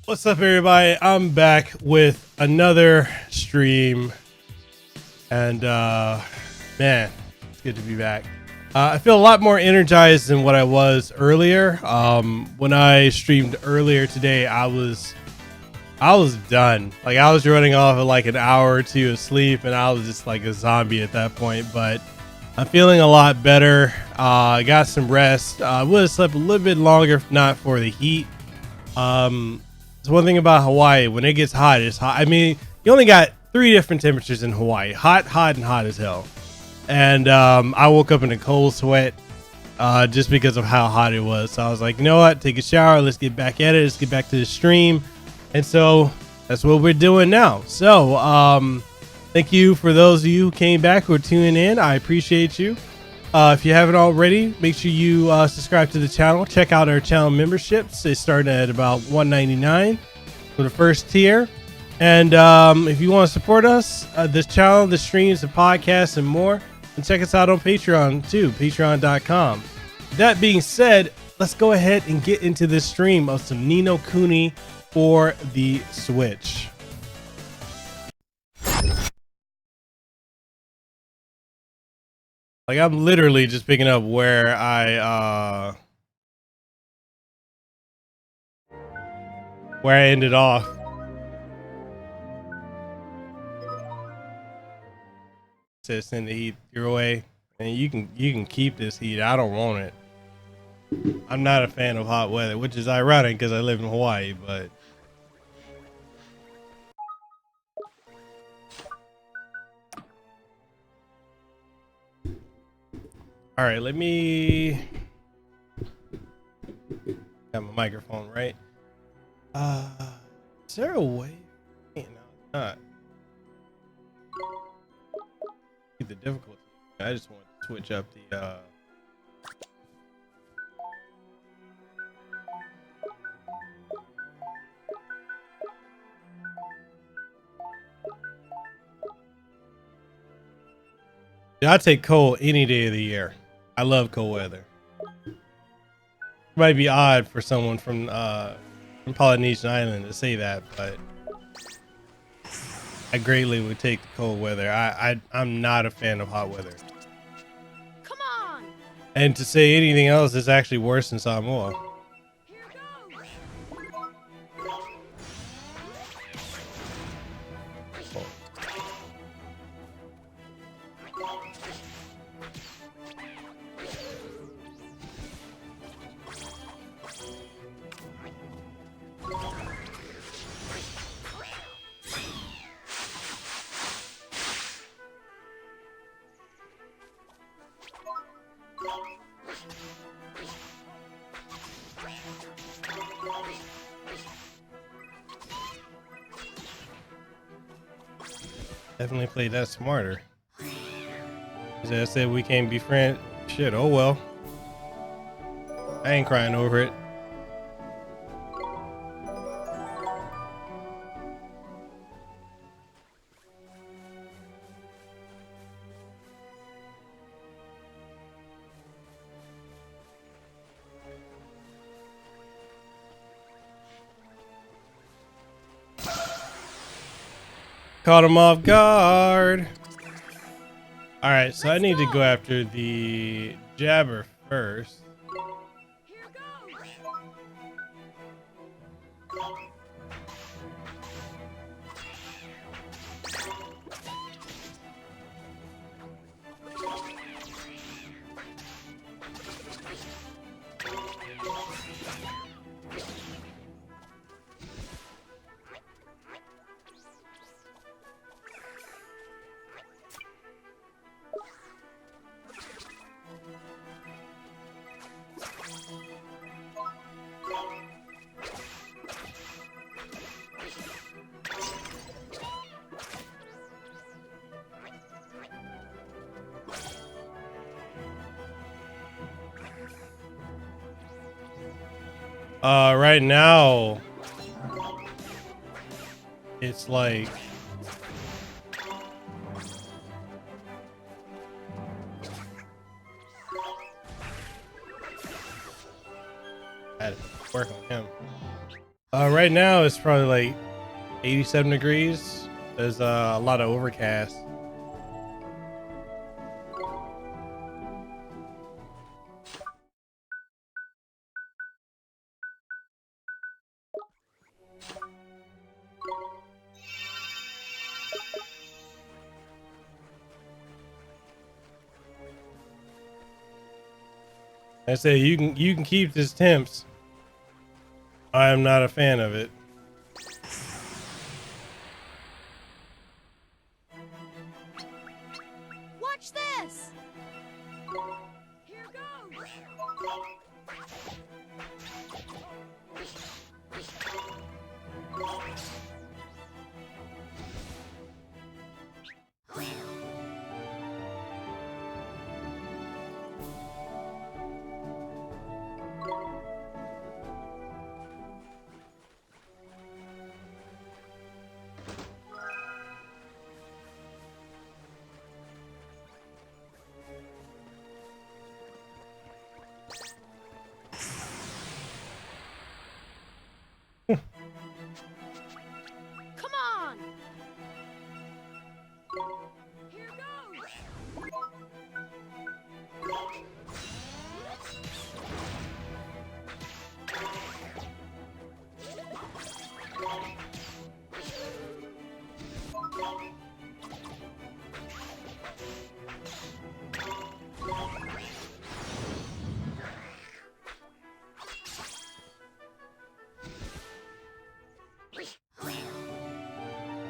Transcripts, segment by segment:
What's up, everybody? I'm back with another stream, and man, it's good to be back. I feel a lot more energized than what I was earlier. When I streamed earlier today, I was done. Like, I was running off of like an hour or two of sleep, and I was just like a zombie at that point. But I'm feeling a lot better. I got some rest. I would have slept a little bit longer if not for the heat. It's one thing about Hawaii. When it gets hot, it's hot. I mean, you only got 3 different temperatures in Hawaii: hot, hot, and hot as hell. And I woke up in a cold sweat just because of how hot it was. So I was like, you know what? Take a shower. Let's get back at it. Let's get back to the stream. And so that's what we're doing now. So thank you for those of you who came back, who are tuning in. I appreciate you. If you haven't already, make sure you subscribe to the channel. Check out our channel memberships. They start at about $1.99 for the first tier. And if you want to support us, this channel, the streams, the podcasts, and more, and check us out on Patreon too, patreon.com. That being said, let's go ahead and get into this stream of some Ni no Kuni for the Switch. Like, I'm literally just picking up where I ended off. To send the heat your way, and you can keep this heat. I don't want it. I'm not a fan of hot weather, which is ironic because I live in Hawaii, but all right, let me have my microphone right. Is there a way? No, it's not. The difficulty. I just want to switch up the I take cold any day of the year. I love cold weather. It might be odd for someone from Polynesian Island to say that, but I greatly would take the cold weather. I'm not a fan of hot weather. Come on. And to say anything else is actually worse than Samoa. Here goes. Definitely played that smarter. As I said, we can't be friends. Shit, oh well. I ain't crying over it. Caught him off guard. All right, so I need to go after the jabber first. Here goes. Right now, it's like I had to work on him. Right now it's probably like 87 degrees. There's a lot of overcast. I say you can keep this temps. I am not a fan of it. Watch this. Here goes. Come on. Here goes.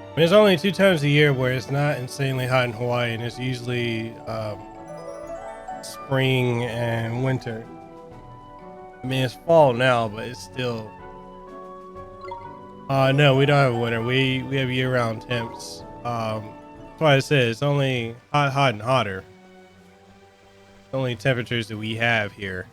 I mean, it's only 2 times a year where it's not insanely hot in Hawaii, and it's usually spring and winter. I mean, it's fall now, but it's still. No, we don't have winter. We have year-round temps. That's why I said it's only hot, and hotter. The only temperatures that we have here.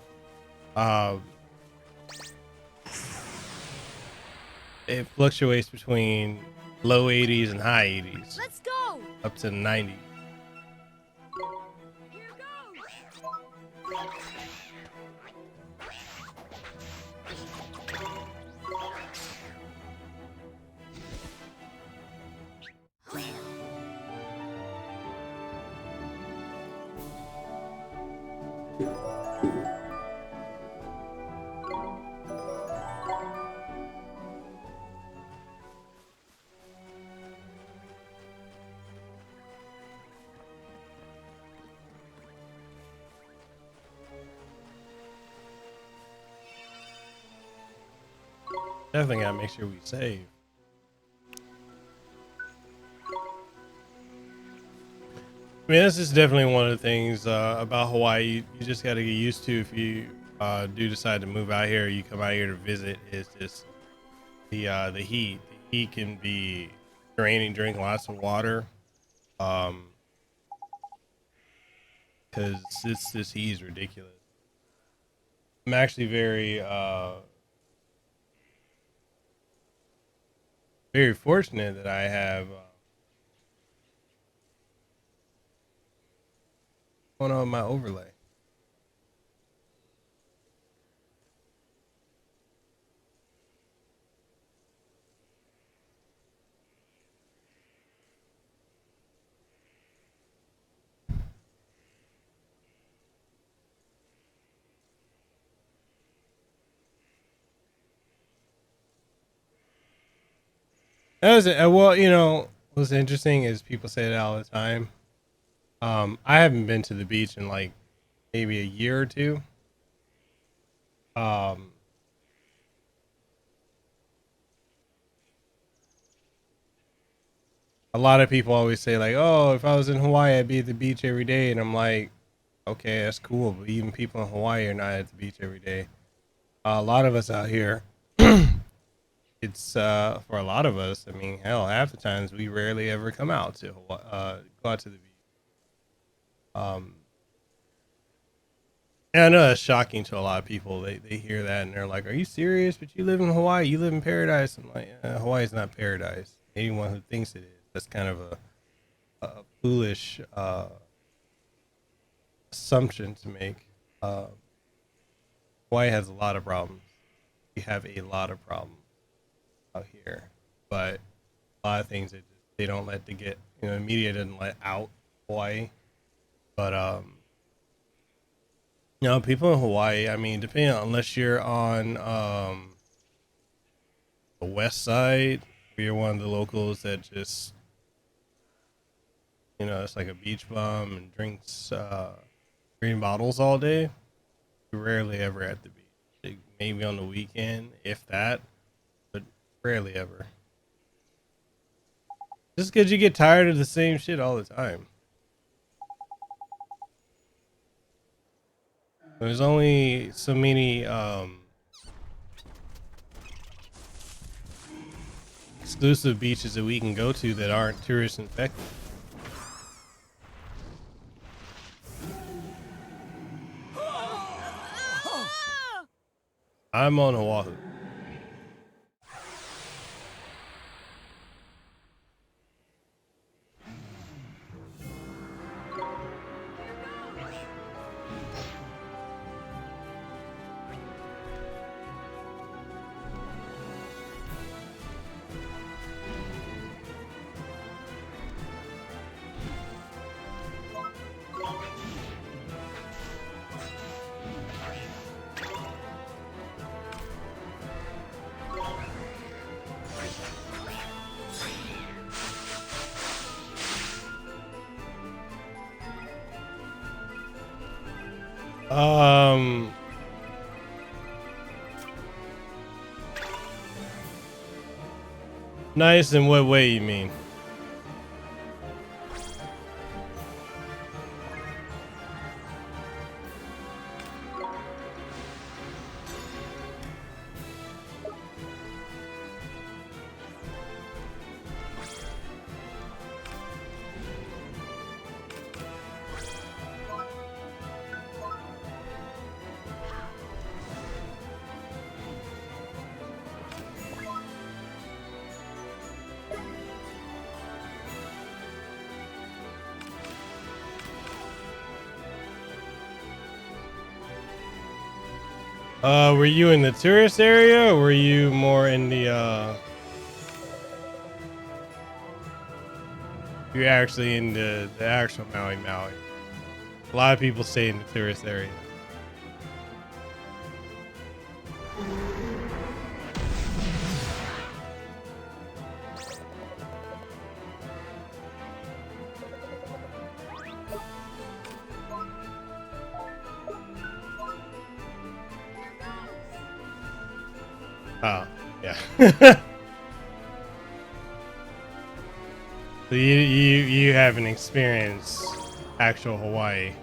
It fluctuates between low 80s and high 80s, Let's go. up to 90. Here goes. Definitely gotta make sure we save. I mean, this is definitely one of the things about Hawaii you just got to get used to if you do decide to move out here. You come out here to visit. Is just the heat. The heat can be draining. Drink lots of water, because this heat is ridiculous. I'm actually very fortunate that I have going on my overlay. That was it. Well, what's interesting is people say that all the time. I haven't been to the beach in like maybe a year or two. Um, a lot of people always say like, "Oh, if I was in Hawaii, I'd be at the beach every day," and I'm like, "Okay, that's cool." But even people in Hawaii are not at the beach every day. A lot of us out here, it's for a lot of us. I mean, hell, half the times we rarely ever come out to go out to the beach. Um, and I know that's shocking to a lot of people. They hear that and they're like, "Are you serious? But you live in Hawaii. You live in paradise." I'm like, Hawaii's not paradise. Anyone who thinks it is, that's kind of a foolish assumption to make. Uh, Hawaii has a lot of problems. We have a lot of problems. out here, but a lot of things they don't let to get, you know, the media doesn't let out Hawaii. But you know, people in Hawaii, I mean, depending on, unless you're on the west side, where you're one of the locals that just, you know, it's like a beach bum and drinks green bottles all day. You're rarely ever at the beach. Like, maybe on the weekend, if that, but rarely ever. Just because you get tired of the same shit all the time. There's only so many exclusive beaches that we can go to that aren't tourist infected. I'm on Oahu. Nice in what way you mean? Were you in the tourist area or were you more in the you're actually in the actual Maui Maui? A lot of people stay in the tourist area. Oh, yeah. So you haven't experienced actual Hawaii.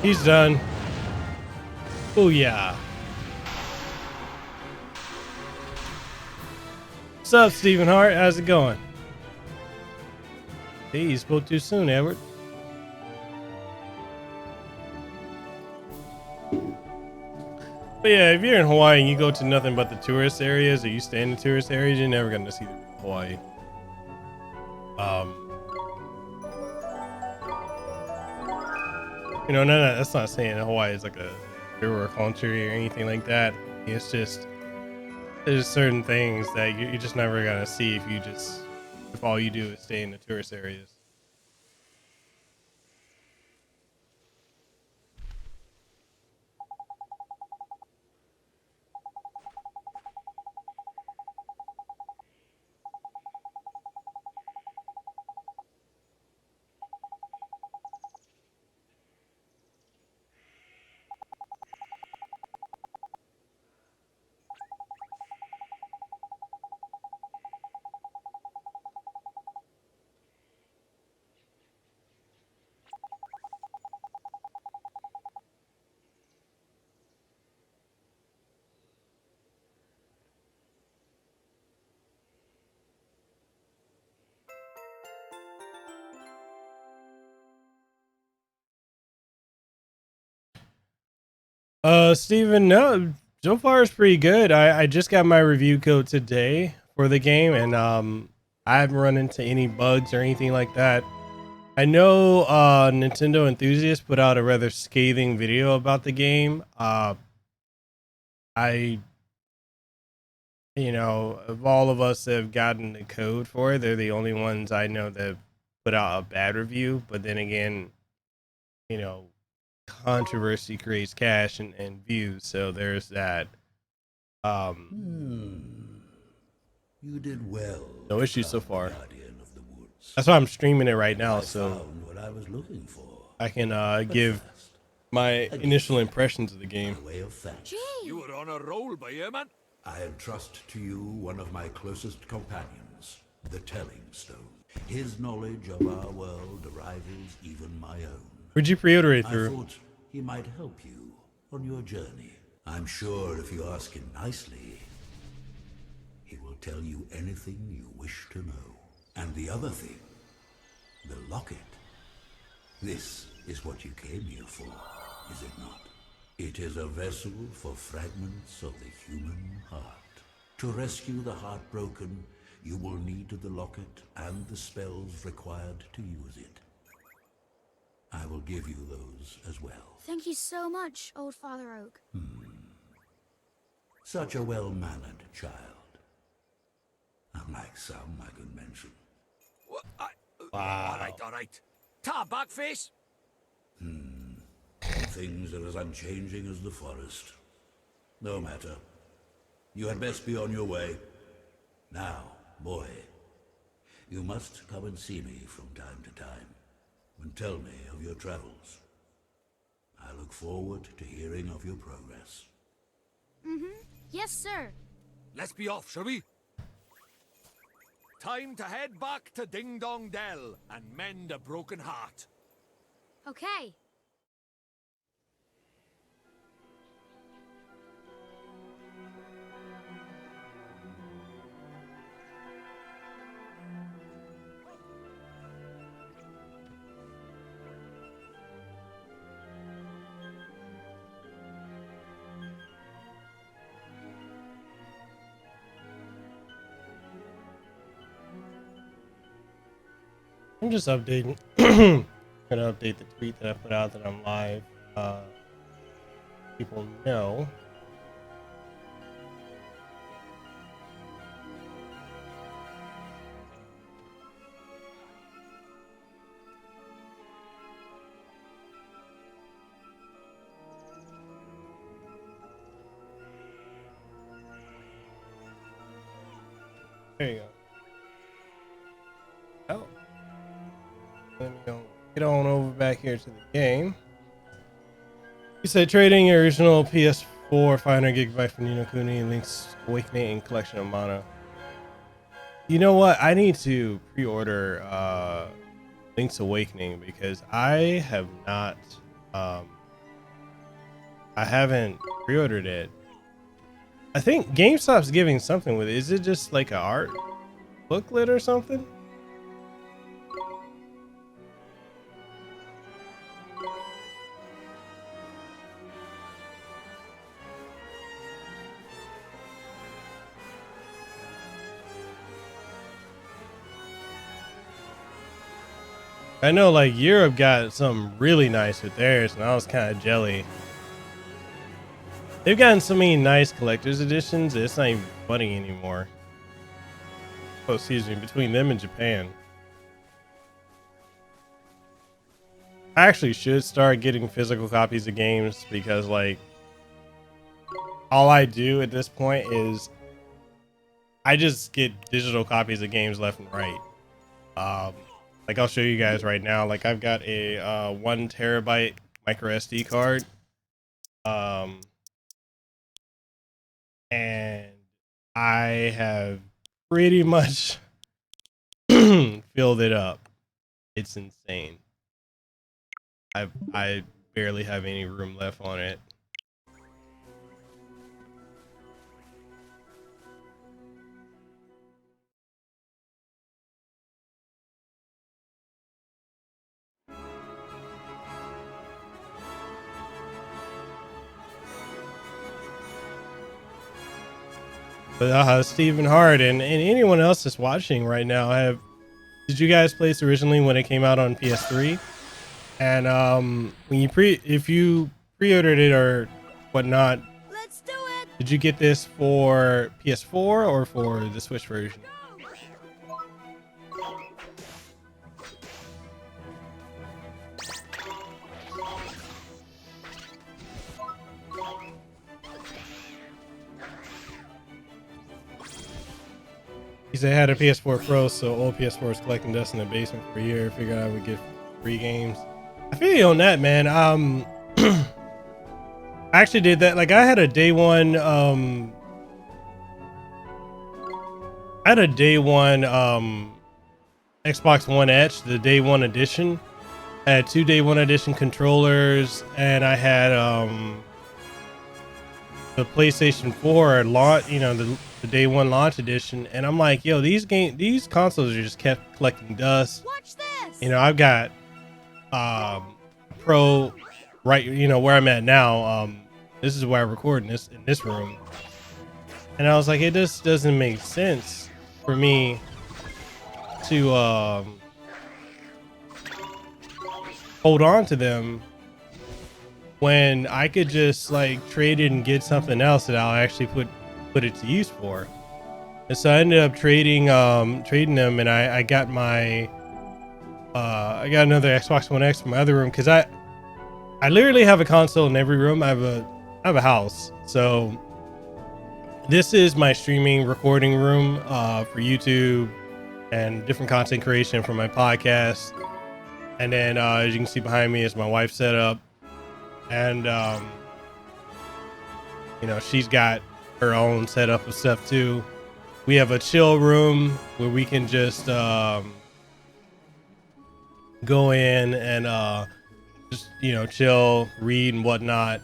He's done. Oh yeah. What's up, Stephen Hart? How's it going? Hey, you spoke too soon, Edward. But yeah, if you're in Hawaii and you go to nothing but the tourist areas, or you stay in the tourist areas, you're never gonna see Hawaii. You know, that's not saying Hawaii is like a pure country or anything like that. It's just there's certain things that you're just never gonna see if all you do is stay in the tourist areas. Steven, no, so far it's pretty good. I just got my review code today for the game, and I haven't run into any bugs or anything like that. I know Nintendo enthusiasts put out a rather scathing video about the game. I, you know, of all of us that have gotten the code for it, they're the only ones I know that put out a bad review. But then again, you know, controversy creates cash and views, so there's that. You did well. No issues so far. Guardian of the woods. That's why I'm streaming it right now, I so found what I was looking for. I can give First, my initial impressions of the game. by way of thanks, Gee, You were on a roll, by you, man. I entrust to you one of my closest companions, the Telling Stone. His knowledge of our world rivals even my own. Where'd you pre-order it I through? thought he might help you on your journey. I'm sure if you ask him nicely, he will tell you anything you wish to know. And the other thing, the locket. This is what you came here for, is it not? It is a vessel for fragments of the human heart. To rescue the heartbroken, you will need the locket and the spells required to use it. I will give you those as well. thank you so much, Old Father Oak. Such a well-mannered child. Unlike some I could mention. What? All right. Ta, backface. Things are as unchanging as the forest. No matter. You had best be on your way. Now, boy, you must come and see me from time to time and tell me of your travels. I look forward to hearing of your progress. Yes, sir. Let's be off, shall we? Time to head back to Ding Dong Dell and mend a broken heart. Okay. I'm just updating. Gonna update the tweet that I put out that I'm live. People know. There you go. Oh. Let me get on over back here to the game. You said trading your original PS4 500 gigabyte for Nino Kuni, Link's Awakening, and Collection of Mana. You know what? I need to pre-order Link's Awakening because I have not I haven't pre-ordered it. I think GameStop's giving something with it. Is it just like an art booklet or something? I know like Europe got something really nice with theirs, and I was kind of jelly. They've gotten so many nice collector's editions, it's not even funny anymore. Oh, excuse me, between them and Japan. I actually should start getting physical copies of games because like all I do at this point is I just get digital copies of games left and right. Like I'll show you guys right now. Like I've got a 1 terabyte micro SD card. And I have pretty much filled it up. It's insane. I barely have any room left on it. But Stephen Hart and anyone else that's watching right now, did you guys play this originally when it came out on PS3? And when you if you pre-ordered it or whatnot, Let's do it. did you get this for PS4 or for the Switch version? He said I had a PS4 Pro, so old PS4 was collecting dust in the basement for a year. Figured I would get free games. I feel you on that, man. I actually did that. Like I had a day one Xbox One X, the day one edition. I had 2 day one edition controllers, and I had the PlayStation 4 launch, you know, the day one launch edition. And I'm like, yo, these consoles are just kept collecting dust. Watch this. You know, I've got Pro right, you know, where I'm at now. This is where I record in this room. And I was like, it just doesn't make sense for me to hold on to them when I could just like trade it and get something else that I'll actually put it to use for. And so I ended up trading them, and I got my I got another Xbox One X from my other room because I literally have a console in every room. I have a house, so this is my streaming recording room for YouTube and different content creation for my podcast. And then as you can see behind me is my wife's setup, and you know, she's got her own setup of stuff too. We have a chill room where we can just go in and just, you know, chill, read and whatnot,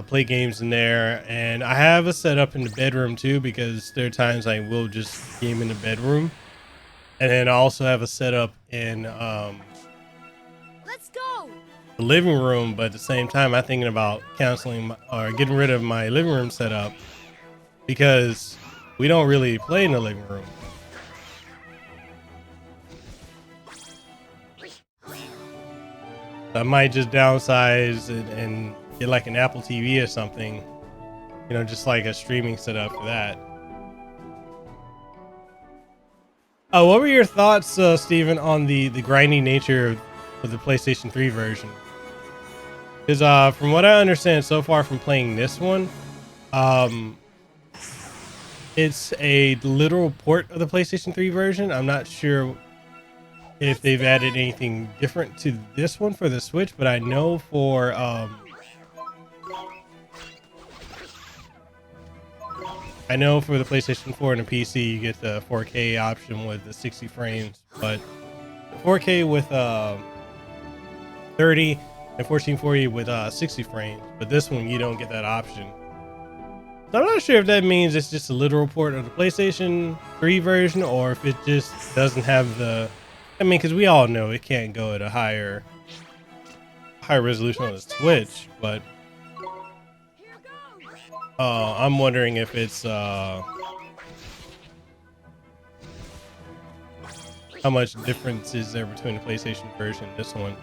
play games in there. And I have a setup in the bedroom too, because there are times I will just game in the bedroom. And then I also have a setup in Let's go. the living room, but at the same time I'm thinking about canceling or getting rid of my living room setup because we don't really play in the living room. I might just downsize and get like an Apple TV or something, you know, just like a streaming setup for that. What were your thoughts, Steven, on the grinding nature of the PlayStation 3 version? Because from what I understand so far from playing this one, it's a literal port of the PlayStation 3 version. I'm not sure if they've added anything different to this one for the Switch, but I know for the PlayStation 4 and the PC, you get the 4K option with the 60 frames, but 4K with 30 and 1440 with 60 frames, but this one you don't get that option. So I'm not sure if that means it's just a literal port of the PlayStation 3 version, or if it just doesn't have the. I mean, because we all know it can't go at a higher resolution on the Switch, but Here goes. I'm wondering if it's how much difference is there between the PlayStation version and this one.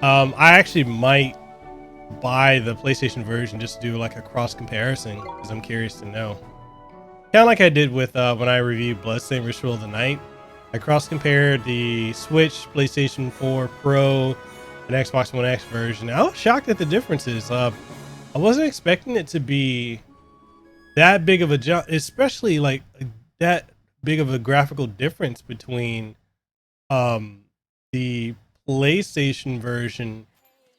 I actually might buy the PlayStation version just to do like a cross comparison because I'm curious to know. Kind of like I did with when I reviewed Bloodstained Ritual of the Night. I cross compared the Switch, PlayStation 4 Pro, and Xbox One X version. I was shocked at the differences. I wasn't expecting it to be that big of a jump, especially like that big of a graphical difference between the PlayStation version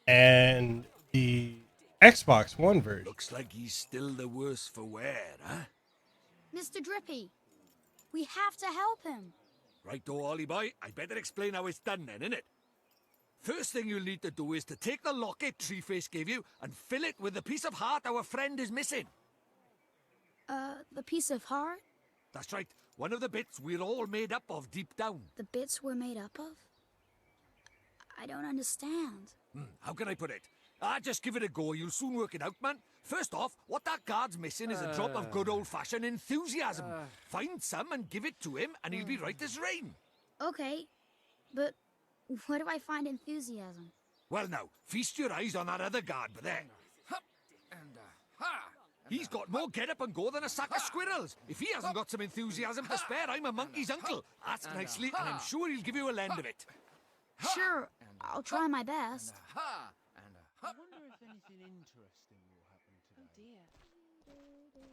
and the Xbox One version. Looks like he's still the worse for wear, huh? Mr. Drippy, we have to help him. Right, though, Ollie boy, I better explain how it's done then, innit? First thing you'll need to do is to take the locket Treeface gave you and fill it with the piece of heart our friend is missing. The piece of heart? That's right, one of the bits we're all made up of deep down. The bits we're made up of? I don't understand. How can I put it? Just give it a go, you'll soon work it out, man. First off, what that guard's missing is a drop of good old-fashioned enthusiasm. Find some and give it to him, and he'll be right as rain. Okay, but where do I find enthusiasm? Well now, feast your eyes on that other guard, but there. Hup, and ha! He's got more get up and go than a sack of squirrels. If he hasn't got some enthusiasm to spare, I'm a monkey's uncle. Ask nicely, and I'm sure he'll give you a lend of it. Sure, I'll try my best. I wonder if anything interesting will happen today.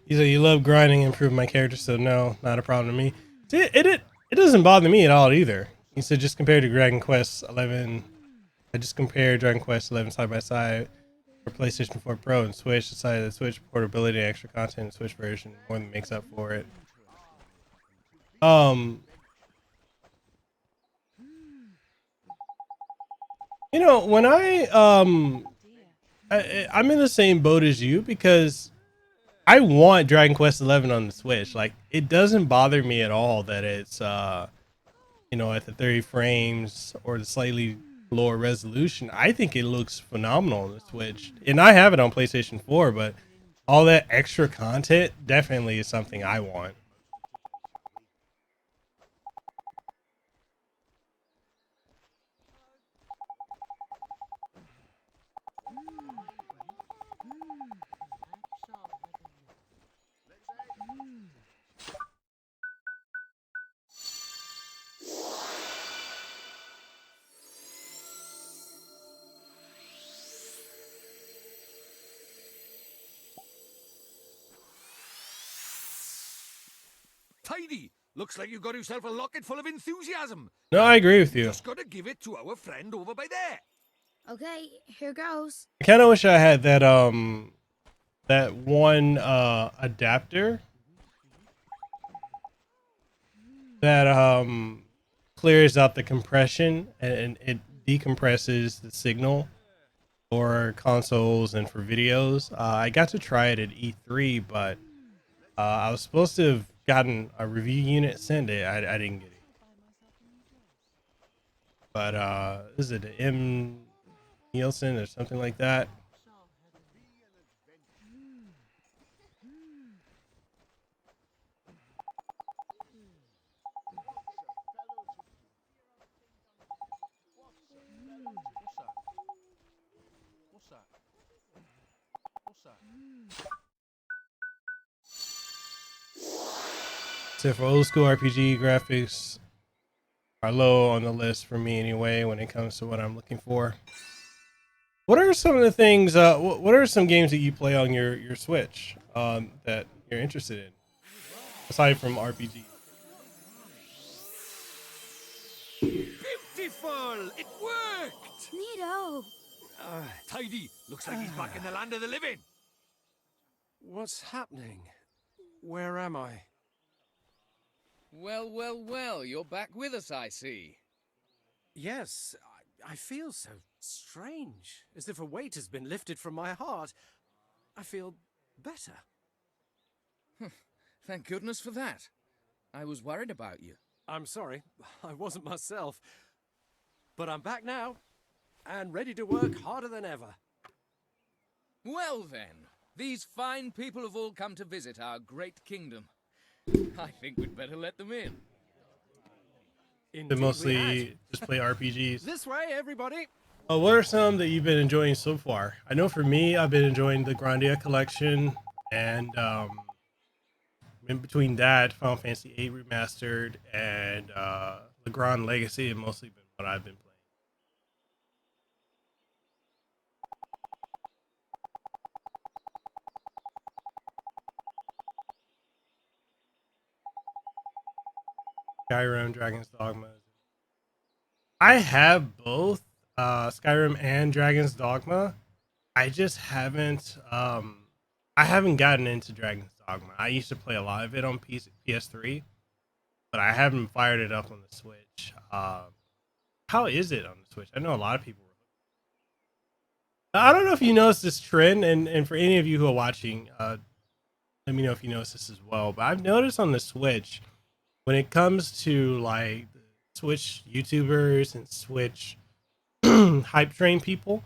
You say you love grinding and improving my character, so no, not a problem to me. It doesn't bother me at all either. You said just compared to Dragon Quest 11. I just compared Dragon Quest 11 side by side for PlayStation 4 Pro and Switch. Decided that Switch portability and extra content in the Switch version more than makes up for it. You know, when I'm in the same boat as you because I want Dragon Quest 11 on the Switch. Like, it doesn't bother me at all that it's you know, at the 30 frames or the slightly lower resolution. I think it looks phenomenal on the Switch, and I have it on PlayStation 4. But all that extra content definitely is something I want. Tidy! Looks like you got yourself a locket full of enthusiasm. No, I agree with you. Just gotta give it to our friend over by there. Okay, here goes. I kind of wish I had that that one adapter that clears out the compression and it decompresses the signal for consoles and for videos. I got to try it at E3, but I was supposed to have gotten a review unit sent it. I didn't get it. But is it an M Nielsen or something like that? So for old school RPG, graphics are low on the list for me anyway when it comes to what I'm looking for. What are some of the things, what are some games that you play on your Switch that you're interested in, aside from RPG? Beautiful! It worked! Neato. Tidy! Looks like he's back in the land of the living. What's happening? Where am I? Well, well, well, you're back with us, I see. Yes, I feel so strange, as if a weight has been lifted from my heart. I feel better. Thank goodness for that. I was worried about you. I'm sorry, I wasn't myself. But I'm back now, and ready to work harder than ever. Well then, these fine people have all come to visit our great kingdom. I think we'd better let them in. They Indeed we mostly had. just play RPGs. This way, everybody. What are some that you've been enjoying so far? I know for me, I've been enjoying the Grandia collection, and in between that, Final Fantasy VIII Remastered and the Grand Legacy have mostly been what I've been playing. Skyrim, Dragon's Dogma. I have both Skyrim and Dragon's Dogma. I just haven't I haven't gotten into Dragon's Dogma. I used to play a lot of it on PS3, but I haven't fired it up on the Switch. How is it on the Switch? I know a lot of people. I don't know if you noticed this trend, and for any of you who are watching, let me know if you notice this as well. But I've noticed on the Switch, when it comes to like Switch YouTubers and Switch hype train people,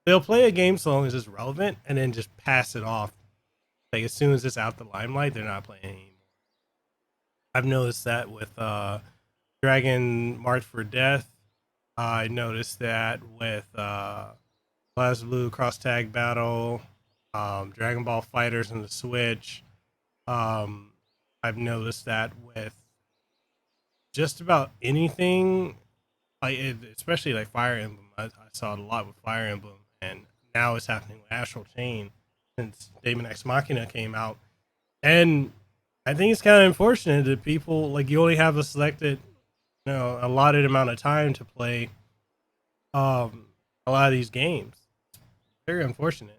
they'll play a game so long as it's relevant and then just pass it off. Like as soon as it's out the limelight, they're not playing anymore. I've noticed that with Dragon March for Death. I noticed that with BlazBlue Cross Tag Battle, Dragon Ball Fighters on the Switch. I've noticed that with just about anything, like especially like Fire Emblem. I saw it a lot with Fire Emblem, and now it's happening with Astral Chain since Daemon X Machina came out. And I think it's kind of unfortunate that people like you only have a selected, allotted amount of time to play a lot of these games. It's very unfortunate.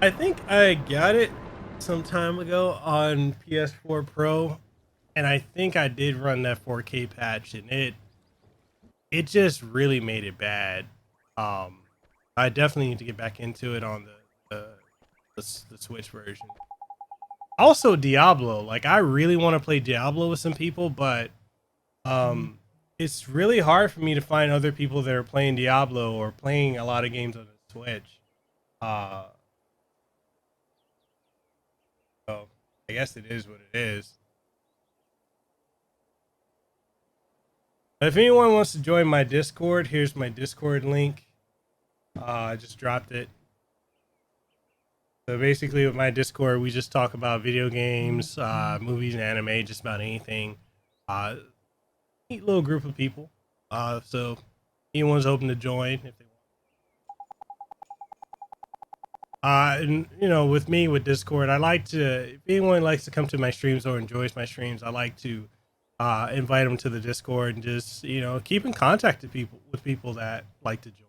I think I got it some time ago on PS4 Pro, and I think I did run that 4K patch, and it just really made it bad. I definitely need to get back into it on the Switch version. Also, Diablo. Like, I really want to play Diablo with some people, but it's really hard for me to find other people that are playing Diablo or playing a lot of games on the Switch. So I guess it is what it is. If anyone wants to join my Discord, here's my Discord link. I just dropped it. So basically with my Discord, we just talk about video games, movies and anime, just about anything. Neat little group of people. So anyone's open to join if they want. And with me with Discord, I like to, if anyone likes to come to my streams or enjoys my streams, I like to invite them to the Discord and just keep in contact with people that like to join.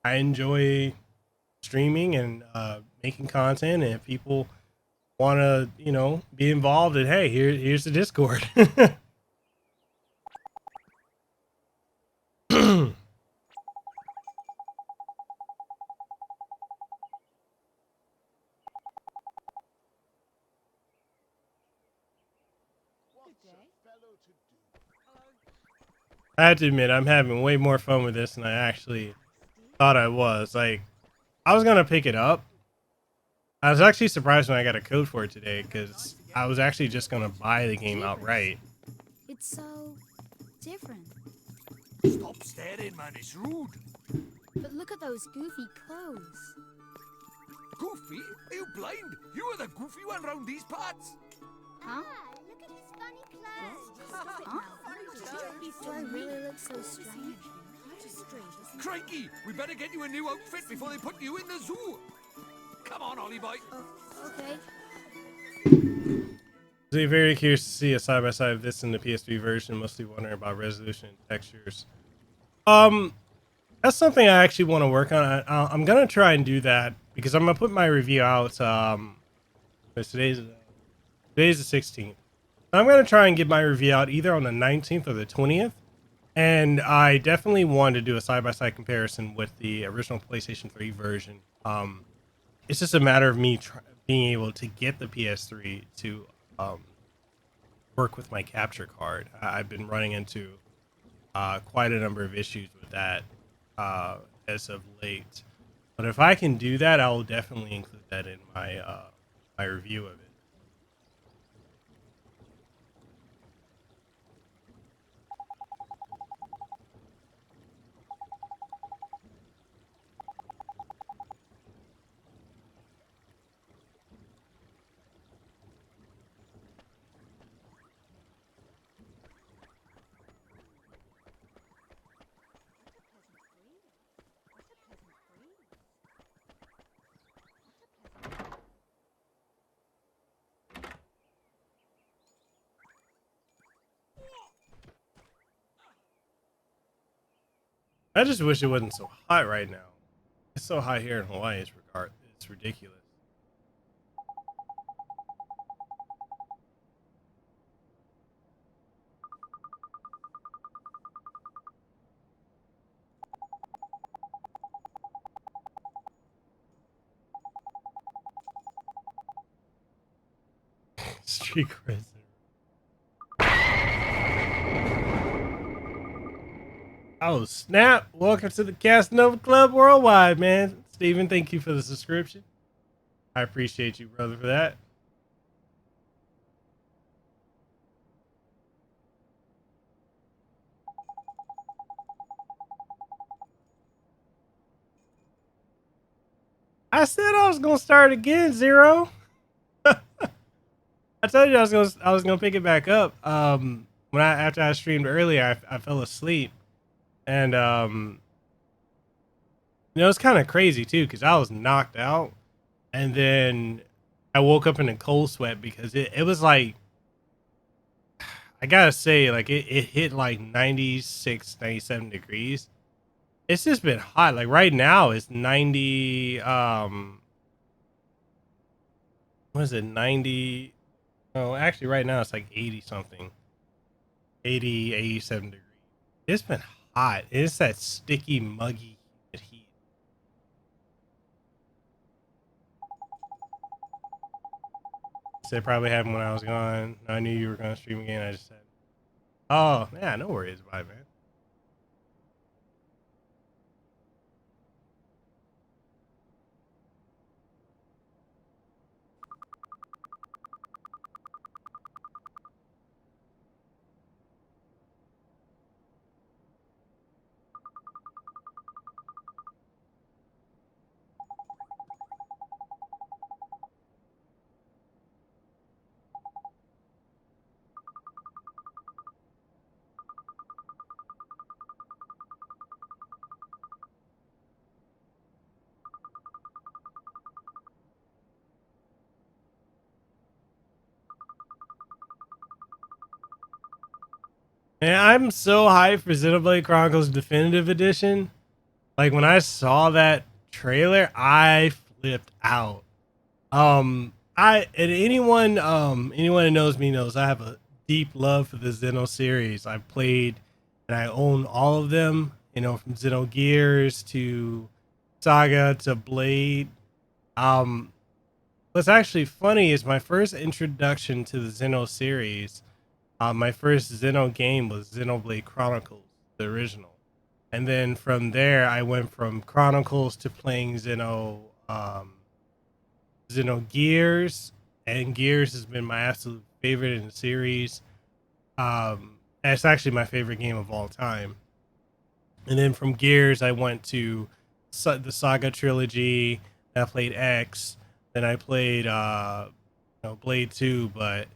I enjoy streaming and making content, and if people want to be involved, and hey, here's the Discord. I have to admit, I'm having way more fun with this than I actually thought I was. Like, I was gonna pick it up. I was actually surprised when I got a code for it today, because I was actually just gonna buy the game outright. It's so different. Stop staring, man. It's rude. But look at those goofy clothes. Goofy? Are you blind? You are the goofy one round these parts. Huh? Look at his funny clothes. Huh? Do I really look so strange? Crikey, we better get you a new outfit before they put you in the zoo. Come on, Ollie boy. Okay. I'm very curious to see a side by side of this and the PS3 version. Mostly wondering about resolution and textures. That's something I actually want to work on. I'm gonna try and do that because I'm gonna put my review out. Today's the 16th. I'm gonna try and get my review out either on the 19th or the 20th. And I definitely want to do a side by side comparison with the original PlayStation 3 version. It's just a matter of me being able to get the PS3 to work with my capture card. I've been running into quite a number of issues with that as of late. But if I can do that, I will definitely include that in my my review of it. I just wish it wasn't so hot right now. It's so hot here in Hawaii. It's ridiculous. Street cred. Oh, snap. Welcome to the Casanova Club Worldwide, man. Steven, thank you for the subscription. I appreciate you, brother, for that. I said I was gonna start again, Zero. I told you I was gonna pick it back up. After I streamed earlier, I fell asleep, and it's kind of crazy too because I was knocked out, and then I woke up in a cold sweat because it was like, I gotta say, like it hit like 96, 97 degrees. It's just been hot. Like right now it's 90. What is it? 90. Oh, actually, right now it's like 80 something. 80, 87 degrees. It's been hot. It's that sticky, muggy heat. They probably happened when I was gone. I knew you were going to stream again. I just said, oh, yeah, no worries about it, man. And I'm so hyped for Xenoblade Chronicles Definitive Edition. Like when I saw that trailer, I flipped out. Anyone who knows me knows I have a deep love for the Xeno series. I've played and I own all of them, from Xenogears to Saga to Blade. What's actually funny is my first introduction to the Xeno series, my first Xeno game was Xenoblade Chronicles, the original. And then from there, I went from Chronicles to playing Xenogears, and Gears has been my absolute favorite in the series. It's actually my favorite game of all time. And then from Gears, I went to the Saga trilogy. I played X. Then I played Blade 2. But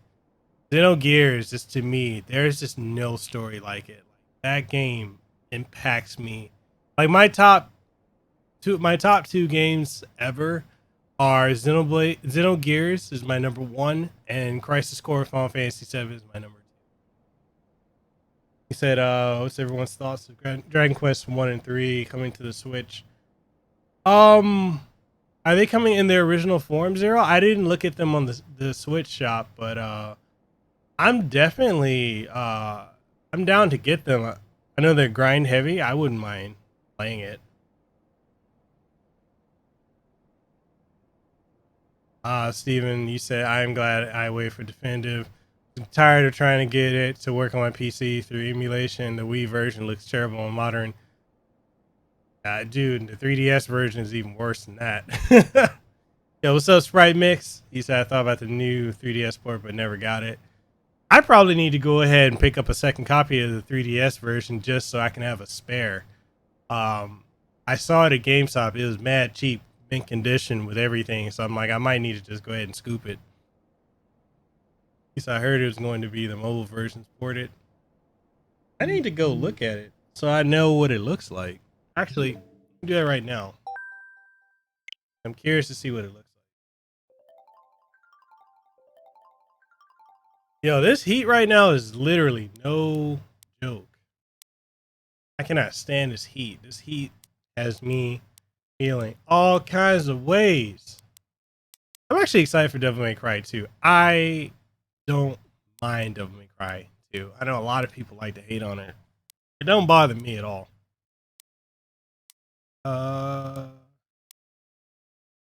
Xenogears, just to me, there's just no story like it. That game impacts me. Like my top two games ever are Xenogears is my number 1, and Crisis Core Final Fantasy 7 is my number 2. He said, what's everyone's thoughts of Dragon Quest 1 and 3 coming to the Switch? Are they coming in their original form, Zero? I didn't look at them on the Switch shop, but I'm definitely I'm down to get them. I know they're grind heavy. I wouldn't mind playing it. Steven, you said, I am glad I wait for definitive. I'm tired of trying to get it to work on my PC through emulation. The Wii version looks terrible on modern. Dude, the 3DS version is even worse than that. Yo, what's up, Sprite Mix? He said, I thought about the new 3DS port, but never got it. I probably need to go ahead and pick up a second copy of the 3DS version just so I can have a spare. I saw it at GameStop. It was mad cheap, mint condition with everything. So I'm like, I might need to just go ahead and scoop it. At least I heard it was going to be the mobile version ported. I need to go look at it so I know what it looks like. Actually, I'll do that right now. I'm curious to see what it looks like. Yo, this heat right now is literally no joke. I cannot stand this heat. This heat has me feeling all kinds of ways. I'm actually excited for Devil May Cry 2. I don't mind Devil May Cry 2. I know a lot of people like to hate on it. It don't bother me at all. Oh,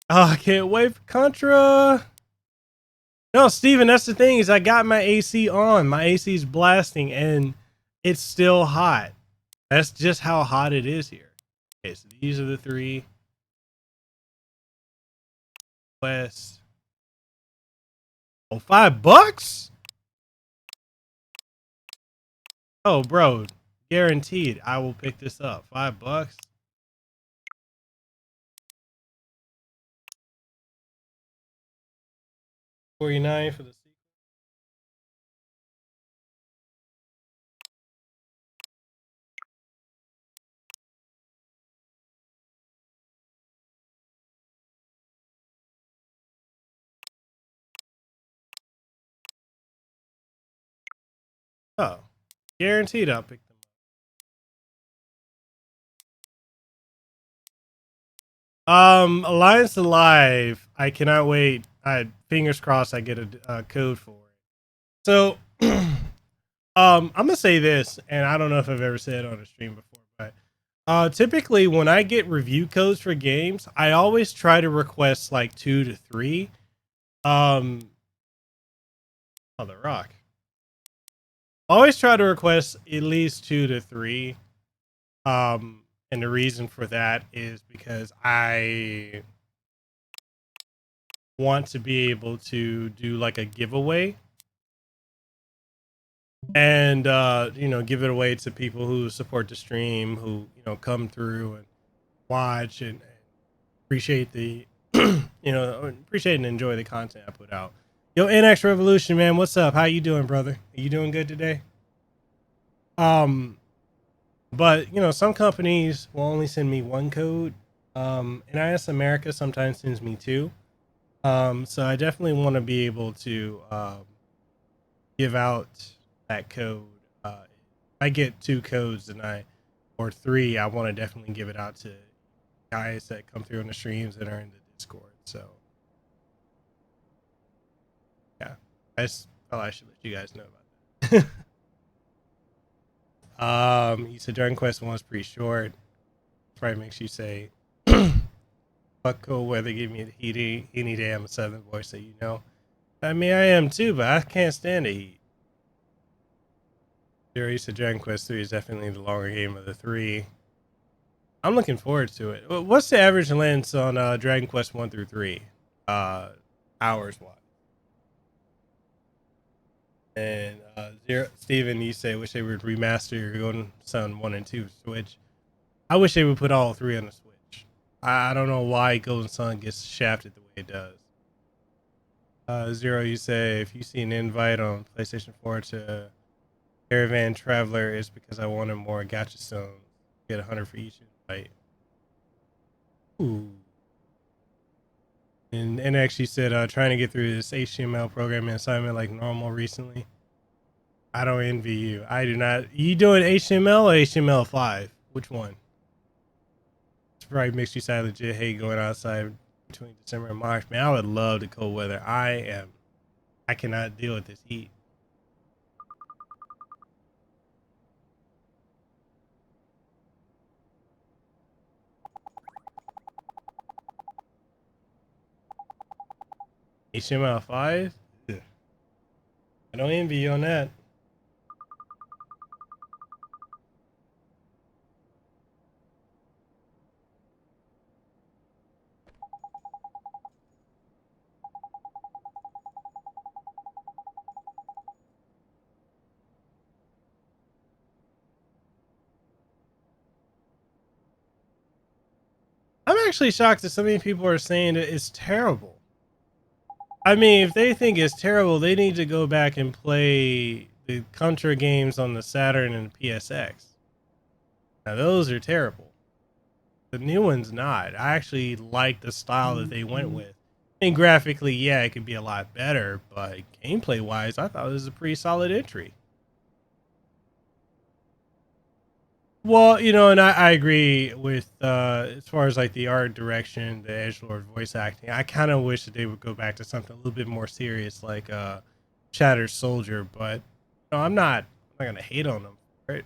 I can't wait for Contra. No, Steven, that's the thing is I got my AC on. My AC is blasting and it's still hot. That's just how hot it is here. Okay, so these are the 3. Quest. Oh, $5? Oh, bro, guaranteed I will pick this up. $5. $49 for the sequel. Oh, guaranteed I'll pick them up. Alliance Alive. I cannot wait. Fingers crossed I get a code for it. So, I'm gonna say this, and I don't know if I've ever said it on a stream before, but typically when I get review codes for games, I always try to request like 2 to 3. Oh, the rock. Always try to request at least 2 to 3. And the reason for that is because I want to be able to do like a giveaway and give it away to people who support the stream, who come through and watch and appreciate the appreciate and enjoy the content I put out. Yo, NX Revolution, man, what's up? How you doing, brother? Are you doing good today? But some companies will only send me 1 code. NIS America sometimes sends me 2. So I definitely want to be able to give out that code. If I get 2 codes or 3, I want to definitely give it out to guys that come through on the streams and are in the Discord. So yeah, I should let you guys know about that. You said Dragon Quest 1 was pretty short. Probably makes you say, fuck cool weather, give me the heat any day. I'm a Southern boy, so you know. I mean, I am too, but I can't stand the heat. Jerry said Dragon Quest 3 is definitely the longer game of the 3. I'm looking forward to it. What's the average length on Dragon Quest 1 through 3? Hours wise. And Steven, you say wish they would remaster your Golden Sun 1 and 2 Switch. I wish they would put all 3 on the Switch. I don't know why Golden Sun gets shafted the way it does. Zero, you say if you see an invite on PlayStation 4 to Caravan Traveler, it's because I wanted more gacha stones. Get 100 for each invite. Ooh. And actually said trying to get through this HTML programming assignment like normal recently. I don't envy you. I do not. You doing HTML or HTML5? Which one? It's probably makes you sound legit. Hate going outside between December and March. Man, I would love the cold weather. I cannot deal with this heat. HTML5? Yeah. I don't envy you on that. I'm actually shocked that so many people are saying that it's terrible. I mean, if they think it's terrible, they need to go back and play the Contra games on the Saturn and PSX. Now, those are terrible. The new one's not. I actually like the style that they went with. And graphically, yeah, it could be a lot better, but gameplay-wise, I thought it was a pretty solid entry. Well, you know, and I agree with as far as like the art direction, the edgelord voice acting. I kind of wish that they would go back to something a little bit more serious, like Shattered Soldier. But no, I'm not gonna hate on them. Right?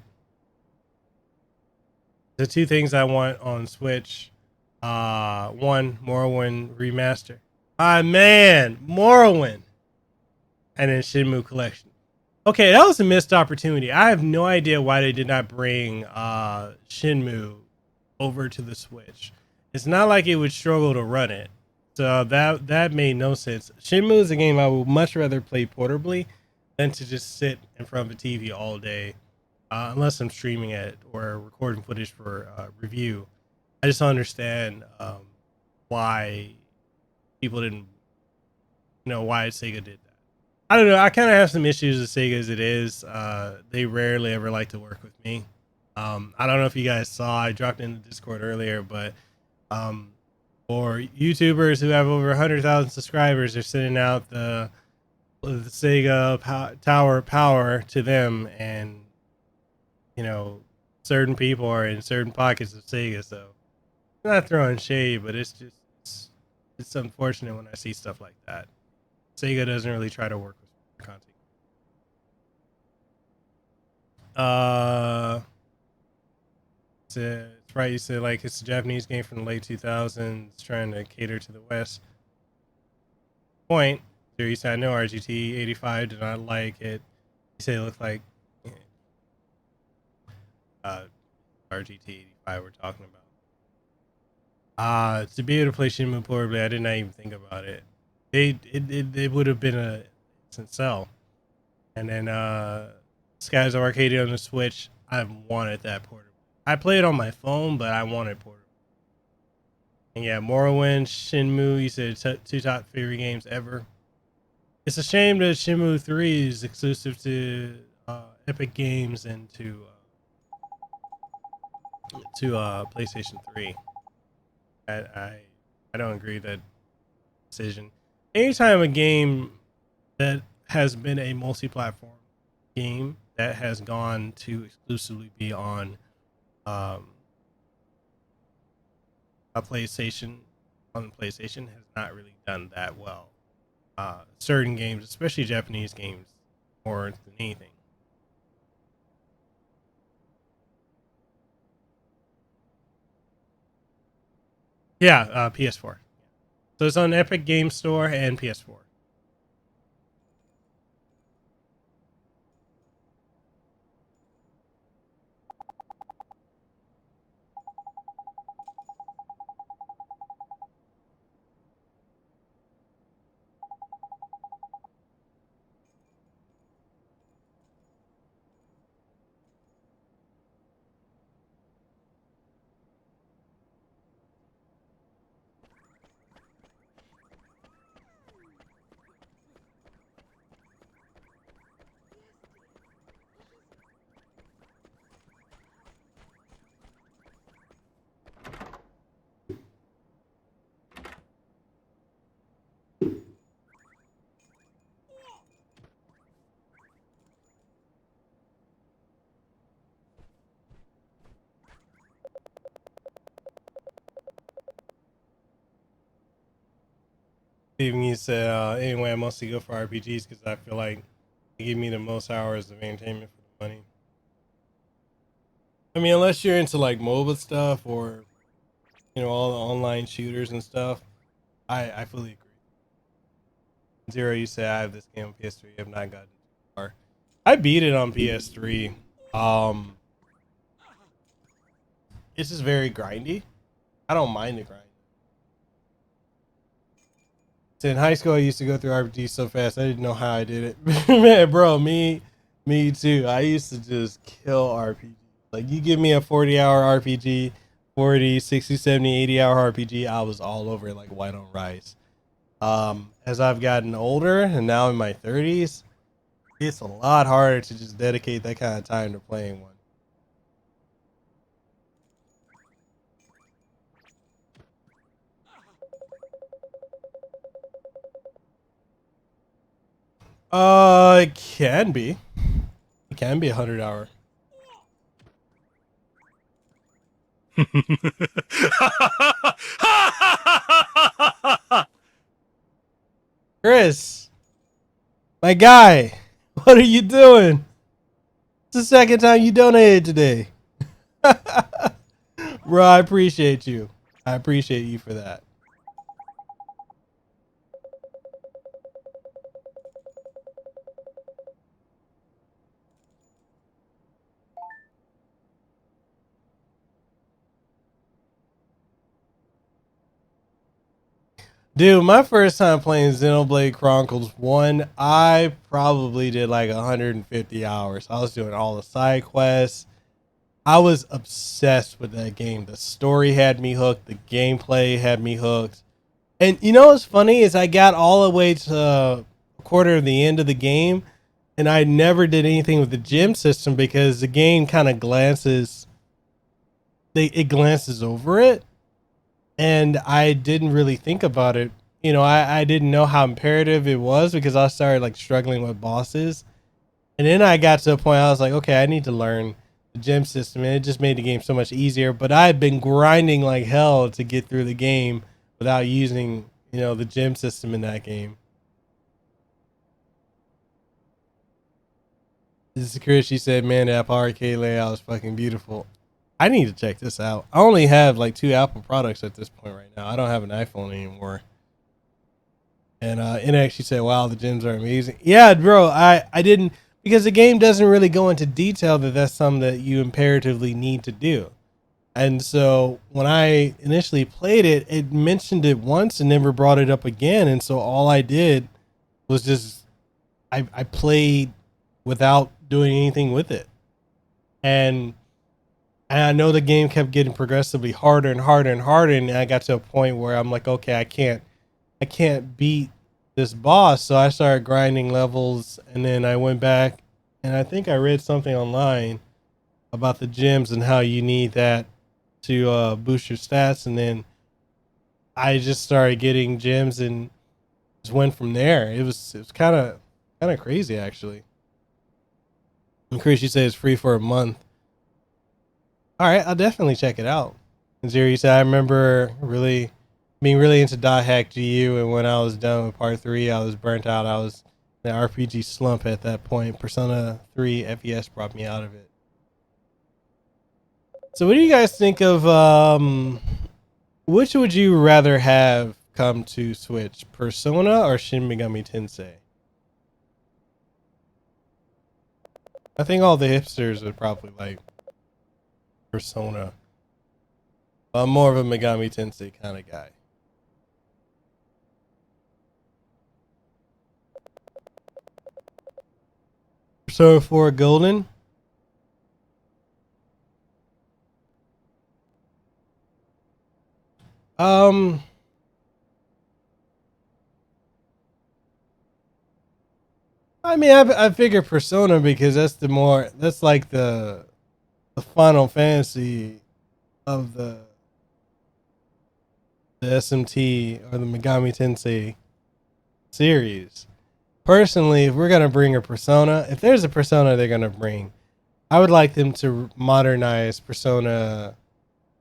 The two things I want on Switch, one Morrowind remaster. Ah man, Morrowind, and then Shenmue Collection. Okay, that was a missed opportunity. I have no idea why they did not bring Shenmue over to the Switch. It's not like it would struggle to run it. So that made no sense. Shenmue is a game I would much rather play portably than to just sit in front of a TV all day, unless I'm streaming it or recording footage for review. I just don't understand why people didn't, why Sega did that. I don't know. I kind of have some issues with Sega as it is. They rarely ever like to work with me. I don't know if you guys saw, I dropped in the Discord earlier, but for YouTubers who have over 100,000 subscribers, they're sending out the Sega Tower Power to them, and certain people are in certain pockets of Sega. So I'm not throwing shade, but it's just it's unfortunate when I see stuff like that. Sega doesn't really try to work with content. It's right. You said like it's a Japanese game from the late 2000s, trying to cater to the West. Point. So you said I know RGT 85 did not like it. You said it looked like RGT 85 we're talking about. To be able to play Shenmue portably, I did not even think about it. It would have been a instant sell. And then Skies of Arcadia on the Switch, I wanted that portable. I play it on my phone, but I wanted portable. And yeah, Morrowind, Shenmue, you said two top favorite games ever. It's a shame that Shenmue 3 is exclusive to Epic Games and to PlayStation 3. I don't agree with that decision. Anytime a game that has been a multi-platform game that has gone to exclusively be on a PlayStation has not really done that well. Certain games, especially Japanese games, more than anything. Yeah, PS4. So it's on Epic Game Store and PS4. Even you said, anyway, I mostly go for RPGs because I feel like they give me the most hours of entertainment for the money. I mean, unless you're into like MOBA stuff or, you know, all the online shooters and stuff, I fully agree. Zero, you say I have this game on PS3. I have not gotten too far. I beat it on PS3. It's just very grindy. I don't mind the grind. So in high school, I used to go through RPGs so fast, I didn't know how I did it. Man, bro, me too. I used to just kill RPGs. Like, you give me a 40-hour RPG, 40, 60, 70, 80-hour RPG, I was all over it like white on rice. As I've gotten older and now in my 30s, it's a lot harder to just dedicate that kind of time to playing one. It can be. It can be 100-hour. Chris, my guy, what are you doing? It's the second time you donated today. Bro, I appreciate you. I appreciate you for that. Dude, my first time playing Xenoblade Chronicles 1, I probably did like 150 hours. I was doing all the side quests. I was obsessed with that game. The story had me hooked. The gameplay had me hooked. And you know what's funny is I got all the way to a quarter of the end of the game, and I never did anything with the gym system because the game kind of glances over it, and I didn't really think about it. You know, I didn't know how imperative it was because I started like struggling with bosses. And then I got to a point I was like, okay, I need to learn the gym system, and it just made the game so much easier. But I had been grinding like hell to get through the game without using, you know, the gym system in that game. This is Chris. She said, man, that Apple Arcade layout is fucking beautiful. I need to check this out. I only have like 2 Apple products at this point right now. I don't have an iPhone anymore. And actually said, wow, the gyms are amazing. Yeah, bro, I didn't, because the game doesn't really go into detail that that's something that you imperatively need to do. And so when I initially played it, it mentioned it once and never brought it up again. And so all I did was just, I played without doing anything with it. And I know the game kept getting progressively harder and harder and harder. And I got to a point where I'm like, okay, I can't beat this boss. So I started grinding levels, and then I went back and I think I read something online about the gyms and how you need that to boost your stats. And then I just started getting gyms and just went from there. It was kind of crazy actually. And Chris, you say it's free for a month. All right, I'll definitely check it out. And Zero, you said, I remember being really into dot hack GU, and when I was done with part 3, I was burnt out. I was in an RPG slump at that point. Persona 3 FES brought me out of it. So what do you guys think of which would you rather have come to Switch, Persona or Shin Megami Tensei? I think all the hipsters would probably like Persona. I'm more of a Megami Tensei kind of guy. Persona 4 Golden. I mean, I figure Persona because that's like the Final Fantasy of the SMT or the Megami Tensei series. Personally, if we're gonna bring a Persona, if there's a Persona they're gonna bring, I would like them to modernize Persona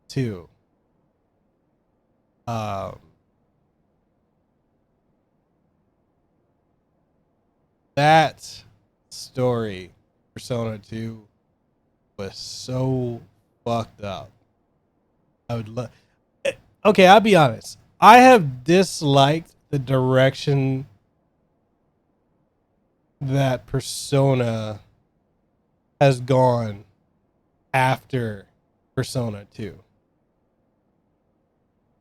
2. that story, Persona 2, was so fucked up. I would love. Okay, I'll be honest. I have disliked the direction that Persona has gone after Persona 2.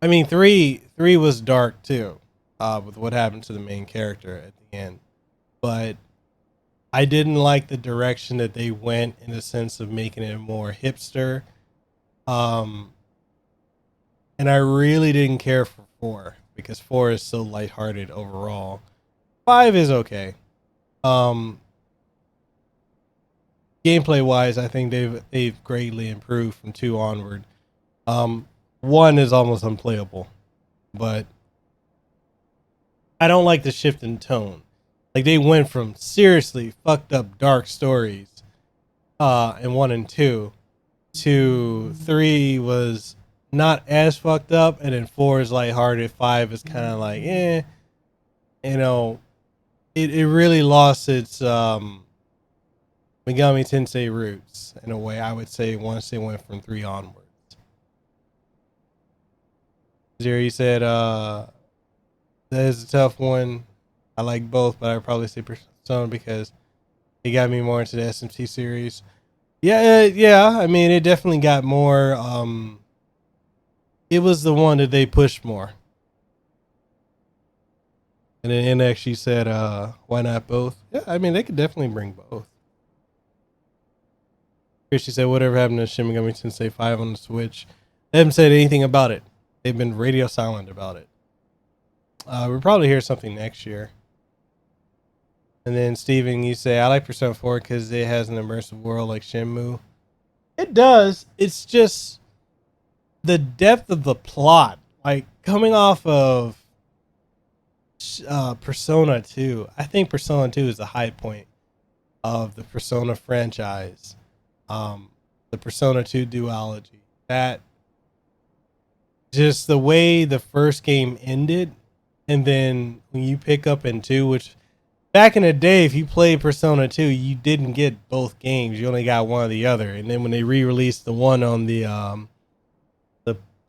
I mean, three was dark too, with what happened to the main character at the end. But I didn't like the direction that they went in the sense of making it more hipster. And I really didn't care for 4 because 4 is so lighthearted overall. 5 is okay. Gameplay wise, I think they've greatly improved from 2 onward. 1 is almost unplayable, but I don't like the shift in tone. Like they went from seriously fucked up dark stories in 1 and 2 to 3 was not as fucked up, and then 4 is lighthearted. 5 is kind of like you know, it really lost its Megami Tensei roots in a way, I would say, once it went from 3 onwards. Jerry said that is a tough one. I like both, but I'd probably say Persona because it got me more into the SMT series. Yeah. I mean, it definitely got more. It was the one that they pushed more. And then NX, she said, why not both? Yeah, I mean, they could definitely bring both. She said, whatever happened to Shin Megami Tensei 5 on the Switch? They haven't said anything about it. They've been radio silent about it. We'll probably hear something next year. And then Steven, you say, I like Persona 4 because it has an immersive world like Shenmue. It does. It's just the depth of the plot. Like, coming off of Persona 2, I think Persona 2 is the high point of the Persona franchise. The Persona 2 duology. That, just the way the first game ended, and then when you pick up in 2, which back in the day, if you played Persona 2, you didn't get both games. You only got one or the other. And then when they re-released the one on the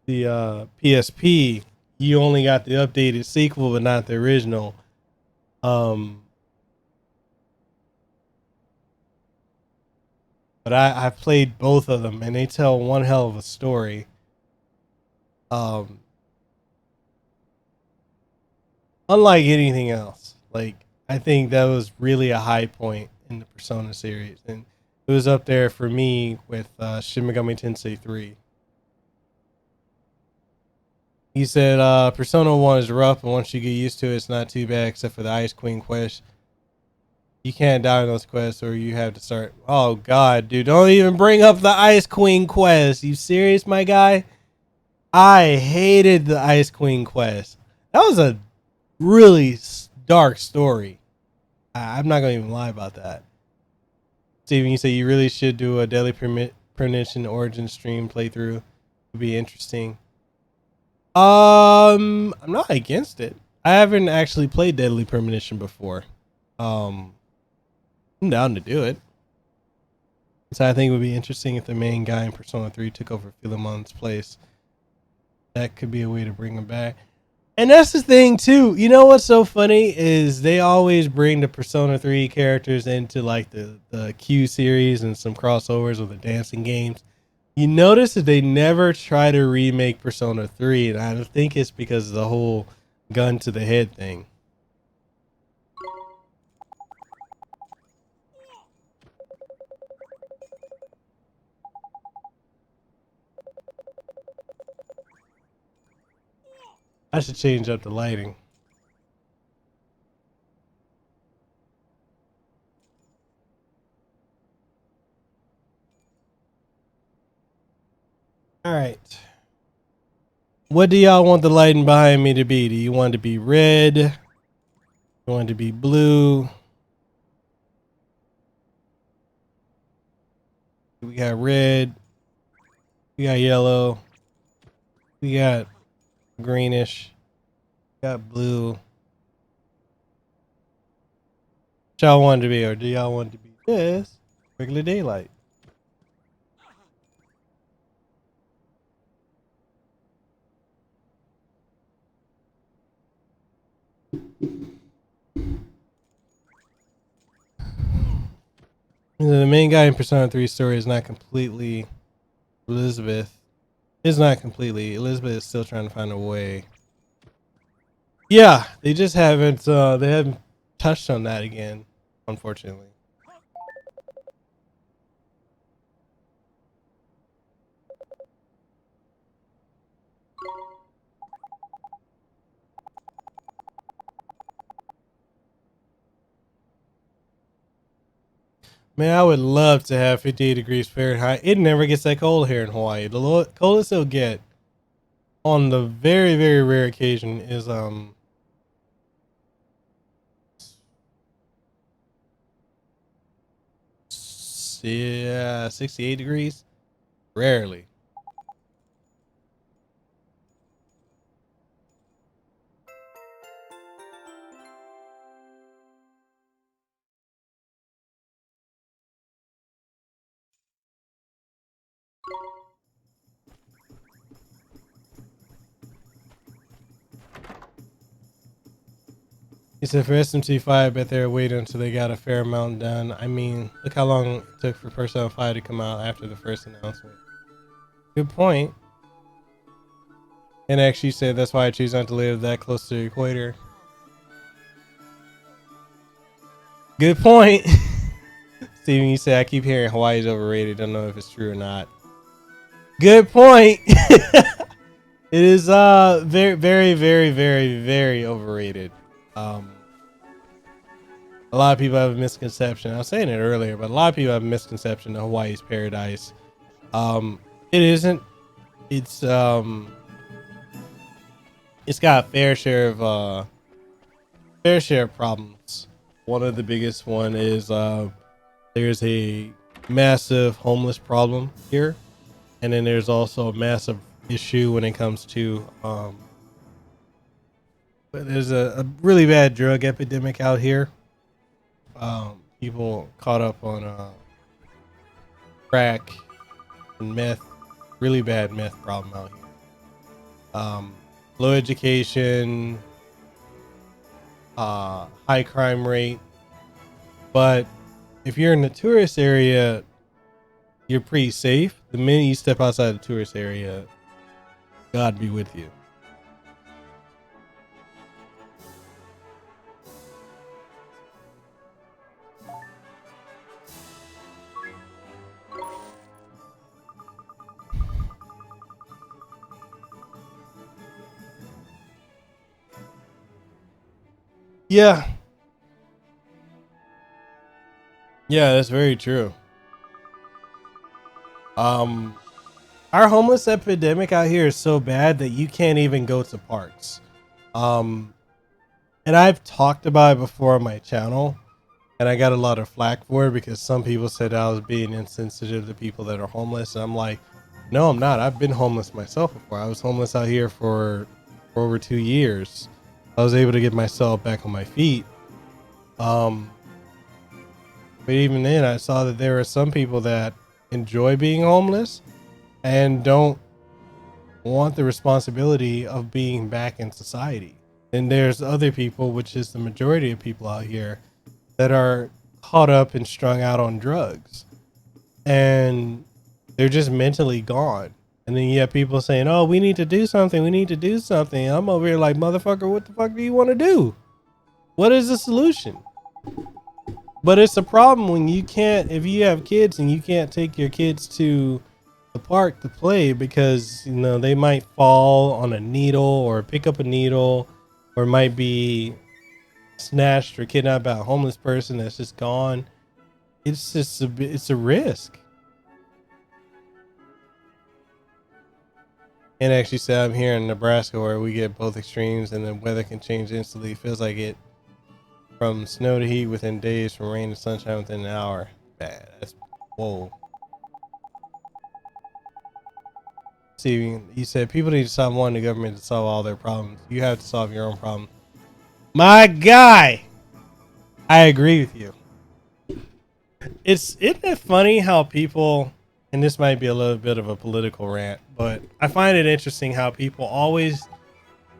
PSP, you only got the updated sequel, but not the original. But I've played both of them, and they tell one hell of a story. Unlike anything else, like, I think that was really a high point in the Persona series, and it was up there for me with Shin Megami Tensei 3. He said Persona 1 is rough, but once you get used to it, it's not too bad, except for the Ice Queen quest. You can't die on those quests, or you have to start. Oh, God, dude, don't even bring up the Ice Queen quest. You serious, my guy? I hated the Ice Queen quest. That was a really dark story. I'm not going to even lie about that. Steven, you say you really should do a Deadly Premonition origin stream playthrough. It would be interesting. I'm not against it. I haven't actually played Deadly Premonition before. I'm down to do it. So I think it would be interesting if the main guy in Persona 3 took over Philemon's place. That could be a way to bring him back. And that's the thing too. You know what's so funny is they always bring the Persona 3 characters into like the Q series and some crossovers with the dancing games. You notice that they never try to remake Persona 3, and I think it's because of the whole gun to the head thing. I should change up the lighting. All right. What do y'all want the lighting behind me to be? Do you want it to be red? You want it to be blue? We got red. We got yellow. We got greenish. We got blue. y'all want it to be, or do y'all want it to be this regular daylight? The main guy in Persona 3 story is not completely Elizabeth. It's not completely. Elizabeth is still trying to find a way. Yeah, they just haven't touched on that again, unfortunately. Man, I would love to have 58 degrees Fahrenheit. It never gets that cold here in Hawaii. The coldest it'll get on the very, very rare occasion is yeah, 68 degrees. Rarely. He said for SMT5, I bet they're waiting until they got a fair amount done. I mean, look how long it took for Persona 5 to come out after the first announcement. Good point. And actually said that's why I choose not to live that close to the equator. Good point. Steven, you say I keep hearing Hawaii is overrated. Don't know if it's true or not. Good point. It is very, very, very, very, very overrated. A lot of people have a misconception. I was saying it earlier, but a lot of people have a misconception that Hawaii's paradise. It isn't. It's got a fair share of problems. One of the biggest one is there's a massive homeless problem here, and then there's also a massive issue when it comes to there's a really bad drug epidemic out here. People caught up on crack and meth, really bad meth problem out here. Low education, high crime rate, but if you're in the tourist area, you're pretty safe. The minute you step outside the tourist area, God be with you. Yeah. Yeah, that's very true. Our homeless epidemic out here is so bad that you can't even go to parks. And I've talked about it before on my channel, and I got a lot of flack for it because some people said I was being insensitive to people that are homeless. And I'm like, no, I'm not. I've been homeless myself before. I was homeless out here for over 2 years. I was able to get myself back on my feet. But even then, I saw that there are some people that enjoy being homeless and don't want the responsibility of being back in society. And there's other people, which is the majority of people out here, that are caught up and strung out on drugs. And they're just mentally gone. And then you have people saying, oh, we need to do something. We need to do something. And I'm over here like, motherfucker, what the fuck do you want to do? What is the solution? But it's a problem when you can't, if you have kids and you can't take your kids to the park to play because, you know, they might fall on a needle or pick up a needle or might be snatched or kidnapped by a homeless person that's just gone. It's just it's a risk. And actually said I'm here in Nebraska where we get both extremes and the weather can change instantly. It feels like it from snow to heat within days, from rain to sunshine within an hour. Bad. That's whoa. See, he said people need to stop wanting the government to solve all their problems. You have to solve your own problem. My guy, I agree with you. Isn't it funny how people, and this might be a little bit of a political rant, but I find it interesting how people always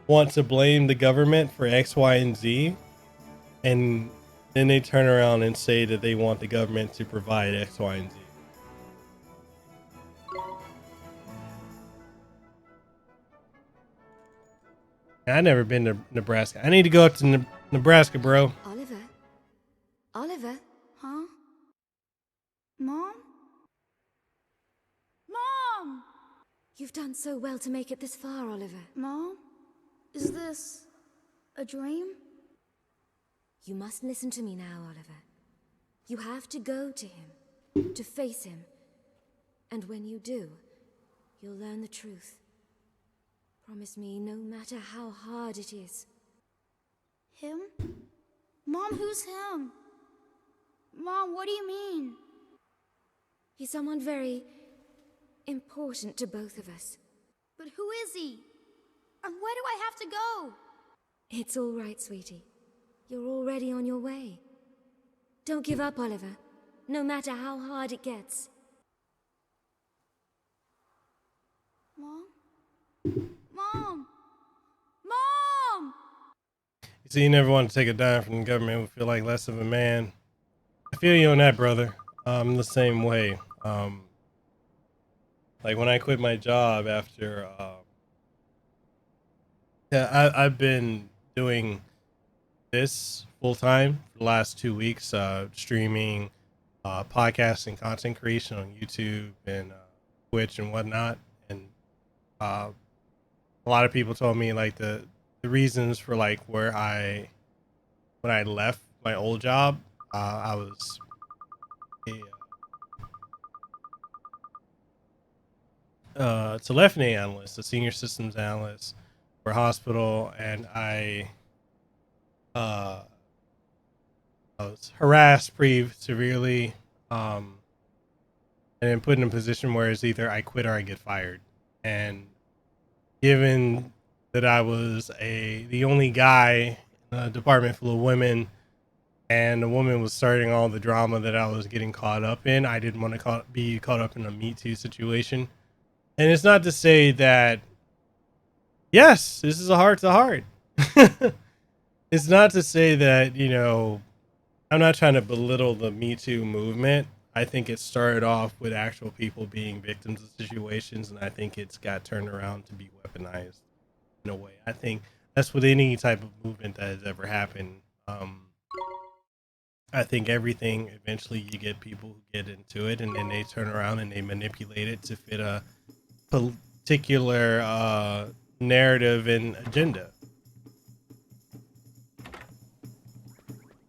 want to blame the government for X, Y, and Z, and then they turn around and say that they want the government to provide X, Y, and Z. I've never been to Nebraska. I need to go up to Nebraska, bro. Oliver? Oliver? Huh? Mom? Mom! You've done so well to make it this far, Oliver. Mom? Is this a dream? You must listen to me now, Oliver. You have to go to him, to face him. And when you do, you'll learn the truth. Promise me, no matter how hard it is. Him? Mom, who's him? Mom, what do you mean? He's someone very important to both of us. But who is he? And where do I have to go? It's all right, sweetie. You're already on your way. Don't give up, Oliver, no matter how hard it gets. Mom? Mom! Mom! You see, you never want to take a dime from the government. We feel like less of a man. I feel you on that, brother. I'm the same way. Like when I quit my job after, I've been doing this full time for the last 2 weeks, streaming, podcasting, content creation on YouTube and Twitch and whatnot. And a lot of people told me like the reasons for like when I left my old job, I was a telephony analyst, a senior systems analyst for a hospital, and I was harassed pretty severely, and then put in a position where it's either I quit or I get fired. And given that I was the only guy in a department full of women, and the woman was starting all the drama that I was getting caught up in, I didn't want to be caught up in a Me Too situation. And it's not to say that, yes, this is a heart to heart. It's not to say that, I'm not trying to belittle the Me Too movement. I think it started off with actual people being victims of situations, and I think it's got turned around to be weaponized in a way. I think that's with any type of movement that has ever happened. I think everything, eventually you get people who get into it, and then they turn around and they manipulate it to fit a particular narrative and agenda.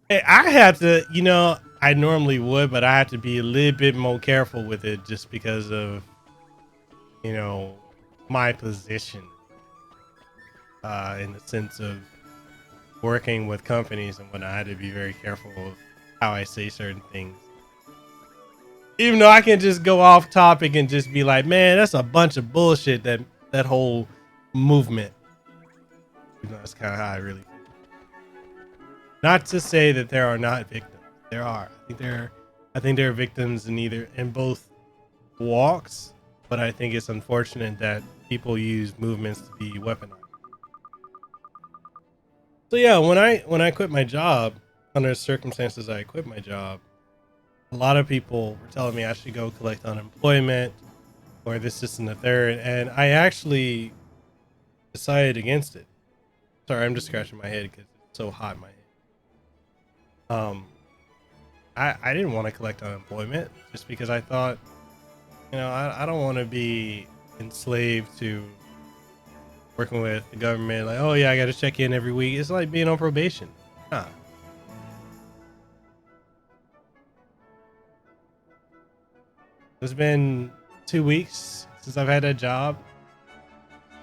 Hey, I have to, I normally would, but I have to be a little bit more careful with it just because of, my position, in the sense of working with companies and whatnot. I had to be very careful of how I say certain things. Even though I can just go off topic and just be like, man, that's a bunch of bullshit, that whole movement. That's kind of how I really feel. Not to say that there are not victims. There are. I think there are victims in both walks, but I think it's unfortunate that people use movements to be weaponized. So yeah, when I quit my job, under circumstances I quit my job, a lot of people were telling me I should go collect unemployment or this and the third, and I actually decided against it. Sorry, I'm just scratching my head because it's so hot in my head. I didn't want to collect unemployment just because I thought, I don't want to be enslaved to working with the government. Like, oh yeah, I got to check in every week. It's like being on probation. Nah. It's been 2 weeks since I've had that job,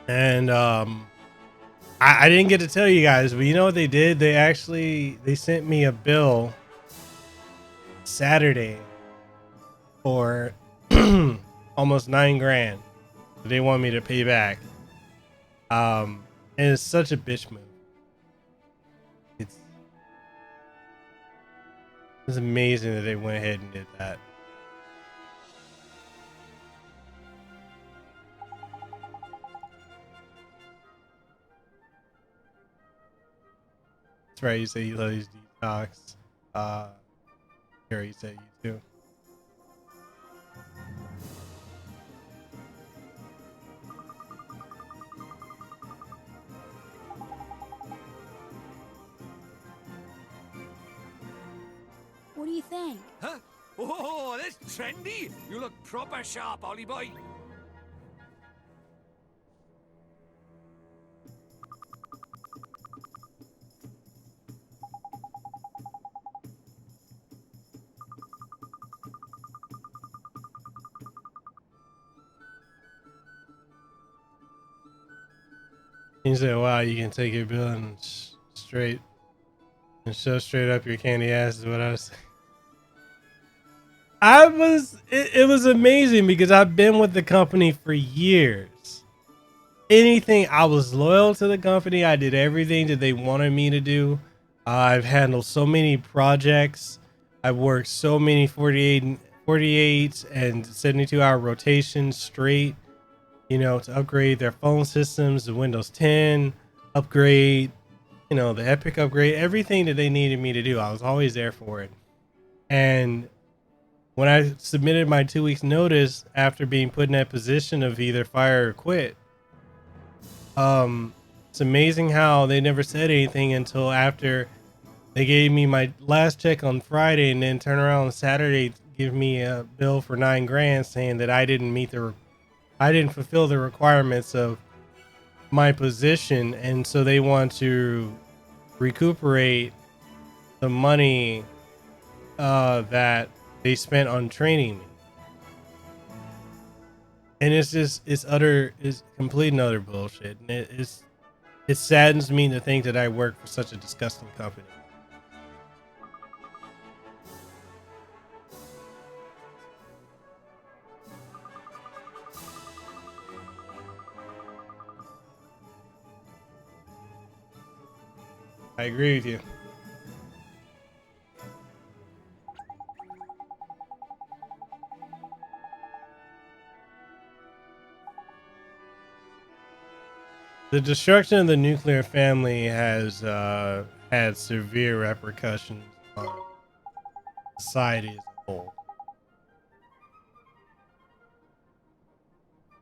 and I didn't get to tell you guys, but you know what they did? They sent me a bill Saturday for almost $9,000 that they want me to pay back. And it's such a bitch move. It's amazing that they went ahead and did that. That's right. You say you love these detox. Here you say you too. What do you think? Huh? Oh, that's trendy. You look proper sharp, Ollie boy. You say, "Wow, you can take your bill and straight and shove straight up your candy ass." Is what I was saying. It was amazing because I've been with the company for years. Anything, I was loyal to the company. I did everything that they wanted me to do. I've handled so many projects. I've worked so many 48 and 72-hour rotations straight, you know, to upgrade their phone systems, the Windows 10 upgrade, you know, the Epic upgrade, everything that they needed me to do. I was always there for it. And when I submitted my 2 weeks notice after being put in that position of either fire or quit, it's amazing how they never said anything until after they gave me my last check on Friday, and then turn around on Saturday, give me a bill for $9,000 saying that I didn't fulfill the requirements of my position, and so they want to recuperate the money that they spent on training me. And it's complete and utter bullshit. And it saddens me to think that I work for such a disgusting company. I agree with you. The destruction of the nuclear family has had severe repercussions on society as a whole.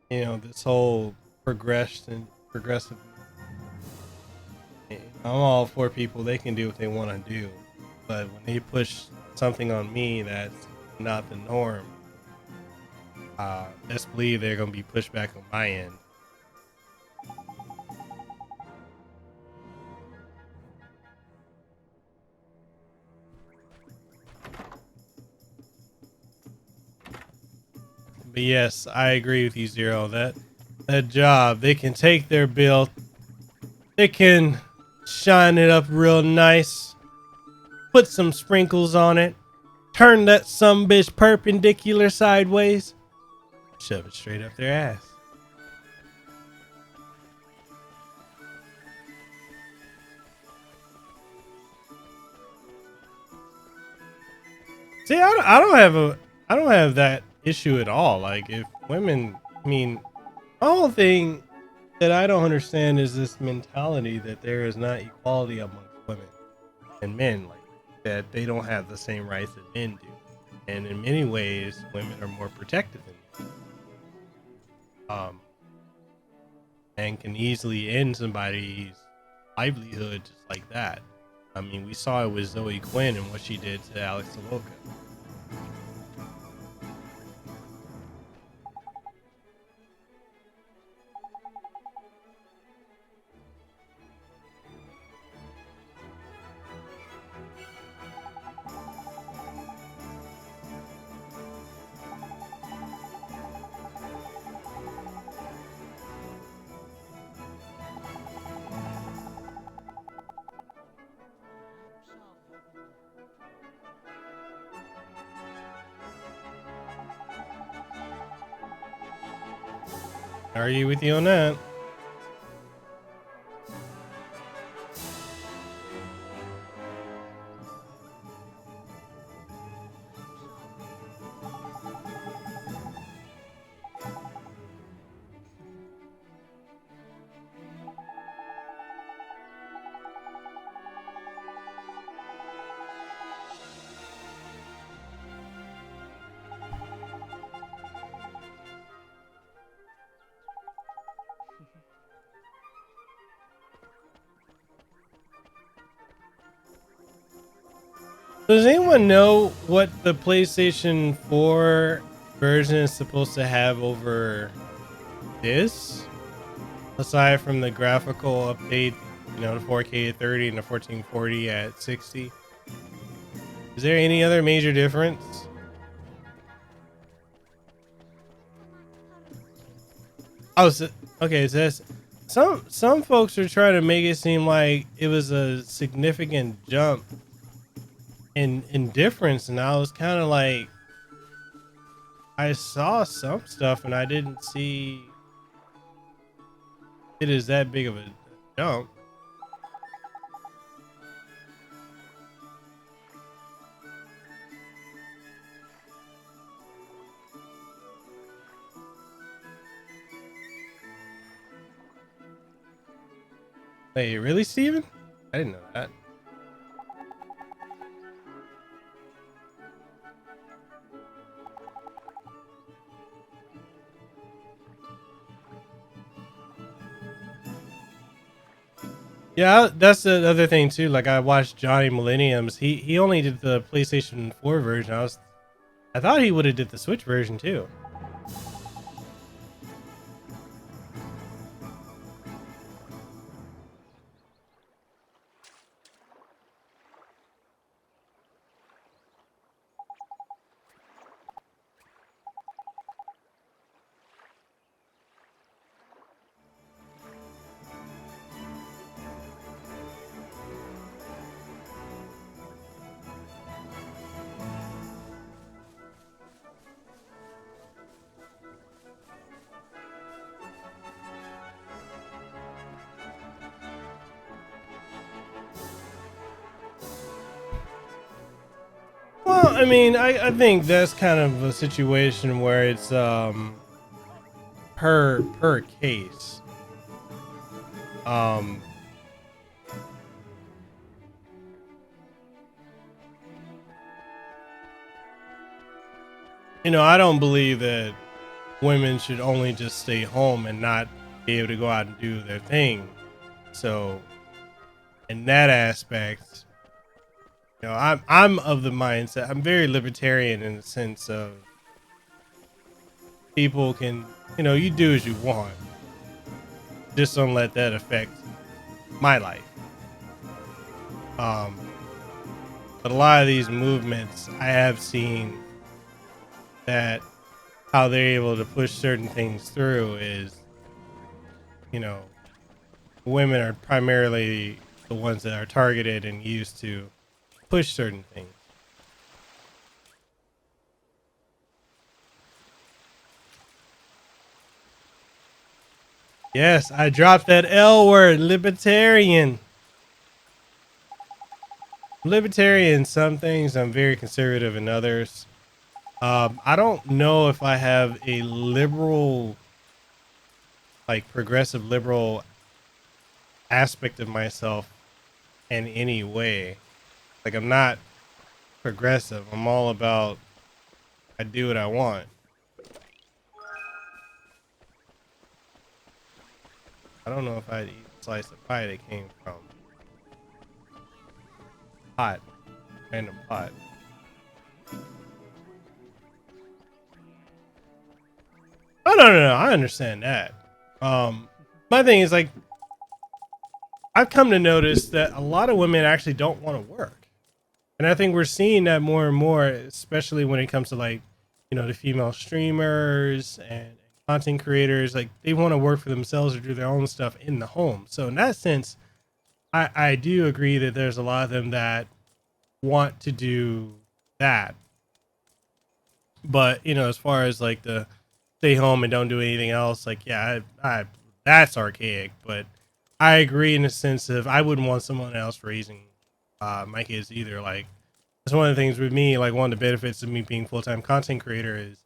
You know, this whole progressive. I'm all for people; they can do what they want to do, but when they push something on me that's not the norm, best believe they're gonna be pushed back on my end. But yes, I agree with you, Zero. That job, they can take their bill, they can shine it up real nice, put some sprinkles on it, turn that sumbitch perpendicular sideways, shove it straight up their ass. See, I don't have that issue at all. Like, if women, I mean, the whole thing that I don't understand is this mentality that there is not equality amongst women and men, like that they don't have the same rights that men do. And in many ways, women are more protected than men. And can easily end somebody's livelihood just like that. I mean, we saw it with Zoe Quinn and what she did to Alex Saloka. Argue with you on that. Does anyone know what the PlayStation 4 version is supposed to have over this? Aside from the graphical update, you know, the 4K at 30 and the 1440 at 60. Is there any other major difference? Oh, so, okay. So that's, some folks are trying to make it seem like it was a significant jump in difference, and I was kind of like, I saw some stuff and I didn't see it is that big of a jump. Wait, really, Steven? I didn't know that. Yeah, that's the other thing too. Like I watched Johnny Millenniums. He only did the PlayStation 4 version. I thought he would have did the Switch version too. Well, I mean, I think that's kind of a situation where it's per case. Um you know, I don't believe that women should only just stay home and not be able to go out and do their thing. So in that aspect, you know, I'm of the mindset, I'm very libertarian in the sense of people can, you know, you do as you want. Just don't let that affect my life. Um, but a lot of these movements I have seen that how they're able to push certain things through is, you know, women are primarily the ones that are targeted and used to push certain things. Yes, I dropped that L word, libertarian. Libertarian in some things, I'm very conservative in others. I don't know if I have a liberal, like progressive liberal aspect of myself in any way. Like I'm not progressive. I'm all about I do what I want. I don't know if I'd eat a slice of pie that came from pot, random pot. Oh no, I understand that. My thing is like I've come to notice that a lot of women actually don't want to work. And I think we're seeing that more and more, especially when it comes to like, you know, the female streamers and content creators. Like they want to work for themselves or do their own stuff in the home. So in that sense, I do agree that there's a lot of them that want to do that. But, you know, as far as like the stay home and don't do anything else, like, yeah, I that's archaic. But I agree in the sense of I wouldn't want someone else raising my kids either. Like, that's one of the things with me. Like, one of the benefits of me being full time content creator is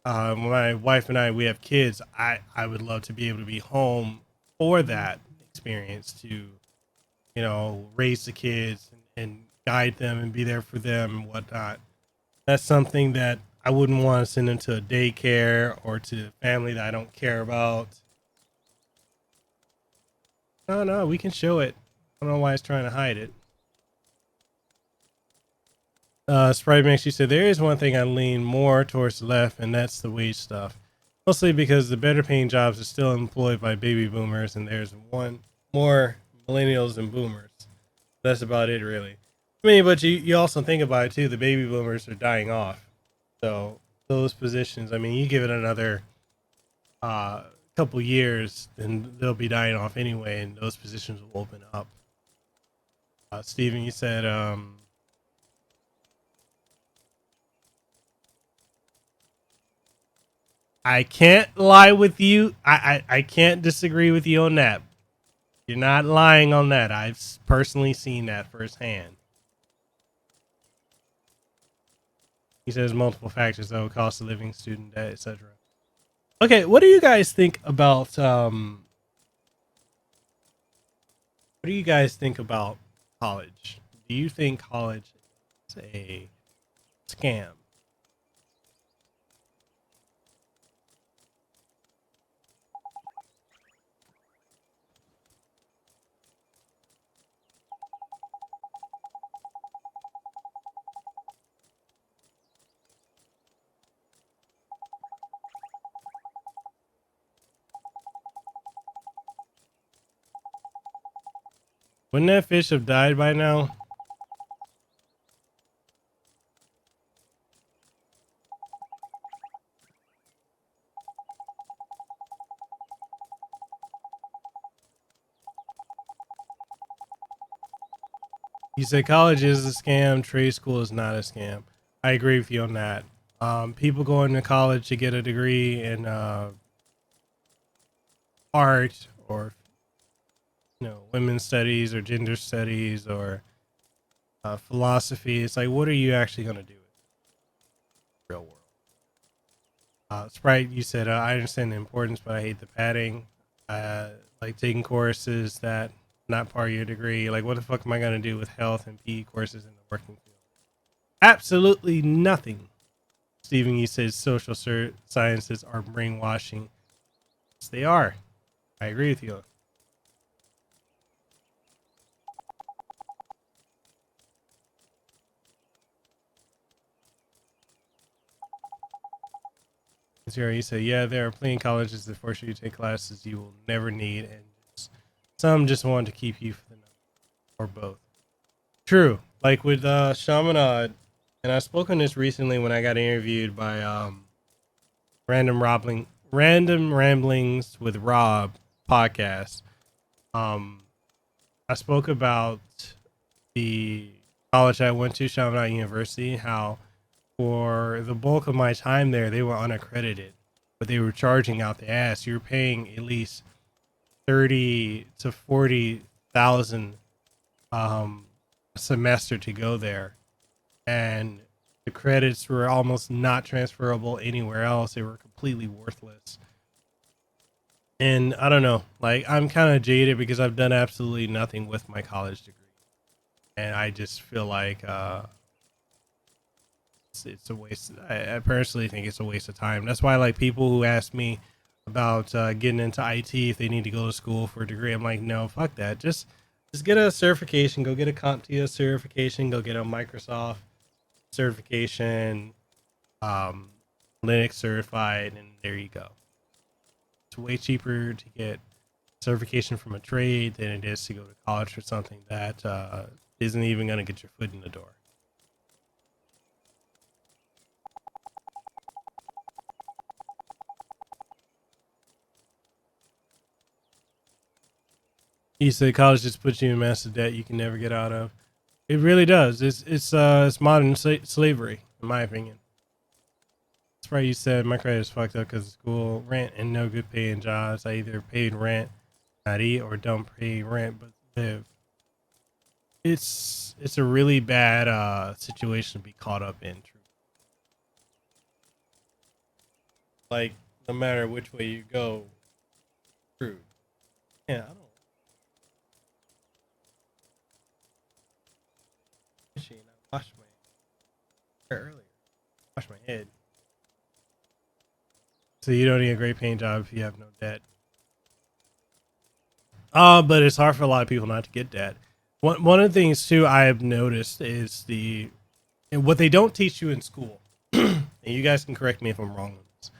when my wife and we have kids. I would love to be able to be home for that experience to, you know, raise the kids and guide them and be there for them and whatnot. That's something that I wouldn't want to send them to a daycare or to family that I don't care about. No, we can show it. I don't know why it's trying to hide it. Sprite makes you said there is one thing I lean more towards the left, and that's the wage stuff. Mostly because the better paying jobs are still employed by baby boomers, and there's one more millennials than boomers. That's about it, really. I mean, but you also think about it too. The baby boomers are dying off, so those positions. I mean, you give it another couple years, and they'll be dying off anyway, and those positions will open up. Steven, you said I can't lie with you. I can't disagree with you on that. You're not lying on that. I've personally seen that firsthand. He says multiple factors though: cost of living, student debt, etc. Okay, what do you guys think about what do you guys think about college? Do you think college is a scam? Wouldn't that fish have died by now? You said college is a scam, trade school is not a scam. I agree with you on that. People going to college to get a degree in art or women's studies or gender studies or philosophy. It's like, what are you actually going to do in the real world? Sprite, you said I understand the importance, but I hate the padding. Like taking courses that not part of your degree. Like, what the fuck am I going to do with health and PE courses in the working field? Absolutely nothing. Stephen, you said social sciences are brainwashing. Yes, they are. I agree with you. Zero, you said, yeah, there are plenty of colleges that force you to take classes you will never need, and some just want to keep you for the number, or both. True. Like with Shamanad, and I spoke on this recently when I got interviewed by Random Ramblings with Rob podcast. I spoke about the college I went to, Chaminade University, how for the bulk of my time there, they were unaccredited, but they were charging out the ass. You were paying at least 30 to 40,000 a semester to go there, and the credits were almost not transferable anywhere else. They were completely worthless. And I don't know, like I'm kind of jaded because I've done absolutely nothing with my college degree, and I just feel like it's a waste. I personally think it's a waste of time. That's why, like, people who ask me about getting into IT if they need to go to school for a degree, I'm like, no, fuck that. Just get a certification. Go get a CompTIA certification. Go get a Microsoft certification, Linux certified, and there you go. It's way cheaper to get certification from a trade than it is to go to college for something that isn't even going to get your foot in the door. You said college just puts you in massive debt you can never get out of. It really does. It's modern slavery, in my opinion. That's why you said my credit is fucked up because of school, rent, and no good paying jobs. I either paid rent, not eat, or don't pay rent but live. It's a really bad situation to be caught up in. Like, no matter which way you go, true. Yeah, I don't. I washed my hair earlier. Wash my head. So you don't need a great paying job if you have no debt. But it's hard for a lot of people not to get debt. One of the things too I have noticed is the and what they don't teach you in school, and you guys can correct me if I'm wrong on this,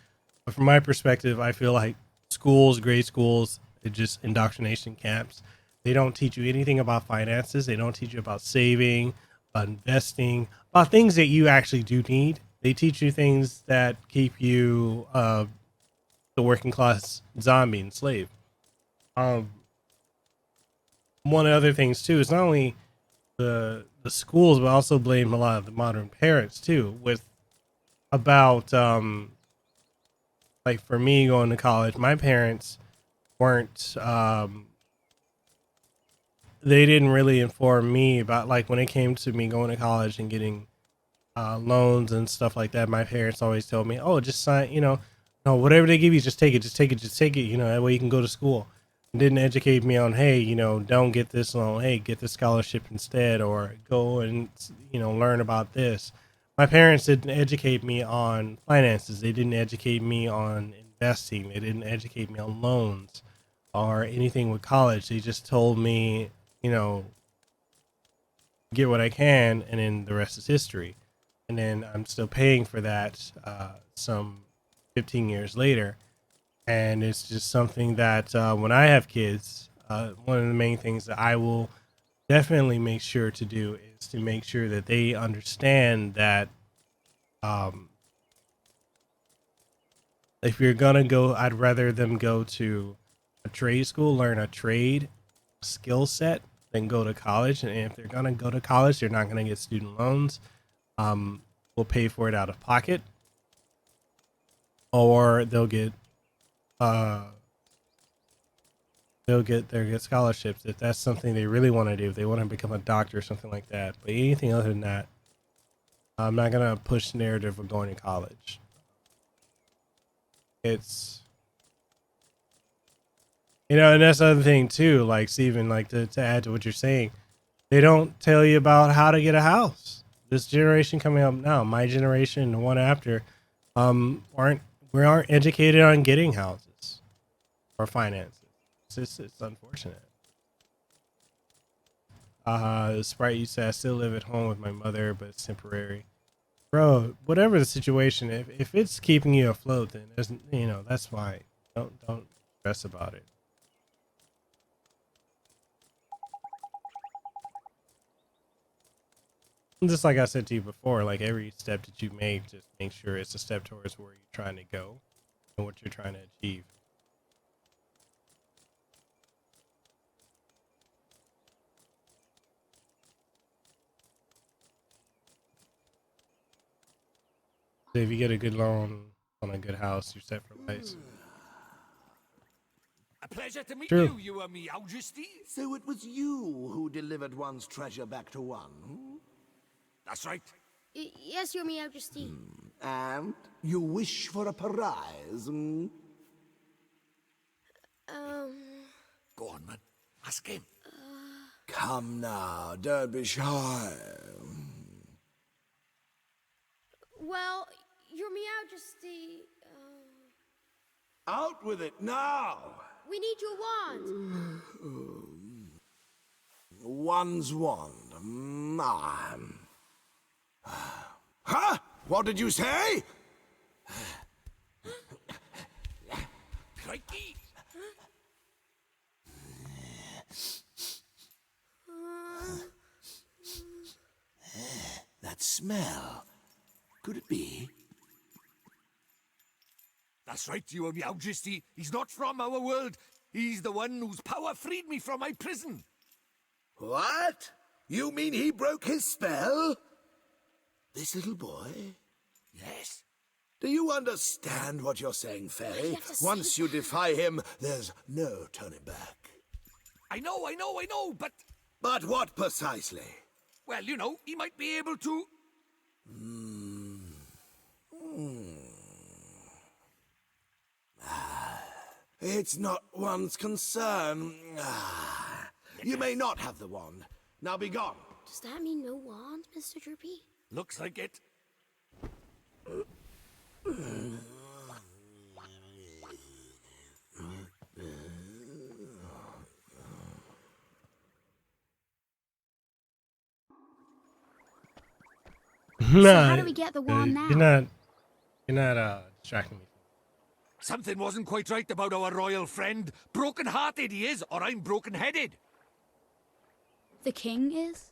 but from my perspective, I feel like schools, grade schools, it's just indoctrination camps. They don't teach you anything about finances. They don't teach you about saving, about investing, about things that you actually do need. They teach you things that keep you the working class zombie and slave. Um, One of the other things too is not only the schools, but also blame a lot of the modern parents too. With about like for me going to college, my parents weren't they didn't really inform me about like when it came to me going to college and getting loans and stuff like that. My parents always told me, "Oh, just sign, no, whatever they give you, just take it, just take it, just take it. That way you can go to school." And didn't educate me on, hey, don't get this loan. Hey, get the scholarship instead, or go and learn about this. My parents didn't educate me on finances. They didn't educate me on investing. They didn't educate me on loans or anything with college. They just told me, get what I can, and then the rest is history. And then I'm still paying for that some 15 years later. And it's just something that when I have kids, one of the main things that I will definitely make sure to do is to make sure that they understand that if you're going to go, I'd rather them go to a trade school, learn a trade skill set, than go to college. And if they're going to go to college, they're not going to get student loans. We'll pay for it out of pocket, or they'll get scholarships if that's something they really want to do. If they want to become a doctor or something like that. But anything other than that, I'm not gonna push the narrative of going to college. It's and that's the other thing too. Like Steven, like to add to what you're saying, they don't tell you about how to get a house. This generation coming up now, my generation and the one after, aren't educated on getting houses or finances. It's unfortunate. Sprite, you said I still live at home with my mother, but it's temporary. Bro, whatever the situation, if it's keeping you afloat, then there's that's fine. Don't stress about it. Just like I said to you before, like every step that you make, just make sure it's a step towards where you're trying to go and what you're trying to achieve. So if you get a good loan on a good house, you're set for life. A pleasure to meet True. you, Your Majesty. So it was you who delivered one's treasure back to one, hmm? That's right. Yes, Your Majesty. And you wish for a prize, hmm? Go on, man. Ask him. Come now, don't be shy. Well, Your Majesty, Out with it now! we need your wand. One's wand. Huh? What did you say? Crikey. That smell. Could it be? That's right, Your Majesty. He's not from our world. He's the one whose power freed me from my prison. What? You mean he broke his spell? This little boy? Yes. Do you understand what you're saying, Faye? have to say Once you defy him, there's no turning back. I know, but... But what precisely? Well, he might be able to... It's not one's concern. You may not have the wand. Now be gone. Does that mean no wand, Mr. Droopy? Looks like it. So how do we get the wand now? You're not distracting me. Something wasn't quite right about our royal friend. Broken-hearted he is, or I'm broken-headed. The king is?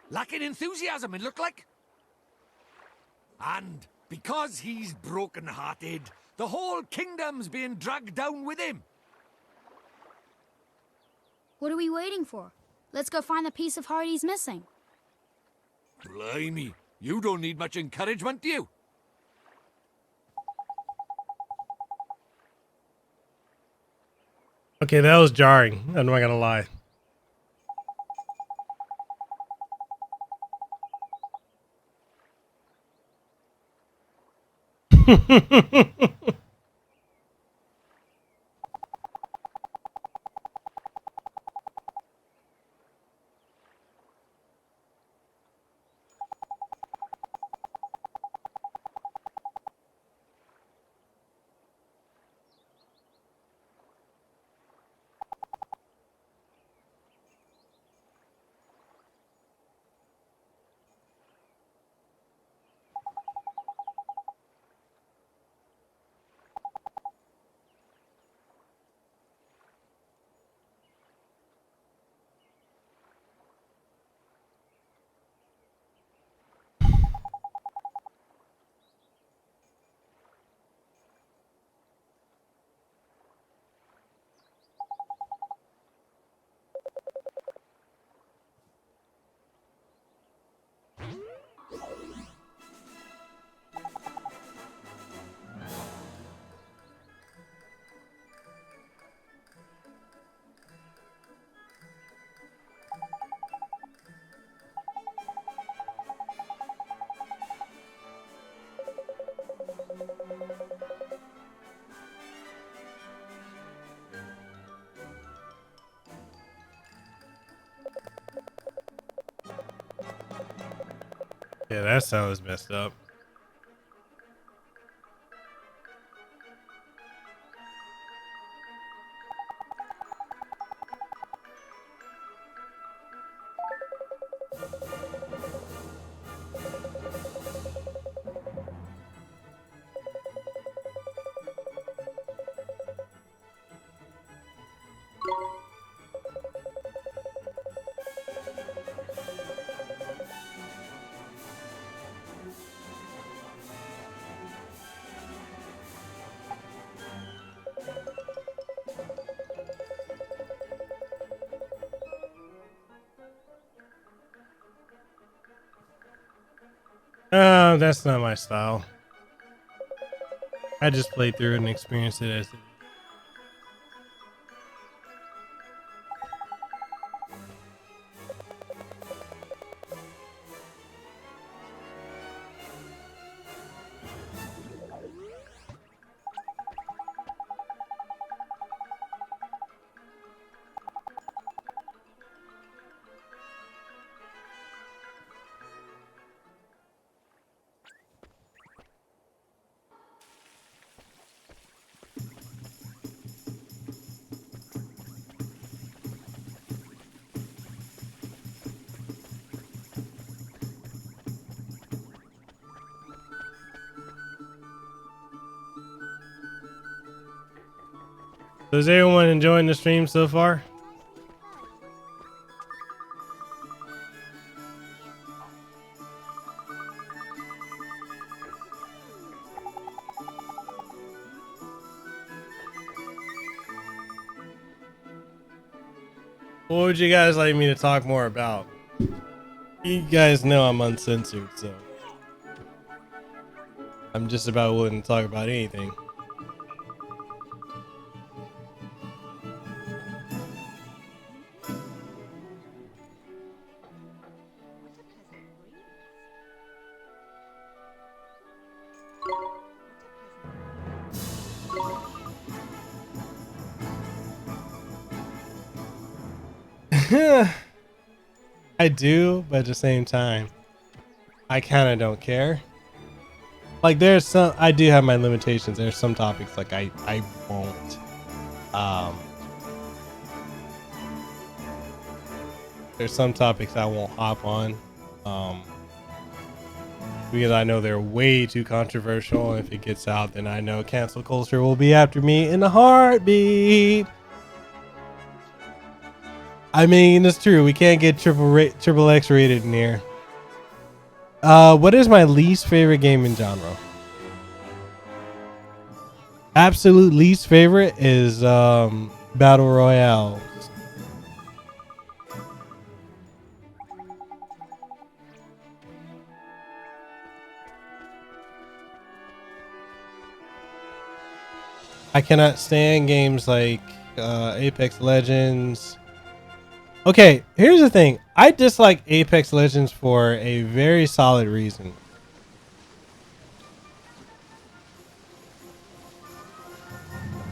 Lacking enthusiasm, it looked like. And because he's broken-hearted, the whole kingdom's being dragged down with him. What are we waiting for? Let's go find the piece of heart he's missing. Blimey, you don't need much encouragement, do you? Okay, that was jarring. I'm not gonna lie. Yeah, that sounds messed up. That's not my style. I just played through it and experienced it as it is. So is everyone enjoying the stream so far? What would you guys like me to talk more about? You guys know I'm uncensored, so I'm just about willing to talk about anything. I do, but at the same time, I kind of don't care. Like there's some, I do have my limitations. There's some topics like I won't. There's some topics I won't hop on. because I know they're way too controversial. And if it gets out, then I know cancel culture will be after me in a heartbeat. I mean, it's true. We can't get triple X rated in here. What is my least favorite game in genre? Absolute least favorite is Battle Royale. I cannot stand games like Apex Legends. Okay, here's the thing. I dislike Apex Legends for a very solid reason.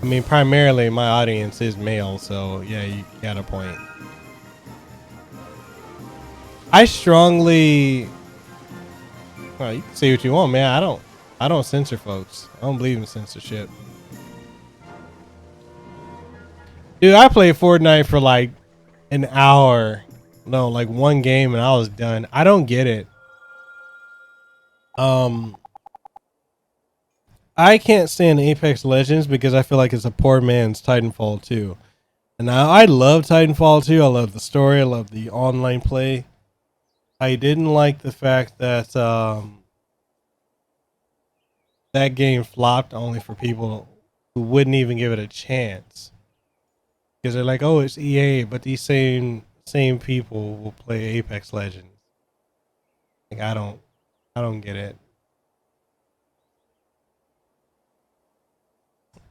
I mean, primarily my audience is male, so yeah, you got a point. I strongly, well, you can say what you want, man. I don't censor folks. I don't believe in censorship. Dude, I played Fortnite for like an hour. No, like one game and I was done. I don't get it. I can't stand Apex Legends because I feel like it's a poor man's Titanfall 2. And I love Titanfall 2. I love the story. I love the online play. I didn't like the fact that that game flopped only for people who wouldn't even give it a chance. Because they're like, oh, it's EA, but these same people will play Apex Legends. Like I don't get it.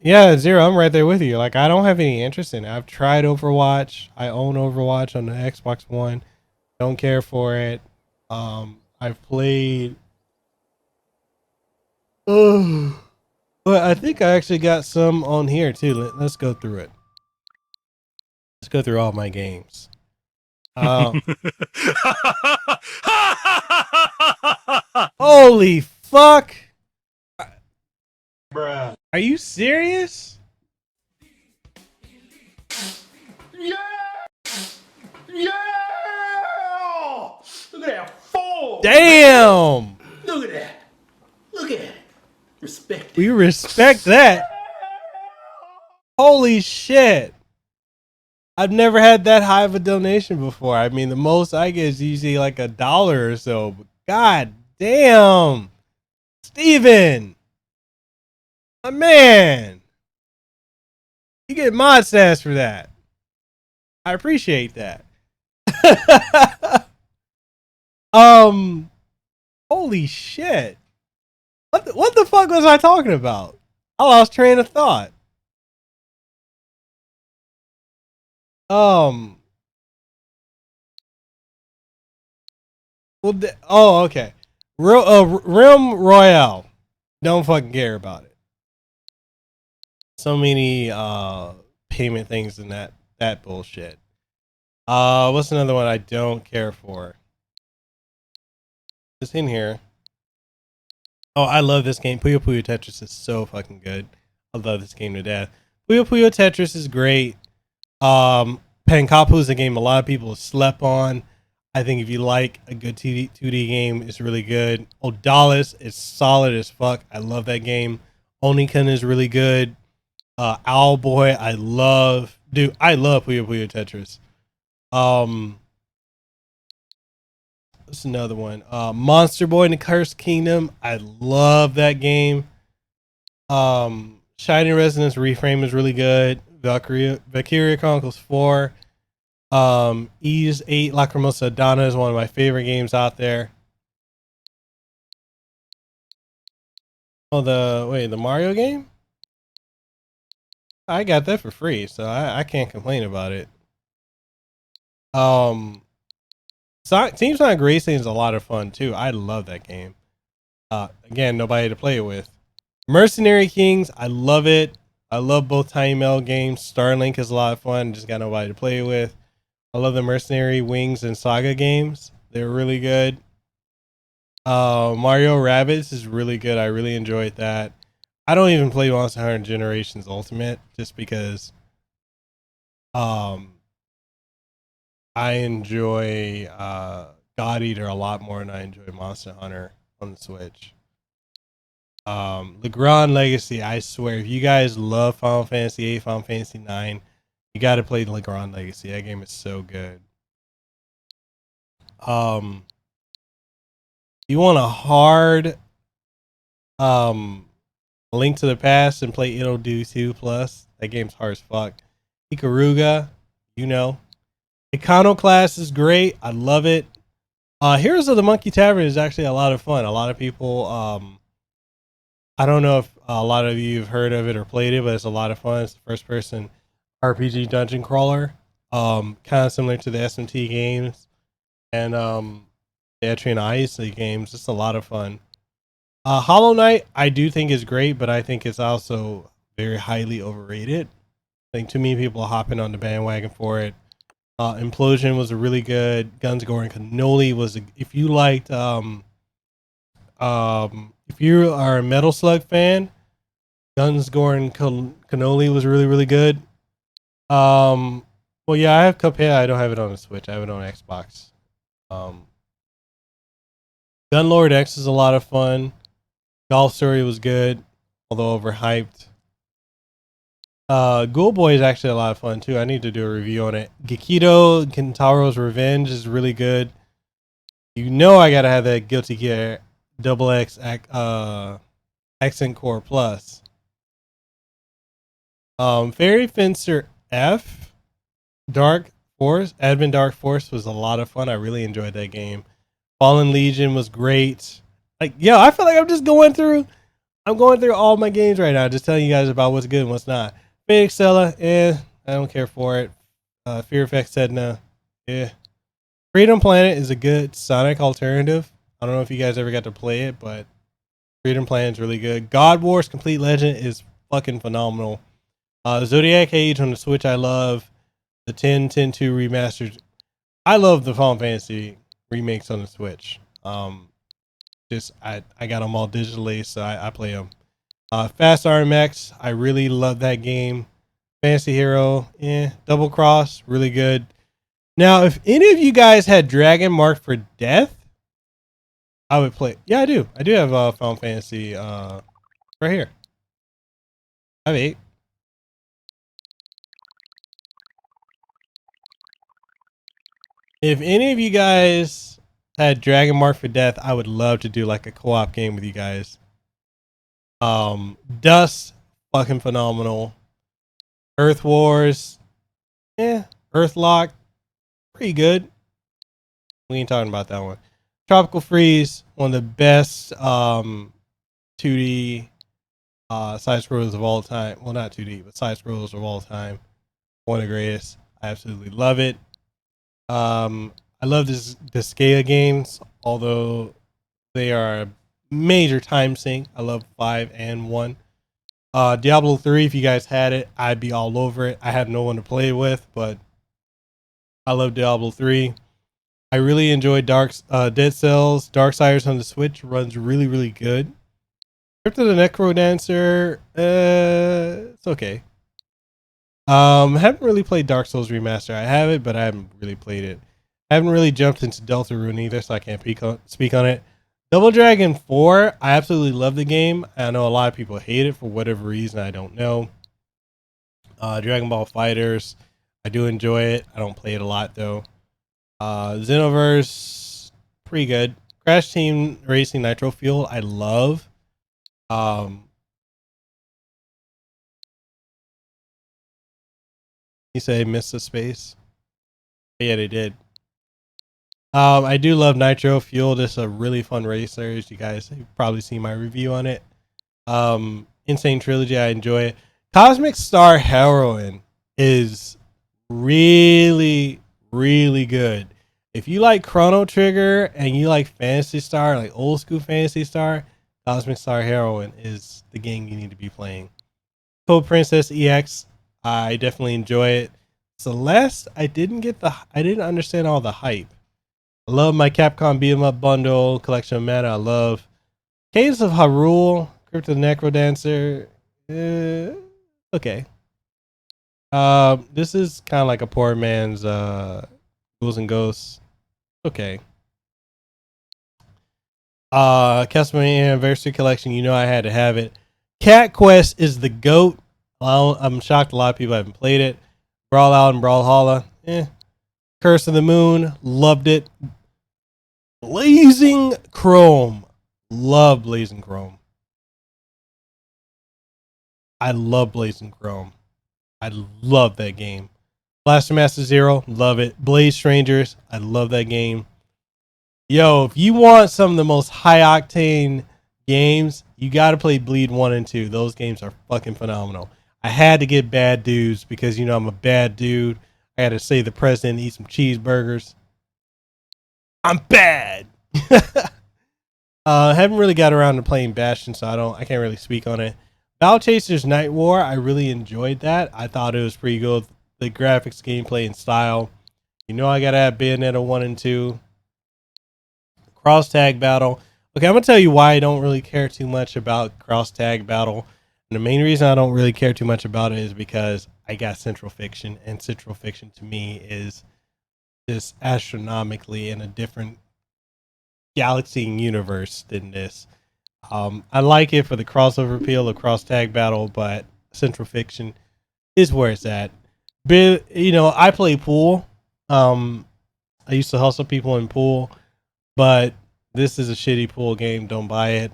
Yeah, Zero, I'm right there with you. Like I don't have any interest in it. I've tried Overwatch. I own Overwatch on the Xbox One. Don't care for it. I've played but I think I actually got some on here too. Let's go through it. Let's go through all my games. Holy fuck! Bruh. Are you serious? Yeah! Yeah! Look at that fall! Damn! Look at that! Look at that! Respect it. We respect that. Holy shit! I've never had that high of a donation before. I mean, the most I get is usually like $1 or so. But god damn, Steven, my man, you get mod status for that. I appreciate that. Holy shit! What the fuck was I talking about? I lost train of thought. Well, oh, okay. Rim Royale. Don't fucking care about it. So many payment things in that bullshit. What's another one I don't care for? It's in here. Oh, I love this game. Puyo Puyo Tetris is so fucking good. I love this game to death. Puyo Puyo Tetris is great. Pankapu is a game a lot of people slept on. I think if you like a good 2D game, it's really good. Odalis is solid as fuck. I love that game. Oniken is really good. Owlboy, I love Puyo Puyo Tetris. What's another one? Monster Boy and the Cursed Kingdom. I love that game. Shining Resonance Reframe is really good. Valkyria Chronicles 4. Ys 8 Lacrimosa Donna is one of my favorite games out there. Oh, the Mario game? I got that for free, so I can't complain about it. Team Sonic Racing is a lot of fun too. I love that game. Again, nobody to play it with. Mercenary Kings, I love it. I love both Tiny Metal games. Starlink is a lot of fun. Just got nobody to play with. I love the Mercenary Wings and Saga games. They're really good. Mario Rabbids is really good. I really enjoyed that. I don't even play Monster Hunter Generations Ultimate just because I enjoy God Eater a lot more than I enjoy Monster Hunter on the Switch. Legrand Legacy, I swear, if you guys love Final Fantasy 8, Final Fantasy 9, you got to play Legrand Legacy. That game is so good. You want a hard Link to the Past and play It'll Do 2 Plus. That game's hard as fuck. Ikaruga, you know. Iconoclast is great. I love it. Heroes of the Monkey Tavern is actually a lot of fun. A lot of people, I don't know if a lot of you have heard of it or played it, but it's a lot of fun. It's the first person RPG dungeon crawler. Kind of similar to the SMT games and the Etrian Odyssey games. It's a lot of fun. Hollow Knight, I do think is great, but I think it's also very highly overrated. I think too many people are hopping on the bandwagon for it. Implosion was a really good. Guns, Gore, and Cannoli was if you liked if you are a Metal Slug fan, Guns, Gore, and Cannoli was really, really good. Well, yeah, I have Cuphead. I don't have it on the Switch. I have it on Xbox. Gunlord X is a lot of fun. Golf Story was good, although overhyped. Ghoul Boy is actually a lot of fun too. I need to do a review on it. Gekido Kintaro's Revenge is really good. You know I gotta have that Guilty Gear XX Accent Core Plus. Fairy Fencer F Dark Force, Advent Dark Force was a lot of fun. I really enjoyed that game. Fallen Legion was great. Like, yo, I feel like I'm going through all my games right now, just telling you guys about what's good and what's not. Fate Exella, I don't care for it. Fear Effect Sedna, Freedom Planet is a good Sonic alternative. I don't know if you guys ever got to play it, but Freedom Planet is really good. God Wars Complete Legend is fucking phenomenal. Zodiac Age on the Switch, I love. The 10-2 remastered. I love the Final Fantasy remakes on the Switch. I got them all digitally, so I play them. Fast RMX, I really love that game. Fantasy Hero, Double Cross, really good. Now, if any of you guys had Dragon Marked for Death, I would play. Yeah, I do. I do have Final Fantasy right here. I have 8. If any of you guys had Dragon Marked for Death, I would love to do like a co-op game with you guys. Dust, fucking phenomenal. Earth Wars, Earthlock, pretty good. We ain't talking about that one. Tropical Freeze, one of the best 2D side scrollers of all time. Well, not 2D, but side scrollers of all time. One of the greatest. I absolutely love it. I love the Scala games, although they are a major time sink. I love 5 and 1. Diablo 3, if you guys had it, I'd be all over it. I have no one to play with, but I love Diablo 3. I really enjoyed Dead Cells. Darksiders on the Switch runs really, really good. Crypt of the Necrodancer, it's okay. Haven't really played Dark Souls Remaster. I have it, but I haven't really played it. I haven't really jumped into Deltarune either, so I can't speak on it. Double Dragon 4, I absolutely love the game. I know a lot of people hate it for whatever reason, I don't know. Dragon Ball Fighters, I do enjoy it. I don't play it a lot though. Xenoverse, pretty good. Crash Team Racing Nitro Fuel, I love. You say missed a space? Yeah, they did. I do love Nitro Fuel. This is a really fun racer. As you guys have probably seen my review on it. Insane Trilogy, I enjoy it. Cosmic Star Heroine is really, really good. If you like Chrono Trigger and you like Phantasy Star, like old school Phantasy Star, Cosmic Star Heroine is the game you need to be playing. Code Princess EX, I definitely enjoy it. Celeste, I didn't understand all the hype. I love my Capcom Beat 'em Up bundle, Collection of Mana. I love Caves of Hyrule, Crypt of the Necrodancer. Okay. This is kind of like a poor man's Ghouls and Ghosts. Okay. Castlevania Anniversary Collection. You know I had to have it. Cat Quest is the GOAT. I'm shocked a lot of people haven't played it. Brawl Out and Brawl Holla. Curse of the Moon. Loved it. Blazing Chrome. Love Blazing Chrome. I love Blazing Chrome. I love that game. Blaster Master Zero. Love it. Blaze Strangers. I love that game. Yo, if you want some of the most high octane games, you got to play Bleed 1 and 2. Those games are fucking phenomenal. I had to get Bad Dudes because, you know, I'm a bad dude. I had to save the president and eat some cheeseburgers. I'm bad. Haven't really got around to playing Bastion, so I can't really speak on it. Battle Chasers Night War, I really enjoyed that. I thought it was pretty good. The graphics, gameplay, and style. You know I gotta have Bayonetta 1 and 2. Cross Tag Battle. Okay, I'm gonna tell you why I don't really care too much about Cross Tag Battle. And the main reason I don't really care too much about it is because I got Central Fiction, and Central Fiction to me is just astronomically in a different galaxy and universe than this. I like it for the crossover appeal of Cross Tag Battle, but Central Fiction is where it's at. But, you know, I play pool. I used to hustle people in pool, but this is a shitty pool game. Don't buy it.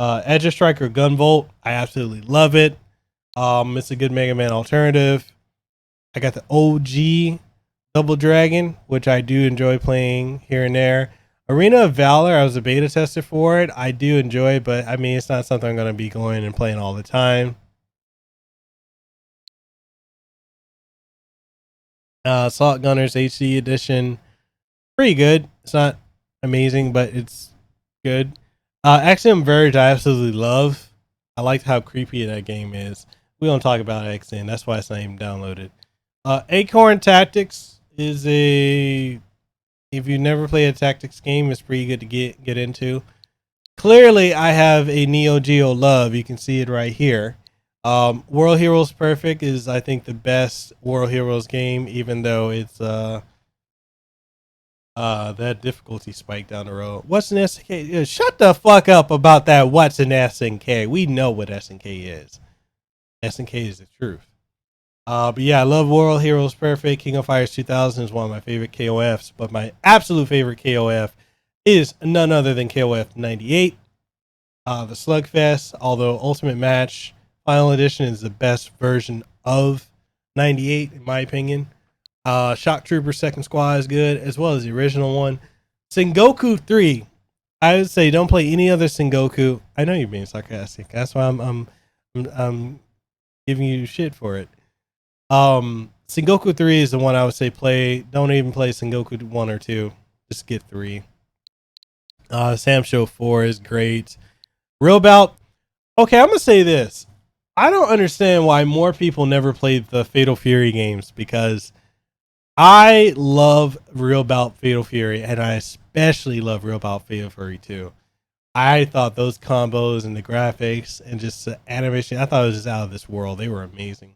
Edge of Striker Gunvolt, I absolutely love it. It's a good Mega Man alternative. I got the OG Double Dragon, which I do enjoy playing here and there. Arena of Valor, I was a beta tester for it. I do enjoy it, but I mean, it's not something I'm going to be going and playing all the time. Assault Gunners HD Edition, pretty good. It's not amazing, but it's good. XM Verge, I absolutely love. I liked how creepy that game is. We don't talk about XN, that's why it's not even downloaded. Acorn Tactics is a... If you never play a tactics game, it's pretty good to get into. Clearly, I have a Neo Geo love. You can see it right here. World Heroes Perfect is, I think, the best World Heroes game, even though it's that difficulty spike down the road. What's an SNK? Shut the fuck up about that. What's an SNK? We know what SNK is. SNK is the truth. But yeah, I love World Heroes Perfect. King of Fighters 2000 is one of my favorite KOFs, but my absolute favorite KOF is none other than KOF 98. The Slugfest, although Ultimate Match Final Edition is the best version of 98, in my opinion. Shock Trooper Second Squad is good, as well as the original one. Sengoku 3, I would say don't play any other Sengoku. I know you're being sarcastic. That's why I'm giving you shit for it. Sengoku 3 is the one I would say play. Don't even play Sengoku 1 or 2. Just get 3. Sam Show 4 is great. Real Bout. Okay, I'm going to say this. I don't understand why more people never played the Fatal Fury games, because I love Real Bout Fatal Fury, and I especially love Real Bout Fatal Fury 2. I thought those combos and the graphics and just the animation, I thought it was just out of this world. They were amazing.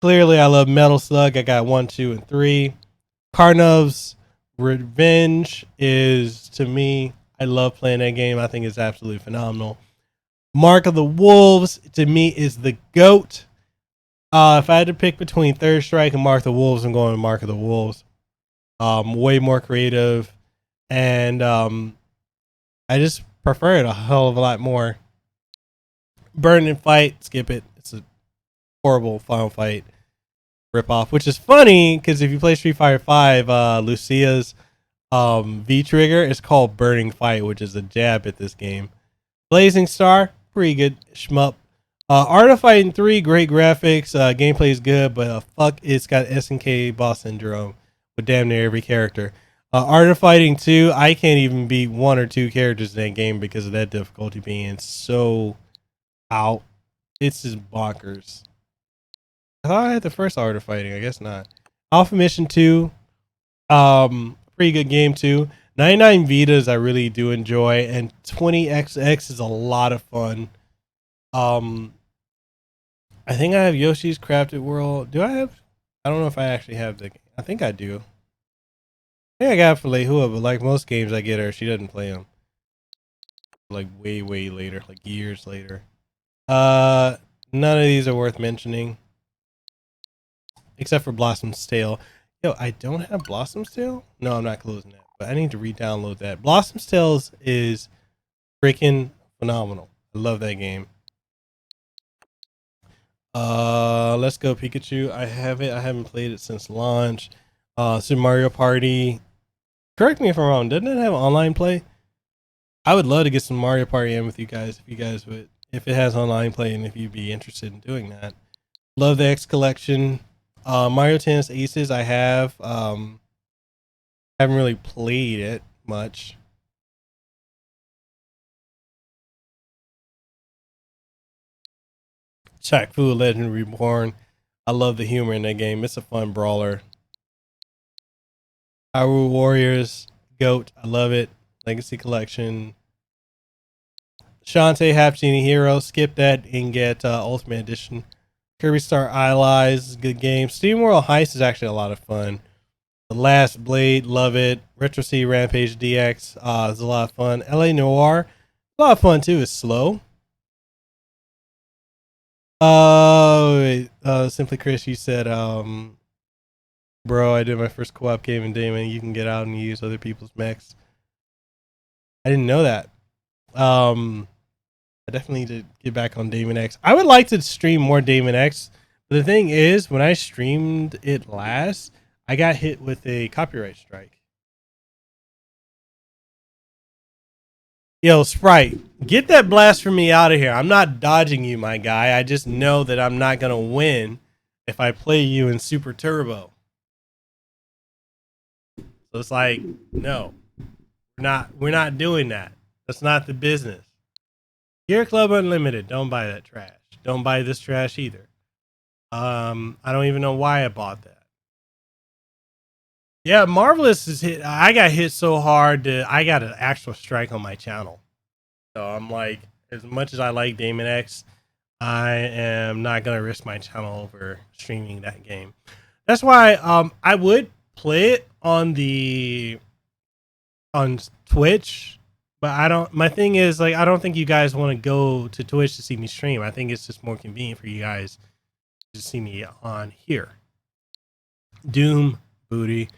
Clearly, I love Metal Slug. I got 1, 2, and 3. Karnov's Revenge is, to me, I love playing that game. I think it's absolutely phenomenal. Mark of the Wolves, to me, is the GOAT. If I had to pick between Third Strike and Mark of the Wolves, I'm going with Mark of the Wolves. Way more creative. And I just prefer it a hell of a lot more. Burn and Fight, skip it. It's a horrible Final Fight ripoff, which is funny because if you play Street Fighter 5, Lucia's V trigger is called Burning Fight, which is a jab at this game. Blazing Star, pretty good shmup. Art of Fighting 3, great graphics, gameplay is good, but fuck, it's got SNK boss syndrome with damn near every character. Art of Fighting 2, I can't even beat 1 or 2 characters in that game because of that difficulty being so out. It's just bonkers. I thought I had the first Art of Fighting. I guess not. Alpha Mission 2. Pretty good game too. 99 Vitas I really do enjoy. And 20XX is a lot of fun. I think I have Yoshi's Crafted World. Do I have? I don't know if I actually have the game. I think I do. I think I got it for Lehua, but like most games I get her, she doesn't play them. like way later, like years later. None of these are worth mentioning, except for Blossom's Tale. Yo, I don't have Blossom's Tale. No, I'm not closing that, but I need to re-download that. Blossom's Tales is freaking phenomenal. I love that game. Let's go Pikachu. I have it. I haven't played it since launch. Super Mario Party. Correct me if I'm wrong. Doesn't it have online play? I would love to get some Mario Party in with you guys if you guys would, if it has online play and if you'd be interested in doing that. Love the X collection. Mario Tennis Aces. I have. Haven't really played it much. Shaq Fu Legend Reborn. I love the humor in that game. It's a fun brawler. Hyrule Warriors, GOAT. I love it. Legacy Collection. Shantae Half Genie Hero. Skip that and get Ultimate Edition. Kirby Star Allies, good game. Steam World Heist is actually a lot of fun. The Last Blade, love it. Retro City Rampage DX is a lot of fun. LA Noir, a lot of fun too. It's slow. Simply Chris, you said, bro, I did my first co-op game in Damon. You can get out and use other people's mechs. I didn't know that. I definitely need to get back on Damon X. I would like to stream more Damon X, but the thing is, when I streamed it last, I got hit with a copyright strike. Yo, Sprite, get that blasphemy out of here. I'm not dodging you, my guy. I just know that I'm not gonna win if I play you in Super Turbo. So it's like, no, we're not doing that. That's not the business. Gear Club Unlimited, don't buy that trash. Don't buy this trash either. I don't even know why I bought that. Yeah, Marvelous is hit. I got hit so hard that I got an actual strike on my channel. So I'm like, as much as I like Damon X, I am not gonna risk my channel over streaming that game. That's why I would play it on Twitch, but I don't. My thing is, like, I don't think you guys want to go to Twitch to see me stream. I think it's just more convenient for you guys to see me on here. Doom booty.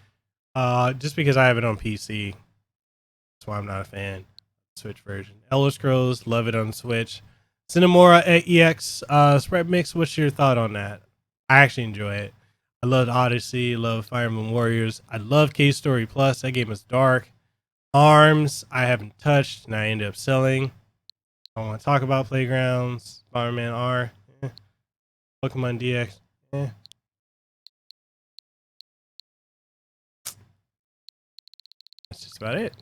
Just because I have it on PC, that's why I'm not a fan. Switch version. Elder Scrolls, love it on Switch. Cinemora EX Spread Mix. What's your thought on that? I actually enjoy it. I love Odyssey. Love Fire Emblem Warriors. I love K Story Plus. That game is dark. ARMS, I haven't touched, and I ended up selling. I want to talk about Playgrounds. Spider-Man R. Pokemon DX. That's just about it.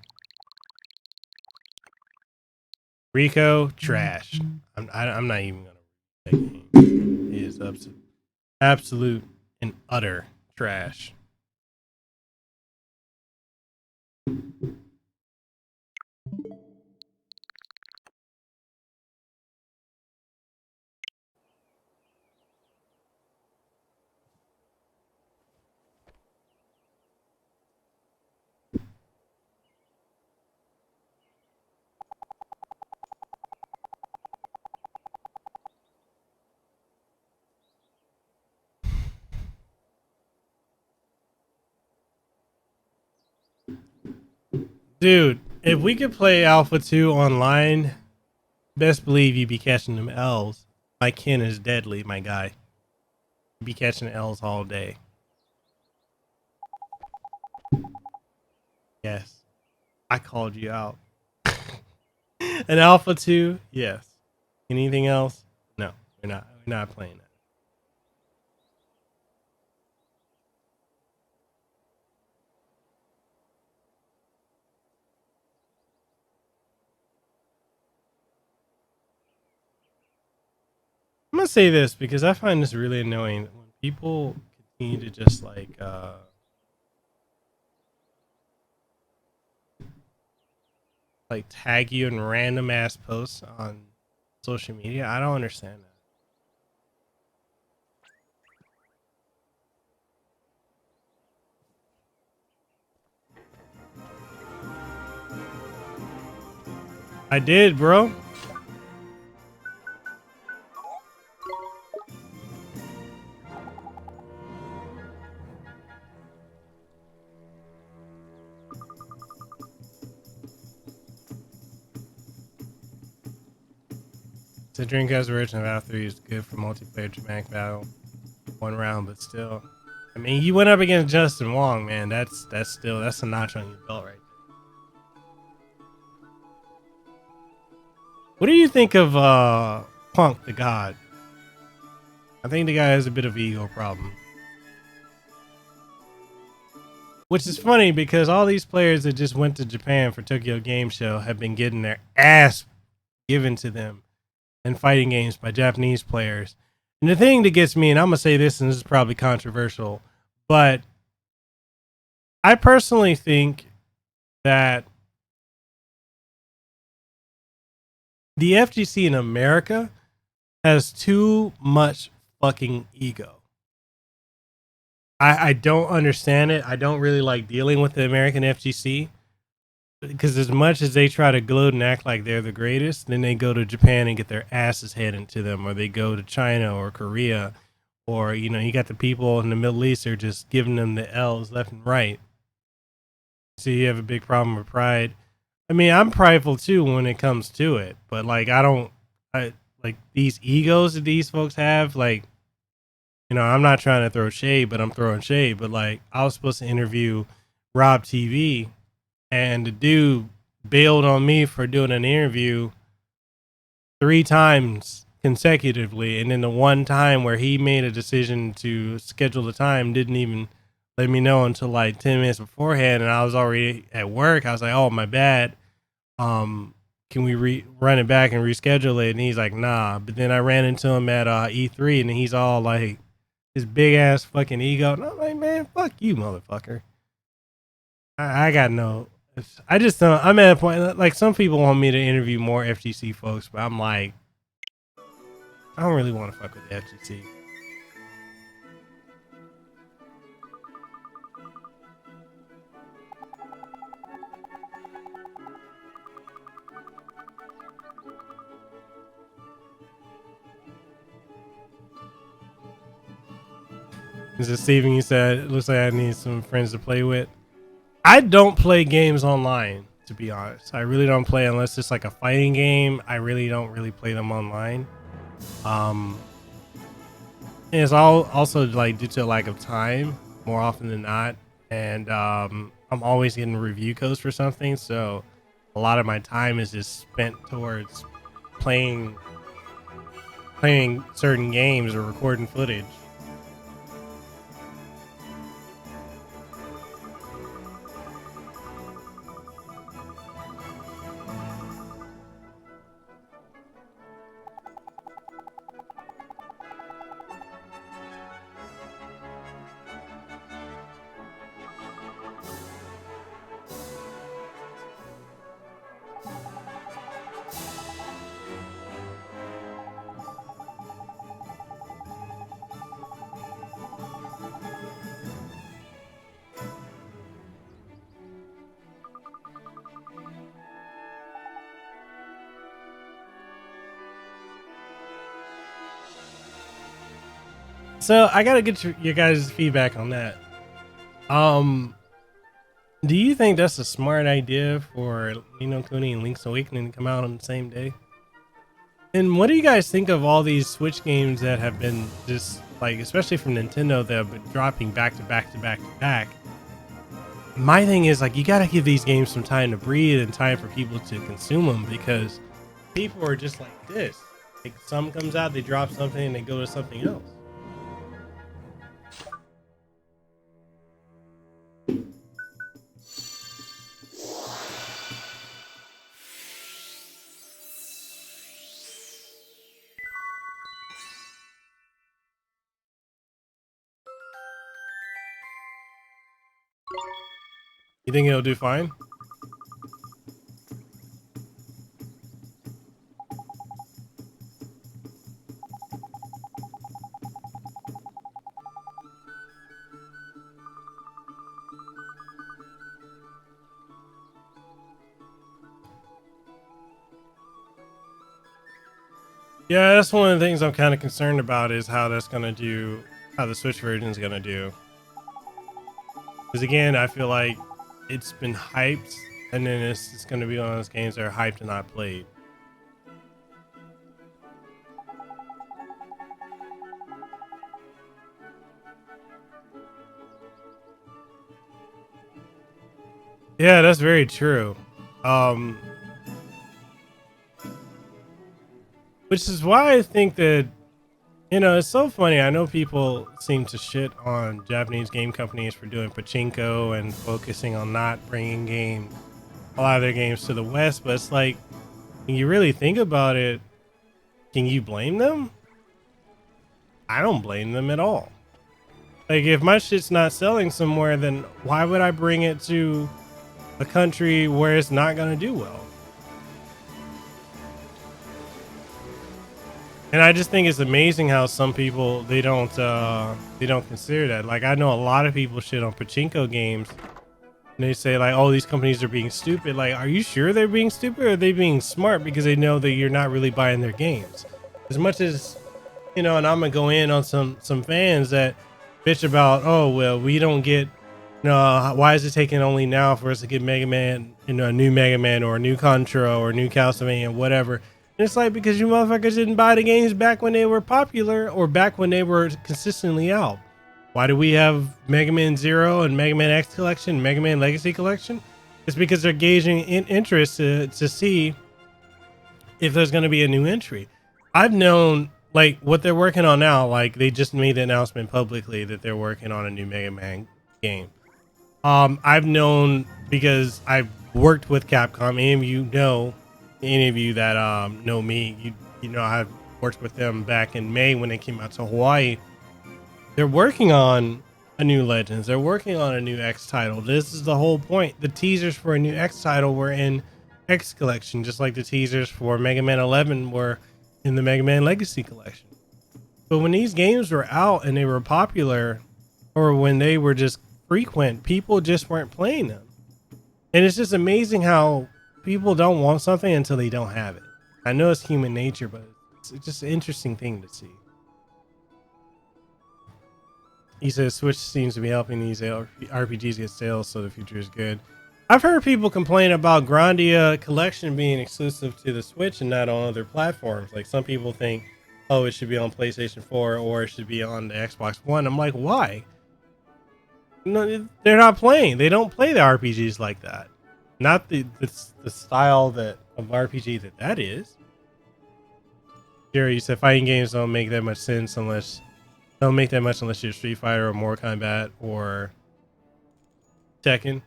Rico, trash. I'm not even gonna. That game. It is absolute and utter trash. Dude, if we could play Alpha 2 online, best believe you'd be catching them L's. My kin is deadly, my guy. You'd be catching L's all day. Yes. I called you out. An Alpha 2? Yes. Anything else? No, we're not playing that. I'm gonna say this because I find this really annoying when people continue to just like tag you in random ass posts on social media. I don't understand that. I did, bro. The Dreamcast version of Half 3 is good for multiplayer dramatic battle. One round, but still. I mean, you went up against Justin Wong, man. That's a notch on your belt right there. What do you think of Punk the God? I think the guy has a bit of an ego problem. Which is funny because all these players that just went to Japan for Tokyo Game Show have been getting their ass given to them in fighting games by Japanese players. And the thing that gets me, and I'm going to say this, and this is probably controversial, but I personally think that the FGC in America has too much fucking ego. I don't understand it. I don't really like dealing with the American FGC. Because as much as they try to gloat and act like they're the greatest, then they go to Japan and get their asses handed to them, or they go to China or Korea, or, you know, you got the people in the Middle East are just giving them the L's left and right. So you have a big problem with pride. I mean, I'm prideful too when it comes to it, but like, I like these egos that these folks have, like, you know, I'm not trying to throw shade, but I'm throwing shade. But like, I was supposed to interview Rob TV, and the dude bailed on me for doing an interview 3 times consecutively. And then the one time where he made a decision to schedule the time didn't even let me know until like 10 minutes beforehand. And I was already at work. I was like, oh, my bad. Can we run it back and reschedule it? And he's like, nah. But then I ran into him at E3, and he's all like, his big ass fucking ego. And I'm like, man, fuck you, motherfucker. I got no. I just don't. I'm at a point, like, some people want me to interview more FGC folks, but I'm like, I don't really want to fuck with the FGC. Is it Steven? You said it looks like I need some friends to play with. I don't play games online, to be honest. I really don't play unless it's like a fighting game. I really don't really play them online. And it's all also like due to a lack of time more often than not. And I'm always getting review codes for something, so a lot of my time is just spent towards playing certain games or recording footage. So I gotta get your guys' feedback on that. Do you think that's a smart idea for Kuni and Link's Awakening to come out on the same day? And what do you guys think of all these Switch games that have been just like, especially from Nintendo, that have been dropping back to back to back to back? My thing is, like, you gotta give these games some time to breathe and time for people to consume them, because people are just like this. Like, some comes out, they drop something, and they go to something else. You think it'll do fine? Yeah, that's one of the things I'm kind of concerned about is how that's gonna do, how the Switch version is gonna do. Because again, I feel like it's been hyped, and then it's gonna be one of those games that are hyped and not played. Yeah, that's very true. Which is why I think that, you know, it's so funny. I know people seem to shit on Japanese game companies for doing pachinko and focusing on not bringing a lot of their games to the West, but it's like, when you really think about it, can you blame them? I don't blame them at all. Like, if my shit's not selling somewhere, then why would I bring it to a country where it's not gonna do well? And I just think it's amazing how some people they don't consider that. Like, I know a lot of people shit on pachinko games, and they say like, "Oh, these companies are being stupid." Like, are you sure they're being stupid, or are they being smart because they know that you're not really buying their games? As much as, you know, and I'm gonna go in on some fans that bitch about, "Oh, well, we don't get, you know, why is it taking only now for us to get Mega Man, you know, a new Mega Man or a new Contra or a new Castlevania, whatever." And it's like, because you motherfuckers didn't buy the games back when they were popular or back when they were consistently out. Why do we have Mega Man Zero and Mega Man X Collection, Mega Man Legacy Collection? It's because they're gauging interest to see if there's going to be a new entry. I've known, like, what they're working on now. Like, they just made the announcement publicly that they're working on a new Mega Man game. I've known because I've worked with Capcom. Any of you that know me, you know I've worked with them back in May when they came out to Hawaii. They're working on a new Legends. They're working on a new X title. This is the whole point. The teasers for a new X title were in X Collection, just like the teasers for Mega Man 11 were in the Mega Man Legacy Collection. But when these games were out and they were popular, or when they were just frequent, people just weren't playing them. And it's just amazing how people don't want something until they don't have it. I know it's human nature, but it's just an interesting thing to see. He says Switch seems to be helping these RPGs get sales, so the future is good. I've heard people complain about Grandia Collection being exclusive to the Switch and not on other platforms. Like, some people think, oh, it should be on PlayStation 4 or it should be on the Xbox One. I'm like, why? No, they're not playing. They don't play the RPGs like that. Not the style of RPG that is. Jerry, you said fighting games don't make that much sense unless you're Street Fighter or Mortal Kombat or Tekken.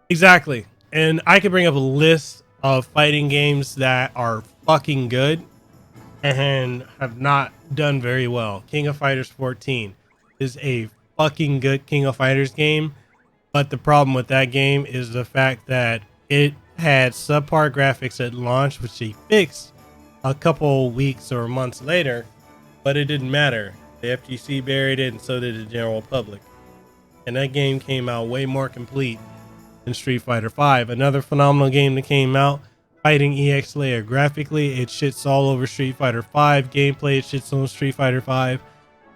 Exactly. And I could bring up a list of fighting games that are fucking good and have not done very well. King of Fighters 14 is a fucking good King of Fighters game. But the problem with that game is the fact that it had subpar graphics at launch, which they fixed a couple weeks or months later, but it didn't matter. The FGC buried it, and so did the general public. And that game came out way more complete than Street Fighter V. Another phenomenal game that came out, Fighting EX Layer. Graphically, it shits all over Street Fighter V. Gameplay, it shits on Street Fighter V.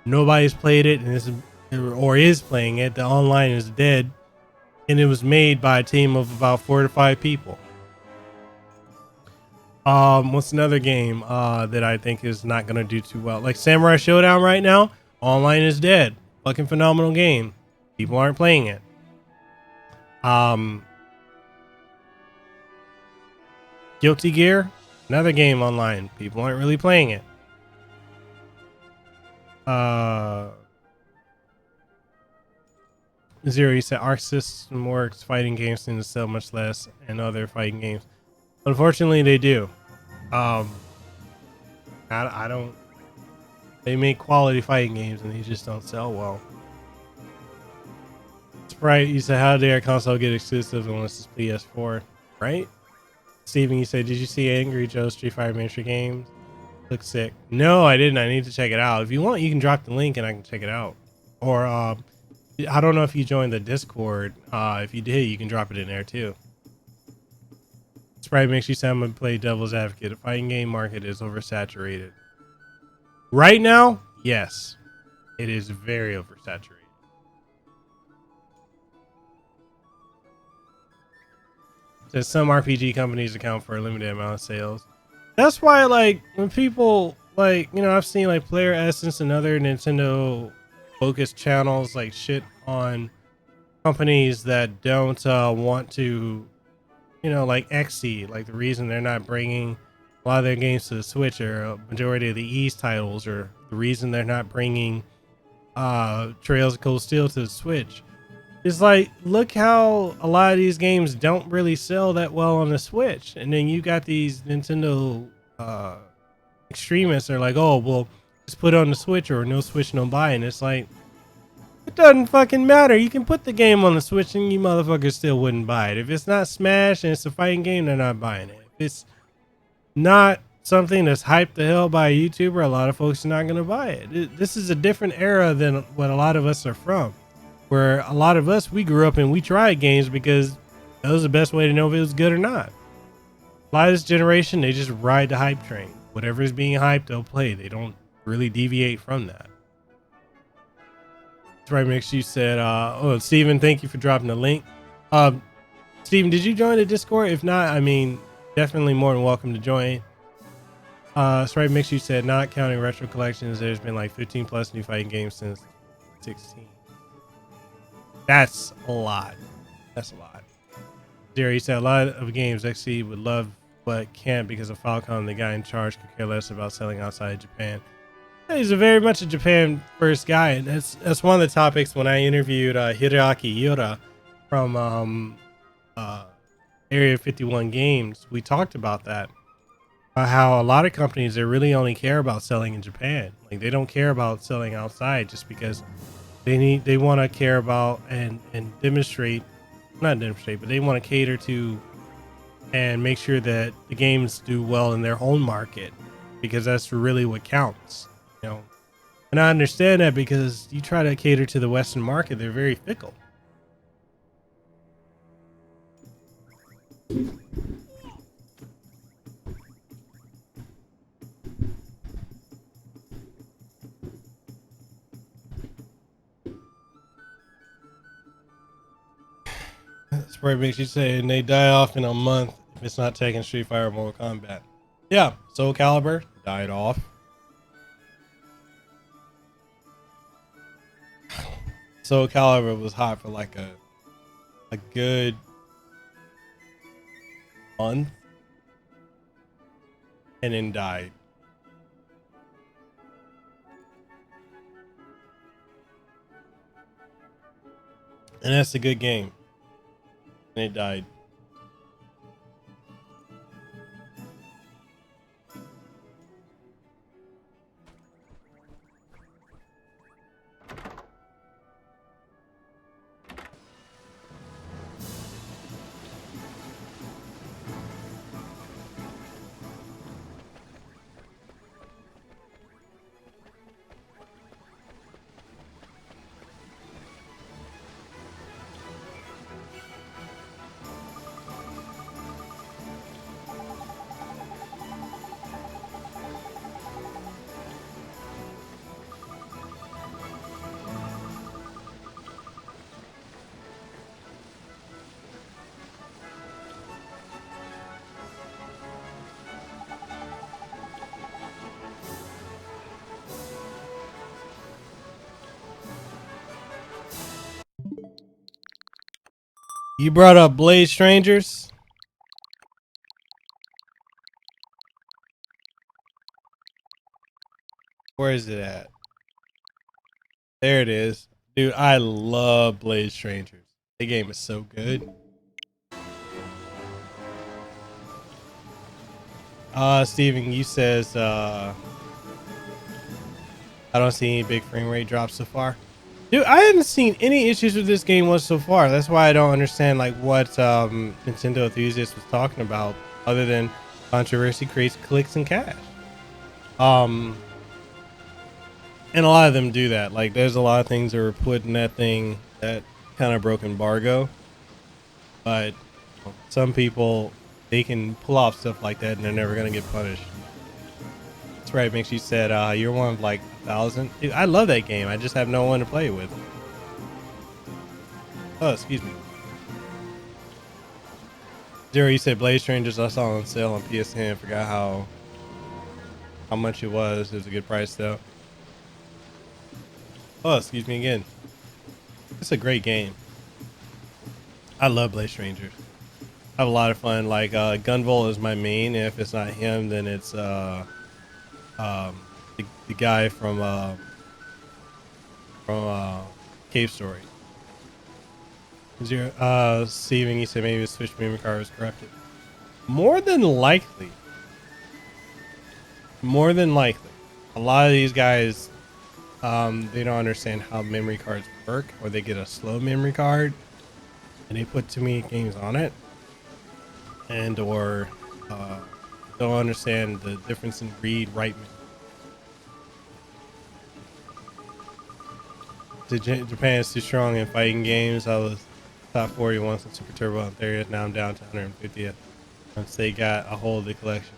Nobody's played it is playing it. The online is dead. And it was made by a team of about 4 to 5 people. What's another game that I think is not gonna do too well? Like Samurai Showdown right now, online is dead. Fucking phenomenal game. People aren't playing it. Guilty Gear, another game online. People aren't really playing it. Zero, you said Arc System Works fighting games tend to sell much less and other fighting games. Unfortunately, they do. I don't. They make quality fighting games and they just don't sell well. Sprite, you said, how dare a console get exclusive unless it's PS4, right? Steven, you said, did you see Angry Joe's Street Fighter Miniature Games? Looks sick. No, I didn't. I need to check it out. If you want, you can drop the link and I can check it out. Or I don't know if you joined the Discord. If you did, you can drop it in there too. Sprite makes you sound like play devil's advocate. The fighting game market is oversaturated. Right now, yes, it is very oversaturated. Says some RPG companies account for a limited amount of sales. That's why, like, when people, like, you know, I've seen like Player Essence and other Nintendo focused channels like shit on companies that don't want to, you know, like XC, like the reason they're not bringing a lot of their games to the Switch, or a majority of the East titles, or the reason they're not bringing Trails of Cold Steel to the Switch. It's like, look how a lot of these games don't really sell that well on the Switch. And then you got these Nintendo extremists that are like, oh, well, just put it on the Switch, or no Switch, no buy. And it's like, it doesn't fucking matter. You can put the game on the Switch and you motherfuckers still wouldn't buy it. If it's not Smash and it's a fighting game, they're not buying it. If it's not something that's hyped the hell by a YouTuber, a lot of folks are not going to buy it. This is a different era than what a lot of us are from. Where a lot of us, we grew up and we tried games because that was the best way to know if it was good or not. A lot of this generation, they just ride the hype train. Whatever is being hyped, they'll play. They don't really deviate from that. That's right, Mix. You said, oh, Steven, thank you for dropping the link. Steven, did you join the Discord? If not, I mean, definitely more than welcome to join. That's right, Mix. You said, not counting retro collections, there's been like 15 plus new fighting games since 16. That's a lot. That's a lot. Jerry said a lot of games XC would love but can't because of Falcon. The guy in charge could care less about selling outside Japan. He's a very much a Japan first guy, and that's one of the topics when I interviewed Hideaki Yura from Area 51 Games. We talked about that, about how a lot of companies, they really only care about selling in Japan. Like, they don't care about selling outside just because they want to care about and demonstrate, not demonstrate, but they want to cater to and make sure that the games do well in their own market, because that's really what counts, you know. And I understand that, because you try to cater to the Western market, they're very fickle. Spray makes you say, and they die off in a month if it's not taking Street Fighter or Mortal Kombat. Yeah, Soul Calibur died off. Soul Calibur was hot for like a good month and then died. And that's a good game. And it died. You brought up Blade Strangers. Where is it at? There it is. Dude, I love Blade Strangers. The game is so good. Steven, you says I don't see any big frame rate drops so far. Dude, I haven't seen any issues with this game so far. That's why I don't understand like what Nintendo Enthusiast was talking about, other than controversy creates clicks and cash. And a lot of them do that. Like, there's a lot of things that were put in that thing that kind of broke embargo. But some people they can pull off stuff like that and they're never gonna get punished. That's right, Mix. You said you're one of like 1,000. Dude, I love that game. I just have no one to play with. Oh, excuse me. Zero, you said Blade Strangers. I saw on sale on PSN. Forgot how much it was. It was a good price though. Oh, excuse me again. It's a great game. I love Blade Strangers. I have a lot of fun. Like Gunvolt is my main. If it's not him, then it's the guy from Cave Story. Steven, you said maybe the Switch memory card was corrupted. More than likely. More than likely. A lot of these guys, they don't understand how memory cards work, or they get a slow memory card and they put too many games on it, and or don't understand the difference in read write. Japan is too strong in fighting games. I was top 40 once in Super Turbo and 30th. Now I'm down to 150th. Once they got a hold of the collection.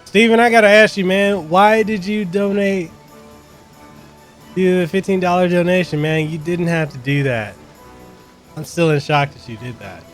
Steven, I gotta ask you, man, why did you donate? Do the $15 donation, man? You didn't have to do that. I'm still in shock that you did that.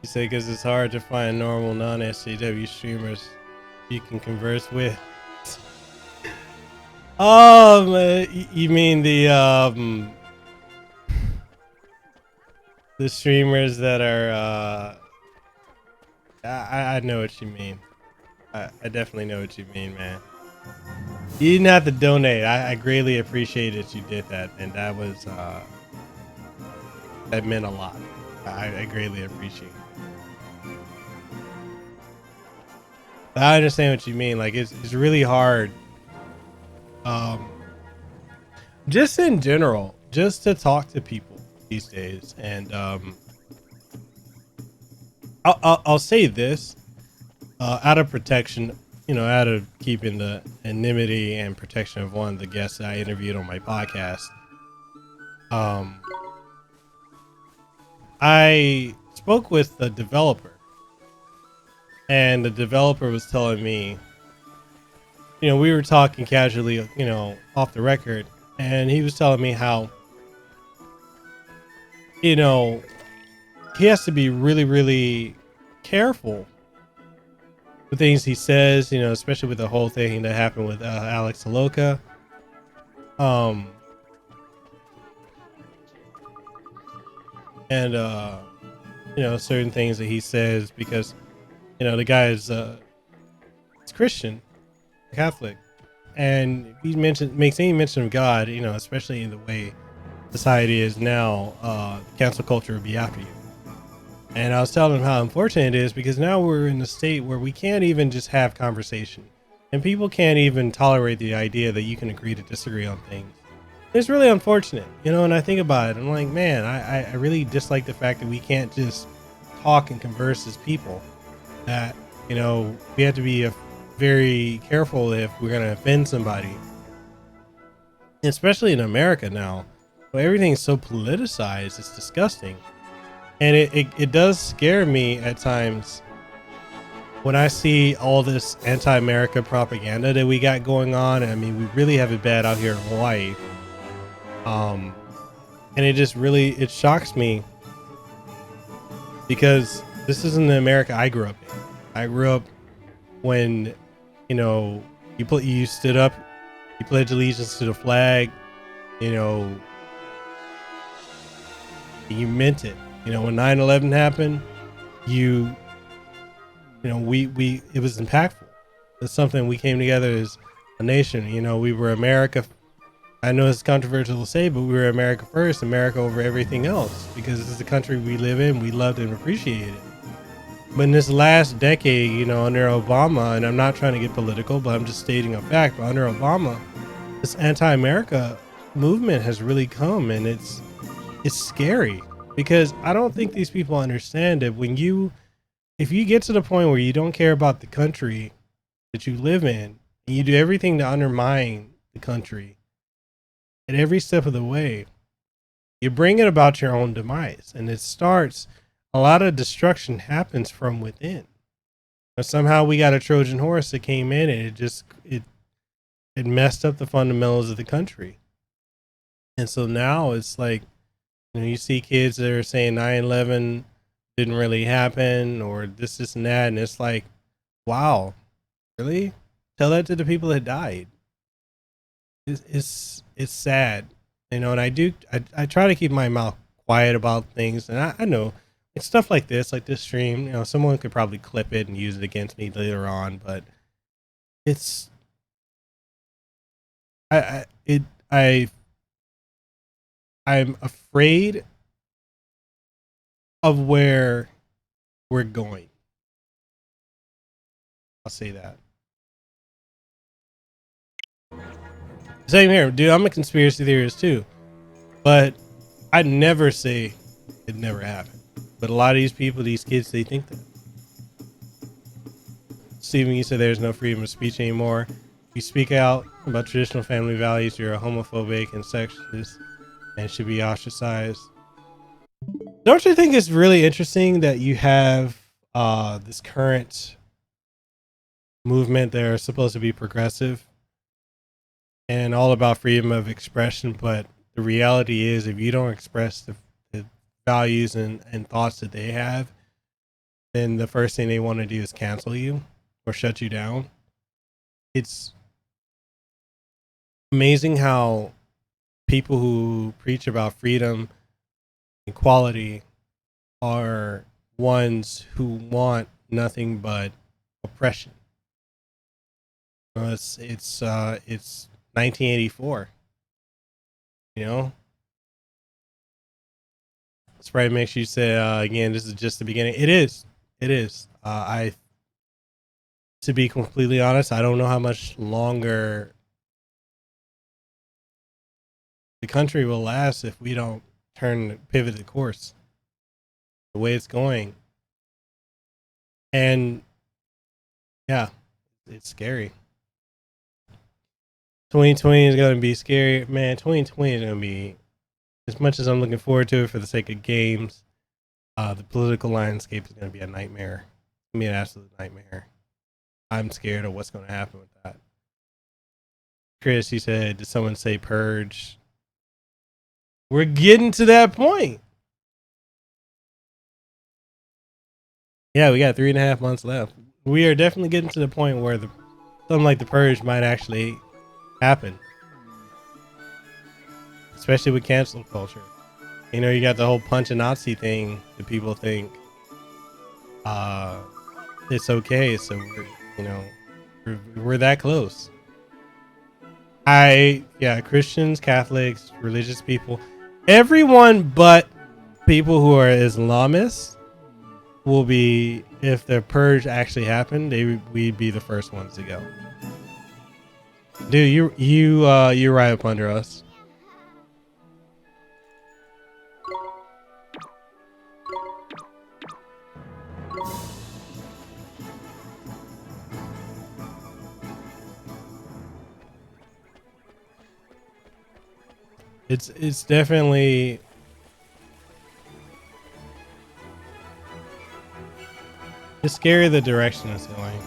You say because it's hard to find normal non-SJW streamers you can converse with. Oh, you mean the streamers that are I know what you mean. I definitely know what you mean, man. You didn't have to donate. I greatly appreciate that you did that, and that was that meant a lot. I greatly appreciate it. I understand what you mean. Like it's really hard. Just in general, just to talk to people these days, and I'll say this, out of protection, you know, out of keeping the anonymity and protection of one of the guests that I interviewed on my podcast. I spoke with the developer, and the developer was telling me, you know, we were talking casually, you know, off the record, and he was telling me how, you know, he has to be really, really careful with things he says, you know, especially with the whole thing that happened with Alex Saloka. And you know, certain things that he says, because, you know, the guy is it's Christian, Catholic, and he makes any mention of God, you know, especially in the way society is now, cancel culture will be after you. And I was telling him how unfortunate it is, because now we're in a state where we can't even just have conversation, and people can't even tolerate the idea that you can agree to disagree on things. It's really unfortunate, you know, and I think about it, I'm like, man, I really dislike the fact that we can't just talk and converse as people, that, you know, we have to be very careful if we're going to offend somebody, especially in America now, where everything's so politicized. It's disgusting. And it does scare me at times when I see all this anti-America propaganda that we got going on. I mean, we really have it bad out here in Hawaii. And it just really, it shocks me, because this isn't the America I grew up in. I grew up when, you know, you stood up, you pledged allegiance to the flag, you know, you meant it. You know, when 9/11 happened, it was impactful. It's something we came together as a nation. You know, we were America. I know it's controversial to say, but we were America first, America over everything else, because this is the country we live in. We loved and appreciated it. But in this last decade, you know, under Obama, and I'm not trying to get political, but I'm just stating a fact, but under Obama, this anti-America movement has really come, and it's scary, because I don't think these people understand that if you get to the point where you don't care about the country that you live in, and you do everything to undermine the country at every step of the way, you're bringing about your own demise. And a lot of destruction happens from within. But somehow we got a Trojan horse that came in, and it messed up the fundamentals of the country. And so now it's like, you know, you see kids that are saying 9/11 didn't really happen, or this and that, and it's like, wow, really? Tell that to the people that died. It's sad, you know. And I try to keep my mouth quiet about things, and I know it's stuff like this stream. You know, someone could probably clip it and use it against me later on, but it's I'm afraid of where we're going. I'll say that. Same here, dude. I'm a conspiracy theorist too, but I'd never say it never happened. But a lot of these people, these kids, they think that. Steven, you said there's no freedom of speech anymore. You speak out about traditional family values, you're a homophobic and sexist and should be ostracized. Don't you think it's really interesting that you have this current movement that are supposed to be progressive and all about freedom of expression, but the reality is, if you don't express the values and thoughts that they have, then the first thing they want to do is cancel you or shut you down. It's amazing how people who preach about freedom, equality, are ones who want nothing but oppression. It's 1984. You know, this probably makes you say again, this is just the beginning. It is. To be completely honest, I don't know how much longer the country will last if we don't pivot the course the way it's going. And yeah, it's scary. 2020 is going to be scary, man. 2020 is going to be, as much as I'm looking forward to it for the sake of games, the political landscape is going to be a nightmare. It's going to be an absolute nightmare. I'm scared of what's going to happen with that. Chris, he said, did someone say purge? We're getting to that point. Yeah, we got 3.5 months left. We are definitely getting to the point where something like the purge might actually happen. Especially with cancel culture. You know, you got the whole punch a Nazi thing that people think it's okay. So, we're that close. Christians, Catholics, religious people, everyone but people who are Islamists will be, if the purge actually happened, we'd be the first ones to go. Dude, you're right up under us. It's definitely it's scary the direction it's going.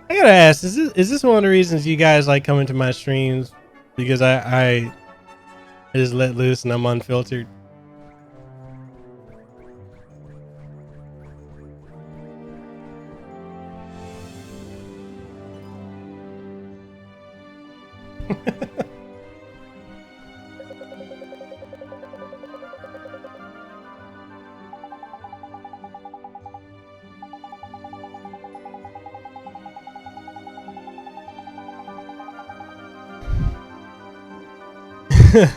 I gotta ask, is this one of the reasons you guys like coming to my streams? Because I just let loose and I'm unfiltered.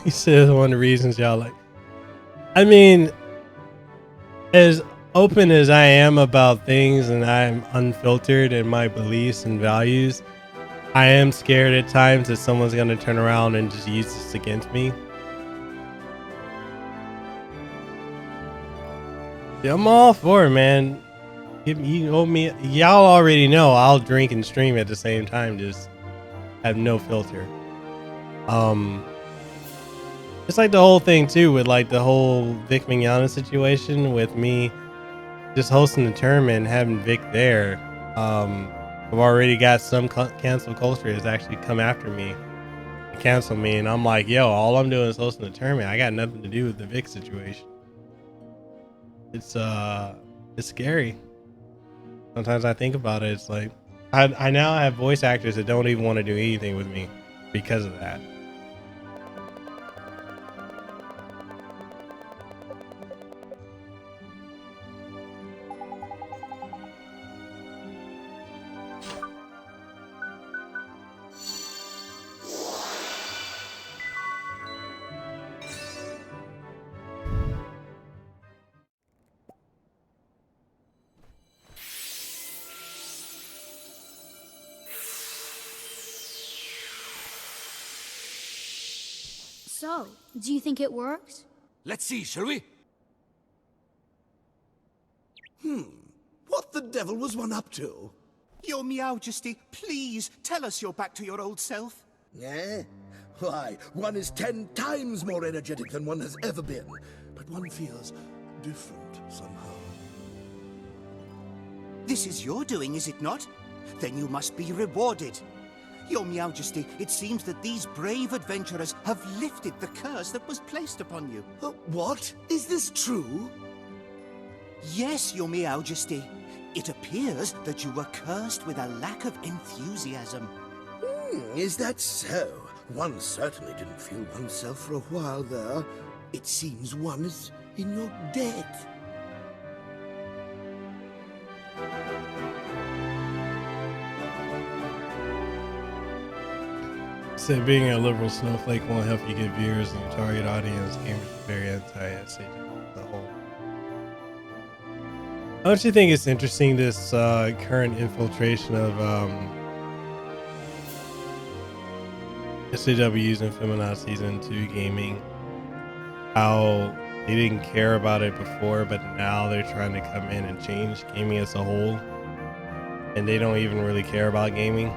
He says one of the reasons y'all like. I mean, as open as I am about things and I'm unfiltered in my beliefs and values, I am scared at times that someone's going to turn around and just use this against me. Yeah, I'm all for it, man. You owe me. Y'all already know I'll drink and stream at the same time. Just have no filter. It's like the whole thing too with like the whole Vic Mignogna situation with me just hosting the tournament and having Vic there. I've already got some cancel culture has actually come after me and cancel me, and I'm like, yo, all I'm doing is hosting the tournament. I got nothing to do with the Vic situation. It's scary. Sometimes I think about it. It's like I now have voice actors that don't even want to do anything with me because of that. So, do you think it worked? Let's see, shall we? What the devil was one up to? Your Meowjesty, please tell us you're back to your old self. Eh? Why, one is 10 times more energetic than one has ever been. But one feels different somehow. This is your doing, is it not? Then you must be rewarded. Your Meowjesty, it seems that these brave adventurers have lifted the curse that was placed upon you. What? Is this true? Yes, Your Meowjesty. It appears that you were cursed with a lack of enthusiasm. Is that so? One certainly didn't feel oneself for a while there. It seems one is in your debt. Said being a liberal snowflake won't help you get viewers and your target audience. Gamers are very anti-SAG as a whole. Don't you think it's interesting this current infiltration of SJWs and feminazis into gaming? How they didn't care about it before, but now they're trying to come in and change gaming as a whole, and they don't even really care about gaming.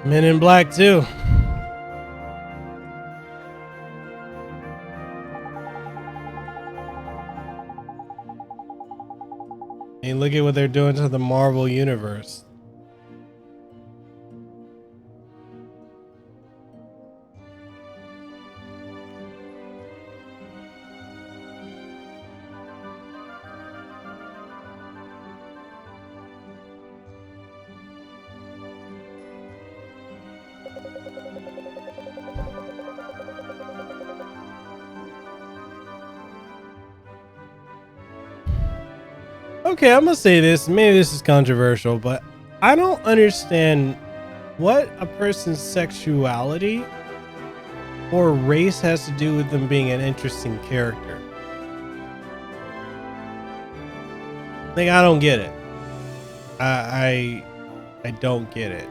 Men in Black too. And look at what they're doing to the Marvel universe. Okay, I'm gonna say this. Maybe this is controversial, but I don't understand what a person's sexuality or race has to do with them being an interesting character. Like, I don't get it. I don't get it.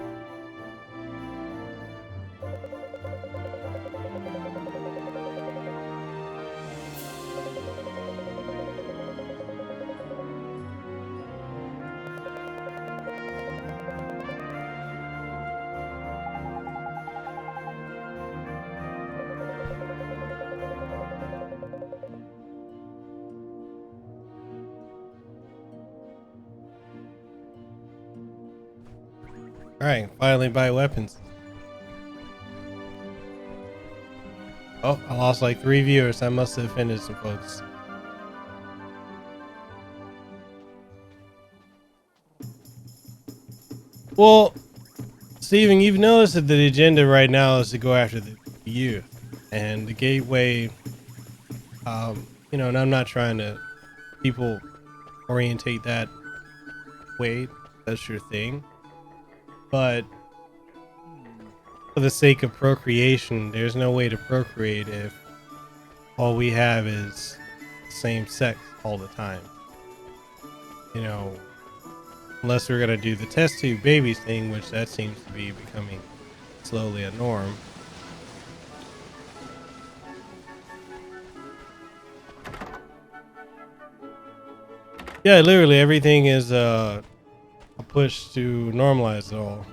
All right, finally buy weapons. Oh, I lost like 3 viewers. I must have offended some folks. Well, Steven, you've noticed that the agenda right now is to go after the youth and the gateway. You know, and I'm not trying to people orientate that way. That's your thing. But for the sake of procreation, there's no way to procreate if all we have is same sex all the time. You know, unless we're gonna do the test tube babies thing, which that seems to be becoming slowly a norm. Yeah, literally everything is a push to normalize it all.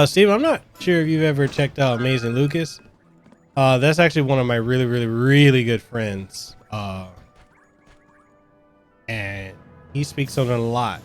Steve, I'm not sure if you've ever checked out Amazing Lucas. That's actually one of my really good friends. And he speaks on it a lot.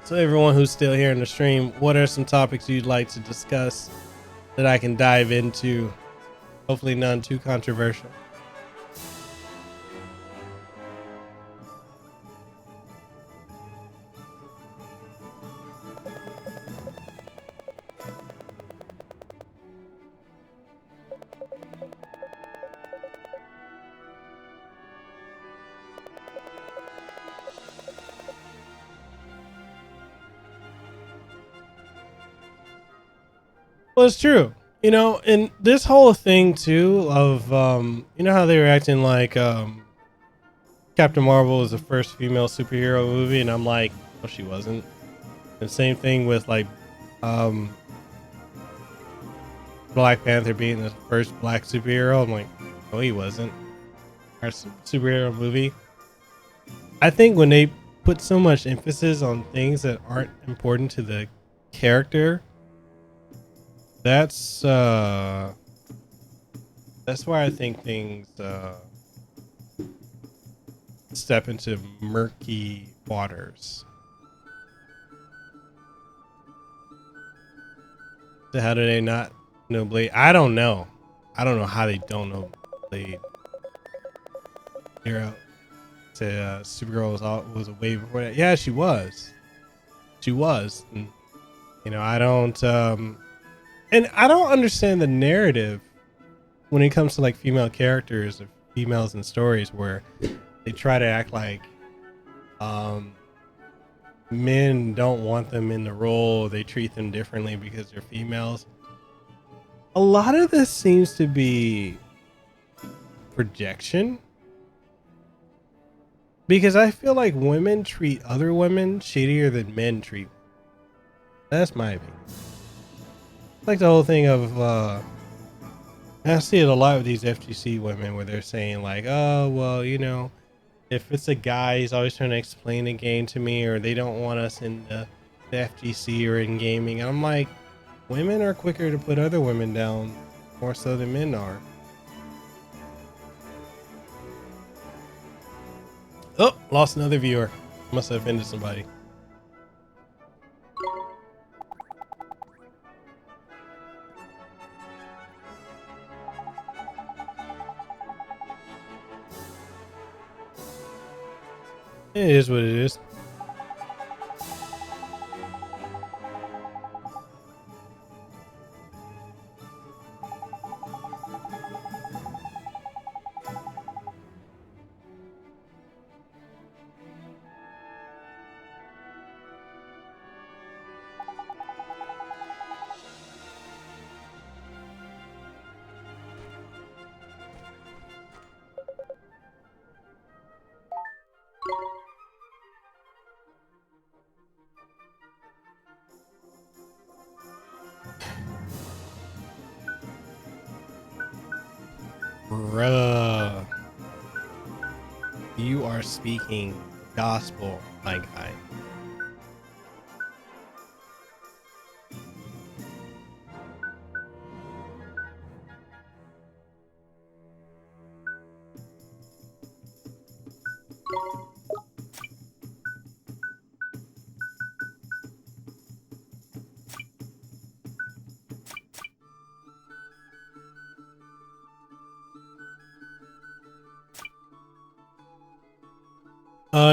So everyone who's still here in the stream, what are some topics you'd like to discuss that I can dive into? Hopefully none too controversial. Well, it's true. You know, and this whole thing too of you know how they were acting like Captain Marvel was the first female superhero movie, and I'm like, well, she wasn't. And same thing with like Black Panther being the first black superhero. I'm like, no, he wasn't. Our superhero movie. I think when they put so much emphasis on things that aren't important to the character, that's why I think things step into murky waters. So how do they not know Blade? I don't know. I don't know how they don't know Blade. Hero. Say Supergirl was a way before that. Yeah, she was. She was. And, you know, I don't and I don't understand the narrative when it comes to like female characters or females in stories where they try to act like men don't want them in the role, they treat them differently because they're females. A lot of this seems to be projection, because I feel like women treat other women shittier than men treat. That's my opinion. Like the whole thing of I see it a lot with these FGC women where they're saying like, oh well, you know, if it's a guy, he's always trying to explain the game to me, or they don't want us in the FGC or in gaming. And I'm like, women are quicker to put other women down more so than men are. Oh, lost another viewer. Must have offended somebody. It is what it is. Bruh. You are speaking gospel, my guy.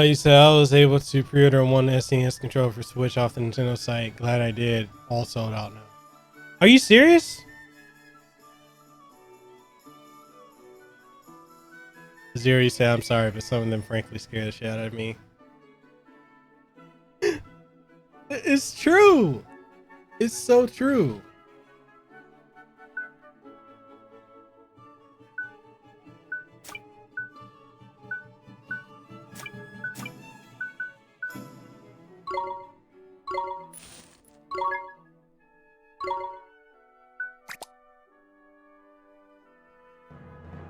You said I was able to pre-order one SNES controller for Switch off the Nintendo site. Glad I did. All sold out now. Are you serious? Zero, you say I'm sorry, but some of them frankly scare the shit out of me. It's true. It's so true.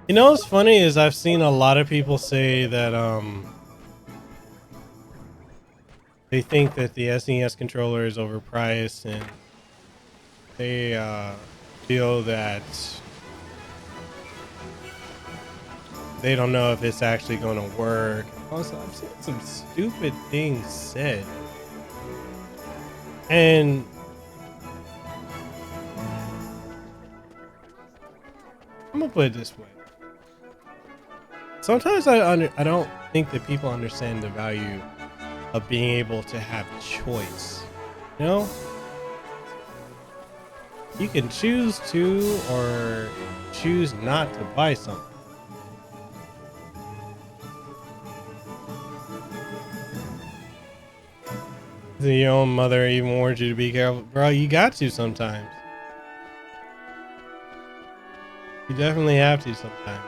You know what's funny is I've seen a lot of people say that they think that the SNES controller is overpriced, and they feel that they don't know if it's actually going to work. Also, I've seen some stupid things said, and I'm gonna put it this way. Sometimes I don't think that people understand the value of being able to have choice. You know? You can choose to or choose not to buy something. Your own mother even warned you to be careful. Bro, you got to sometimes. You definitely have to sometimes.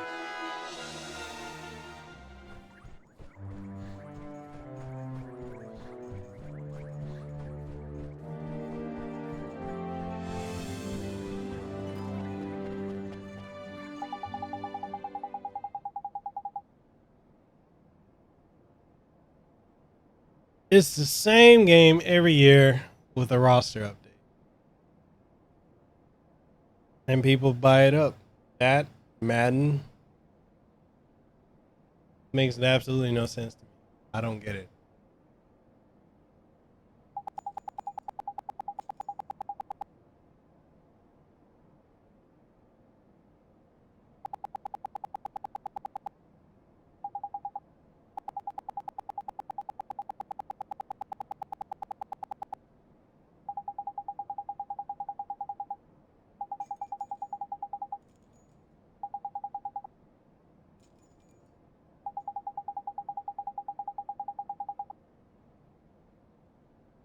It's the same game every year with a roster update. And people buy it up. That, Madden, makes absolutely no sense to me. I don't get it.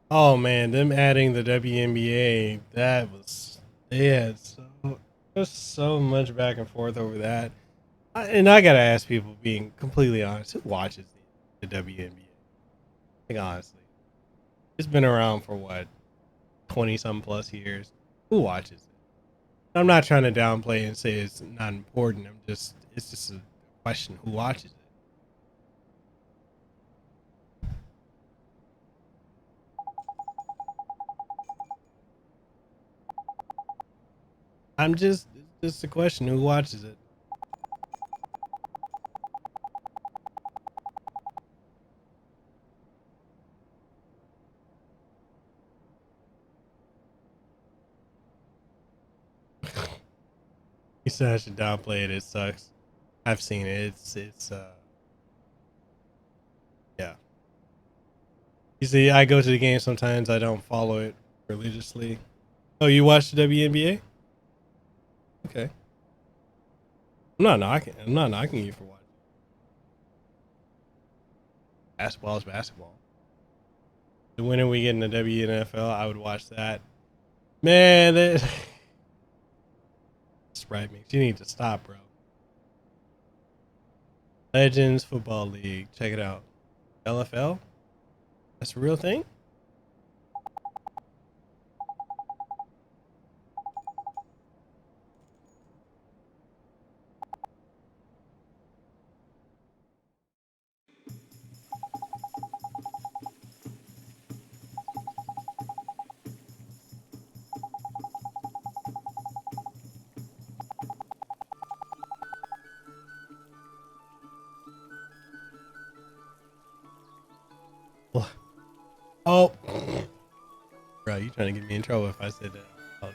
Oh man, them adding the WNBA, that was, they had there's so much back and forth over that. And I gotta ask people, being completely honest, who watches the WNBA? Like honestly, it's been around for what, 20 some plus years. Who watches it? I'm not trying to downplay and say it's not important. It's just a question: who watches it? It's just a question: who watches it? said I should downplay it. It sucks. I've seen it. It's yeah. You see, I go to the game sometimes. I don't follow it religiously. Oh, you watch the WNBA? Okay. I'm not knocking you for watching. Basketball is basketball. The winner we get in the WNFL, I would watch that. Man, that Sprite Mix. You need to stop, bro. Legends Football League. Check it out. LFL? That's a real thing? Oh, bro, you trying to get me in trouble if I said that? Oh.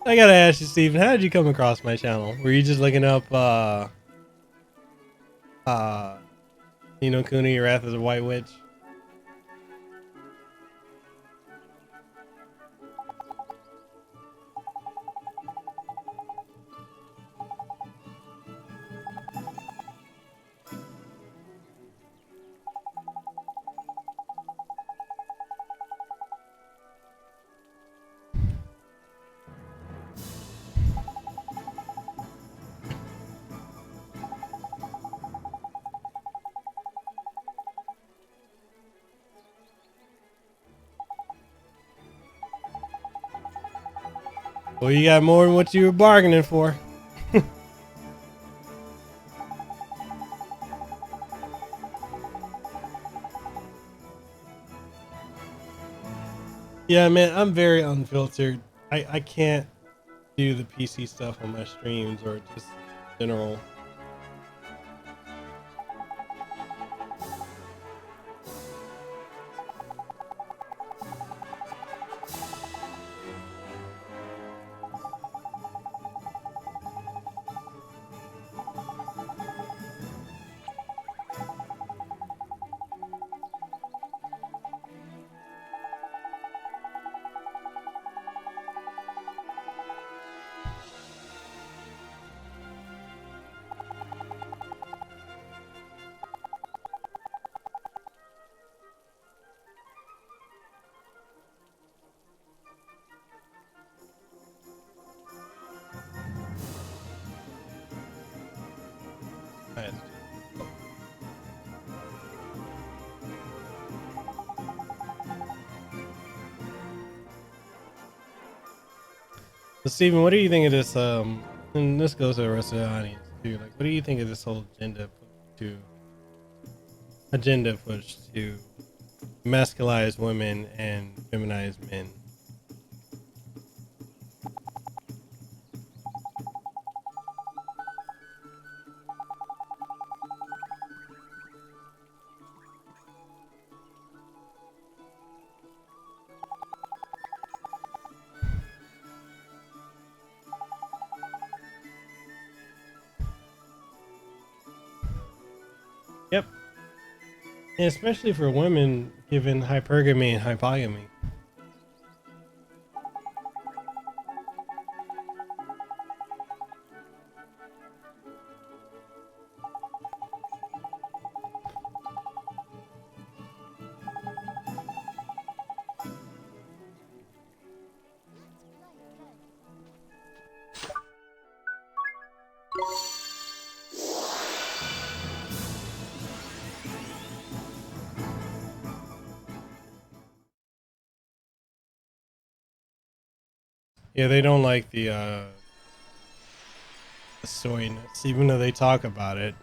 I gotta ask you, Steven, how did you come across my channel? Were you just looking up, Kuni, Wrath of the White Witch? Well, you got more than what you were bargaining for. Yeah, man, I'm very unfiltered. I can't do the PC stuff on my streams or just general. Right. So, Steven, what do you think of this? And this goes to the rest of the audience too. Like, what do you think of this whole agenda push to masculize women and feminize men? Yep. And especially for women, given hypergamy and hypogamy. Yeah, they don't like the soyness, even though they talk about it.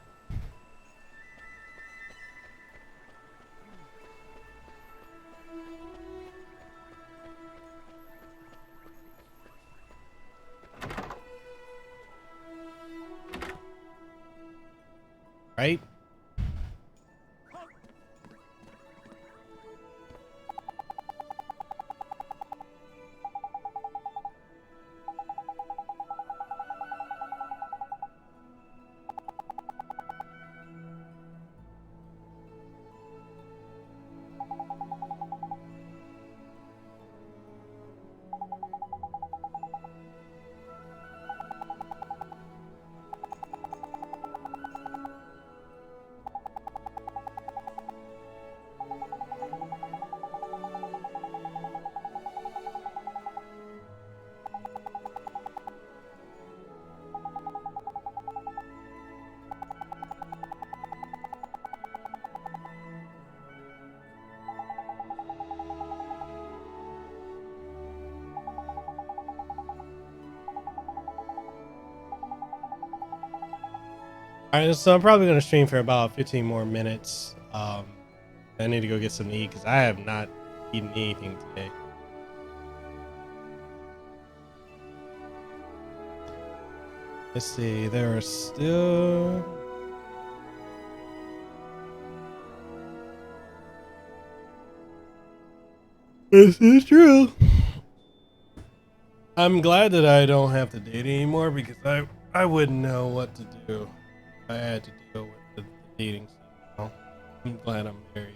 Right? All right, so I'm probably gonna stream for about 15 more minutes. I need to go get something to eat because I have not eaten anything today. Let's see, there are still. This is true. I'm glad that I don't have to date anymore because I wouldn't know what to do. I had to deal with the dating scene. Now. I'm glad I'm married.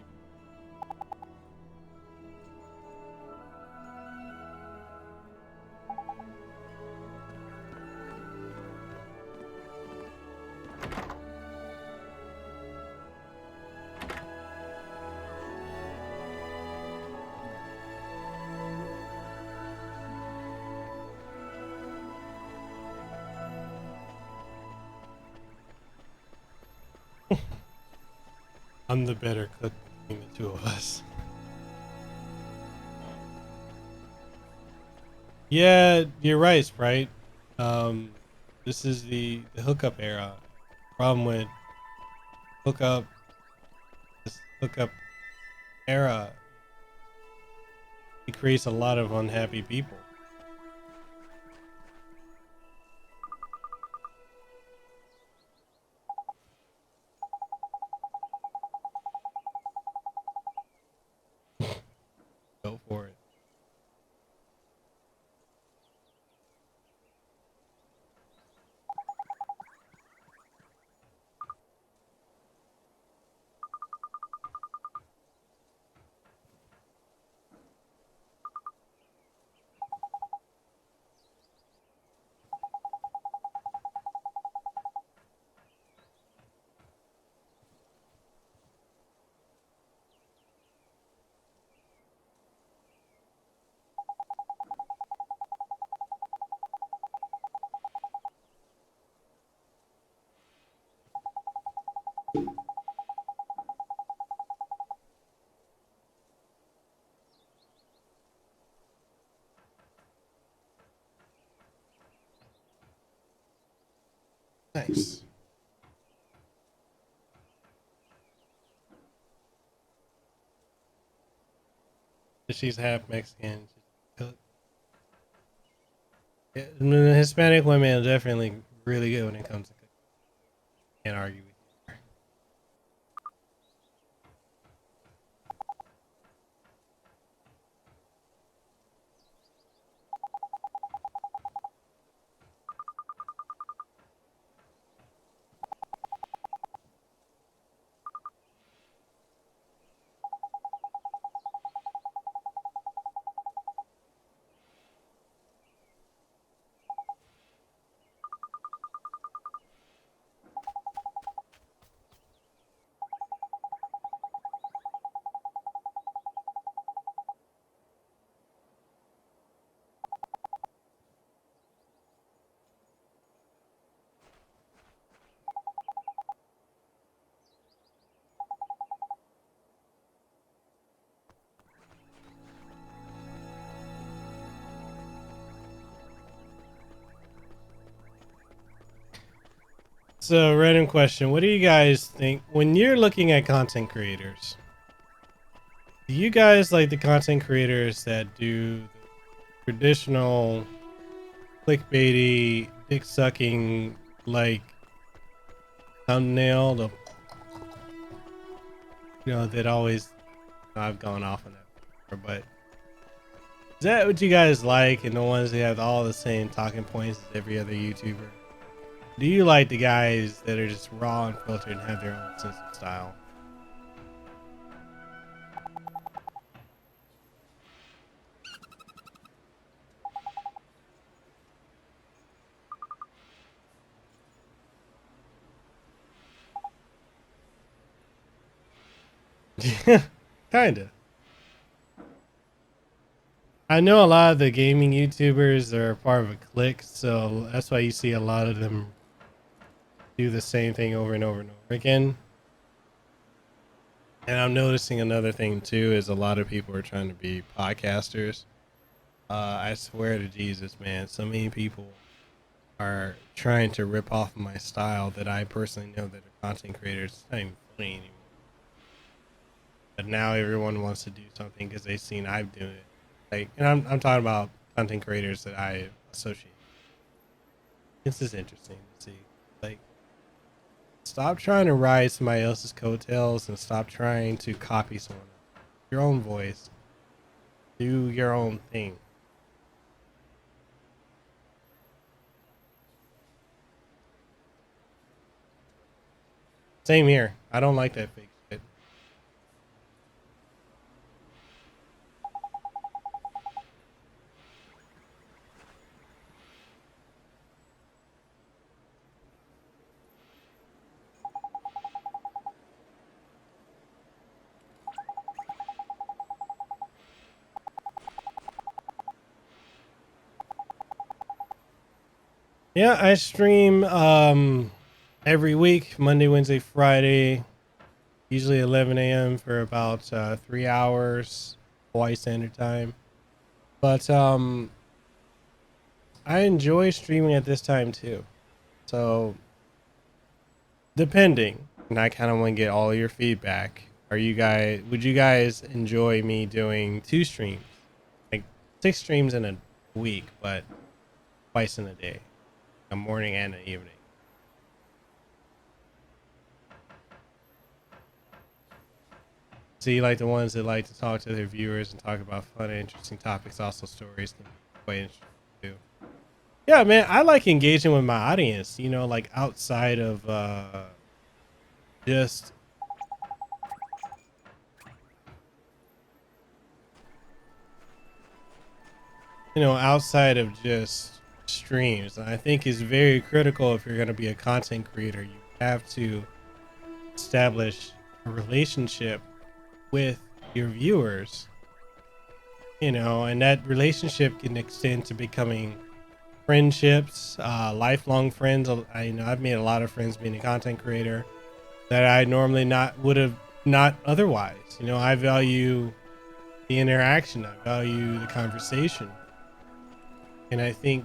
I'm the better cook between the two of us. Yeah, you're right, Sprite. This is the hookup era. Problem with this hookup era, it creates a lot of unhappy people. Go for it. Nice. She's half Mexican. Yeah, the Hispanic women are definitely really good when it comes to cooking. Can't argue with you. So, random question. What do you guys think when you're looking at content creators? Do you guys like the content creators that do the traditional clickbaity, dick sucking, like thumbnail? That always. I've gone off on that before, but is that what you guys like? And the ones that have all the same talking points as every other YouTuber? Do you like the guys that are just raw and filtered and have their own sense of style? Kinda. I know a lot of the gaming YouTubers are part of a clique, so that's why you see a lot of them do the same thing over and over and over again. And I'm noticing another thing too is a lot of people are trying to be podcasters. I swear to Jesus, man, so many people are trying to rip off my style that I personally know that are content creators. It's not even funny anymore. But now everyone wants to do something because they've seen I've doing it. Like, and I'm talking about content creators that I associate. This is interesting to see. Like, stop trying to ride somebody else's coattails and stop trying to copy someone else. Your own voice. Do your own thing. Same here. I don't like that fake shit. Yeah, I stream every week, Monday, Wednesday, Friday, usually 11 a.m. for about 3 hours, Hawaii Standard Time. But I enjoy streaming at this time too. So depending, and I kind of want to get all your feedback. Would you guys enjoy me doing 2 streams? Like 6 streams in a week, but twice in a day, a morning and an evening. So you like the ones that like to talk to their viewers and talk about fun, interesting topics. Also, stories can be quite interesting too. Yeah, man, I like engaging with my audience. You know, like outside of just outside of just streams. I think is very critical if you're going to be a content creator. You have to establish a relationship with your viewers, and that relationship can extend to becoming friendships, lifelong friends. I've made a lot of friends being a content creator that I normally would have not otherwise. I value the interaction. I value the conversation. And I think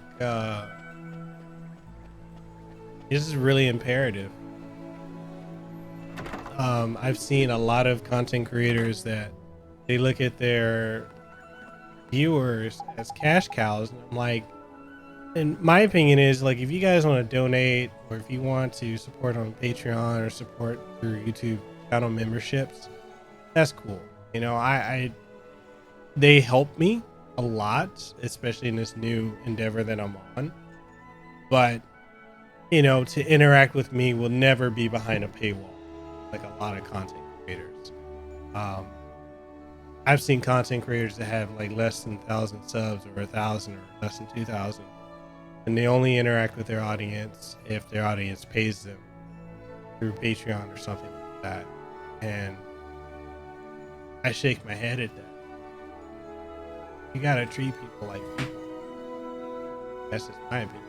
this is really imperative. I've seen a lot of content creators that they look at their viewers as cash cows. And I'm like, and my opinion is, like, if you guys want to donate or if you want to support on Patreon or support through YouTube channel memberships, that's cool. They help me a lot, especially in this new endeavor that I'm on. But, to interact with me will never be behind a paywall, like a lot of content creators. I've seen content creators that have like less than 1,000 subs or 1,000 or less than 2,000. And they only interact with their audience if their audience pays them through Patreon or something like that. And I shake my head at that. You gotta treat people like people. That's just my opinion.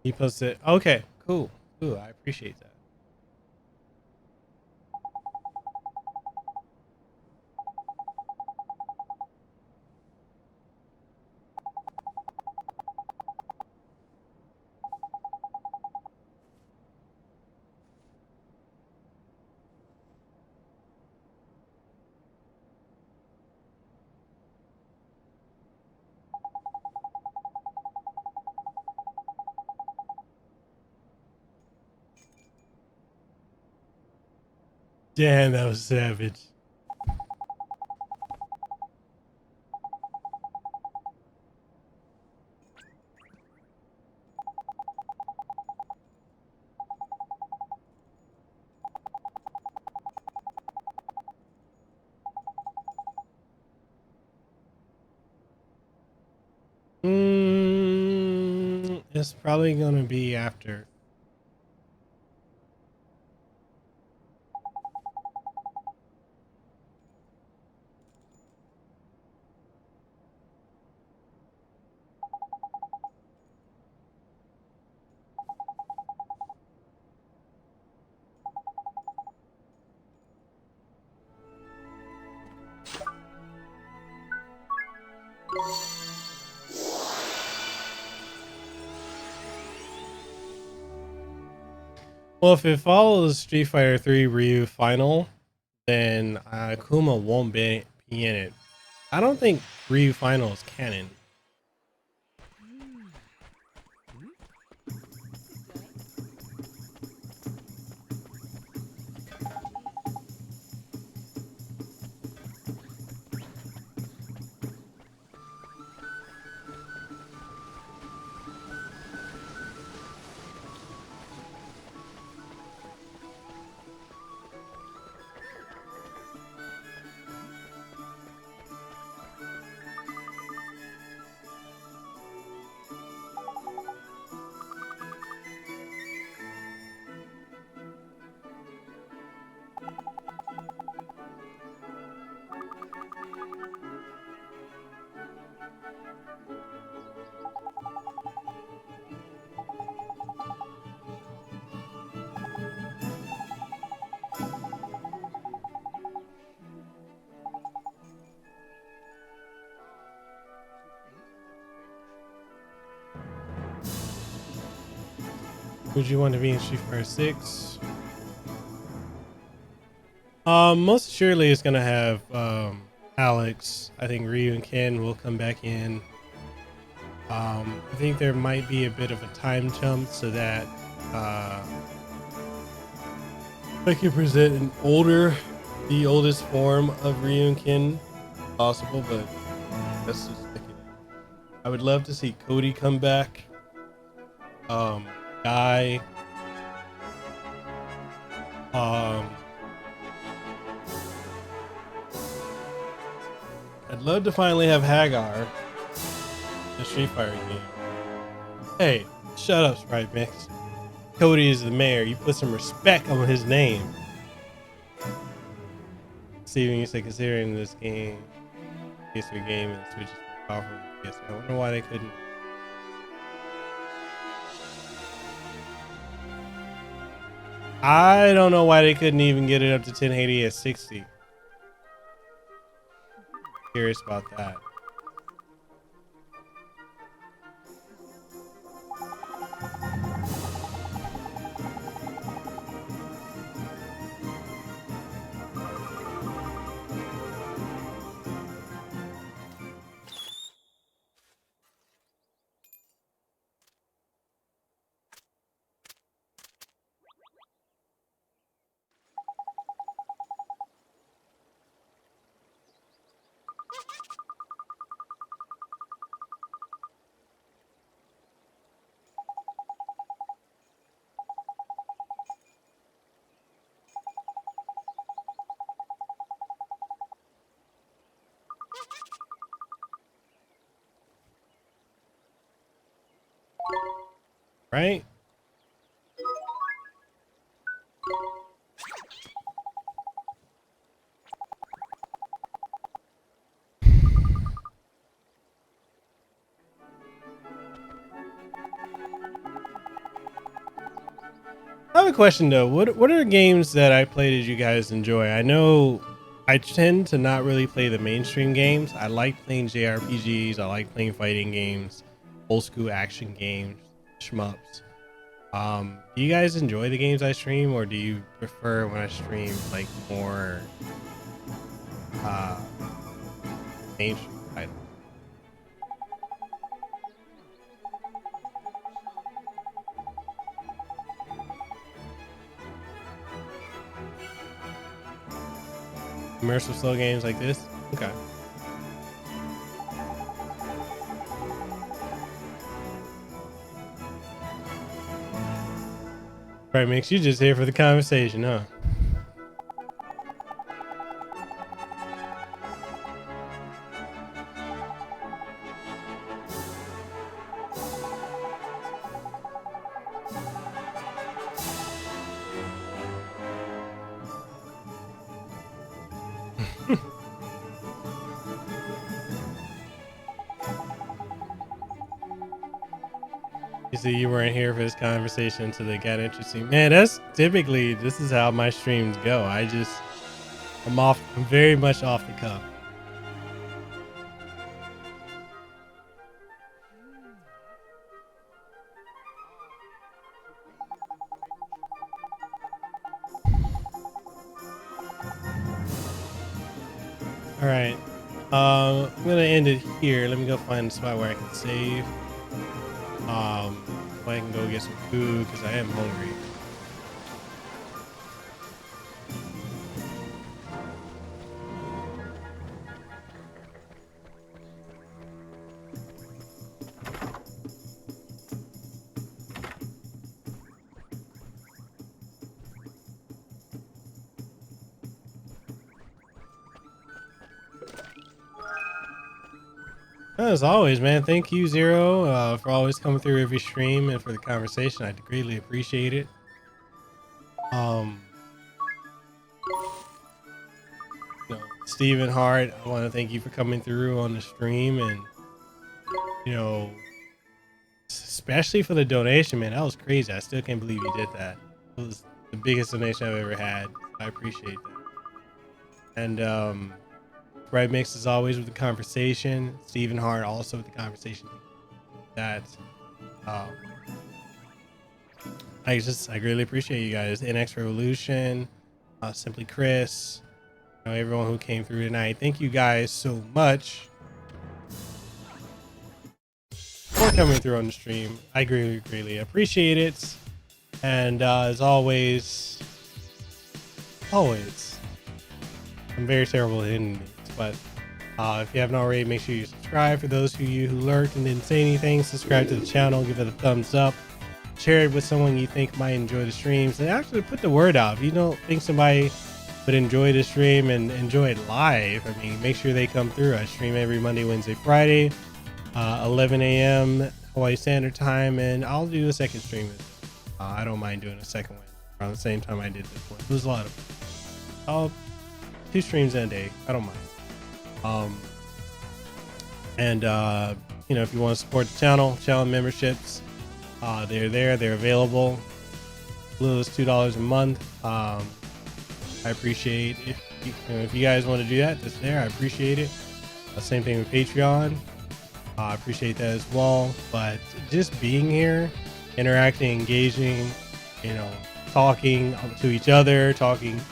He posted, okay, cool. I appreciate that. Damn, that was savage. it's probably gonna be after. Well, if it follows Street Fighter 3 Ryu Final, then Akuma won't be in it. I don't think Ryu Final is canon. Would you want to be in Street Fighter 6? Most surely it's gonna have Alex. I think Ryu and Ken will come back in. I think there might be a bit of a time jump so that I can present the oldest form of Ryu and Ken possible, but that's just thinking. I would love to see Cody come back. Guy. I'd love to finally have Hagar in the Street Fighter game. Hey, shut up, Sprite Mix. Cody is the mayor. You put some respect on his name. Steven, you said considering this game, PS3 game and Switch is more powerful than PS3. I wonder why they couldn't. I don't know why they couldn't even get it up to 1080 at 60. Curious about that. Right? I have a question though. What are games that I played that you guys enjoy? I know I tend to not really play the mainstream games. I like playing JRPGs. I like playing fighting games, old school action games, shmups. Do you guys enjoy the games I stream, or do you prefer when I stream like more mainstream titles? Immersive slow games like this? Okay. Right, Mix, you just here for the conversation, huh? You see, you weren't here for this conversation until it got interesting. Man, this is how my streams go. I'm very much off the cuff. All right. I'm gonna end it here. Let me go find a spot where I can save. I can go get some food because I am hungry. As always, man, thank you, Zero, for always coming through every stream and for the conversation. I greatly appreciate it. Stephen Hart, I want to thank you for coming through on the stream and, especially for the donation, man. That was crazy. I still can't believe you did that. It was the biggest donation I've ever had. I appreciate that. And, Right Mix as always with the conversation. Stephen Hart also with the conversation. That I greatly appreciate you guys. NX Revolution, Simply Chris, everyone who came through tonight. Thank you guys so much for coming through on the stream. I greatly appreciate it. And as always, I'm very terrible at hitting it. But if you haven't already, make sure you subscribe. For those of you who lurked and didn't say anything, subscribe to the channel, give it a thumbs up, share it with someone you think might enjoy the streams, and actually put the word out. If you don't think somebody would enjoy the stream and enjoy it live, I mean, make sure they come through. I stream every Monday, Wednesday, Friday, 11 a.m. Hawaii Standard Time, and I'll do a second stream. I don't mind doing a second one around the same time I did this one. It was a lot of fun. 2 streams in a day. I don't mind. If you want to support the channel memberships, they're available. Little as $2 a month. I appreciate it. If you guys want to do that, that's there. I appreciate it. Same thing with Patreon. I appreciate that as well. But just being here, interacting, engaging, talking to each other, keeping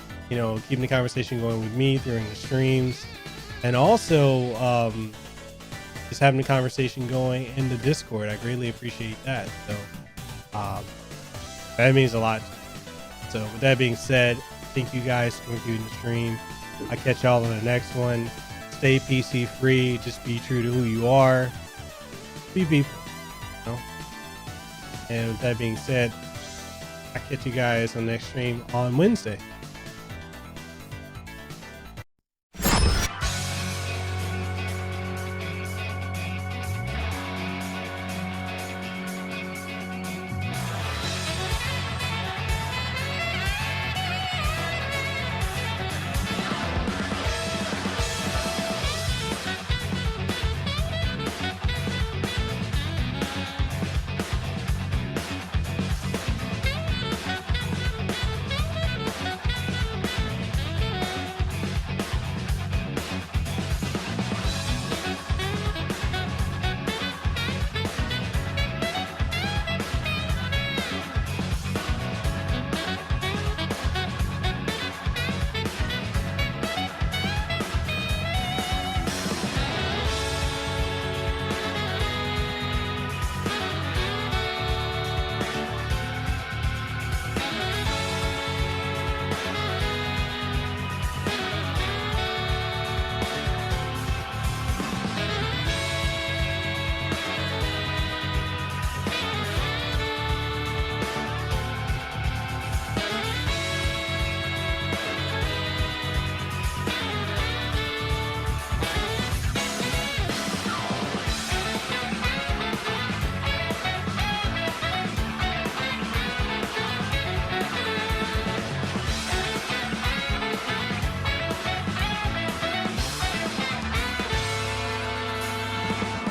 the conversation going with me during the streams. And also, just having a conversation going in the Discord. I greatly appreciate that. So, that means a lot. So, with that being said, thank you guys for coming through the stream. I'll catch y'all on the next one. Stay PC free. Just be true to who you are. Be people. And with that being said, I'll catch you guys on the next stream on Wednesday.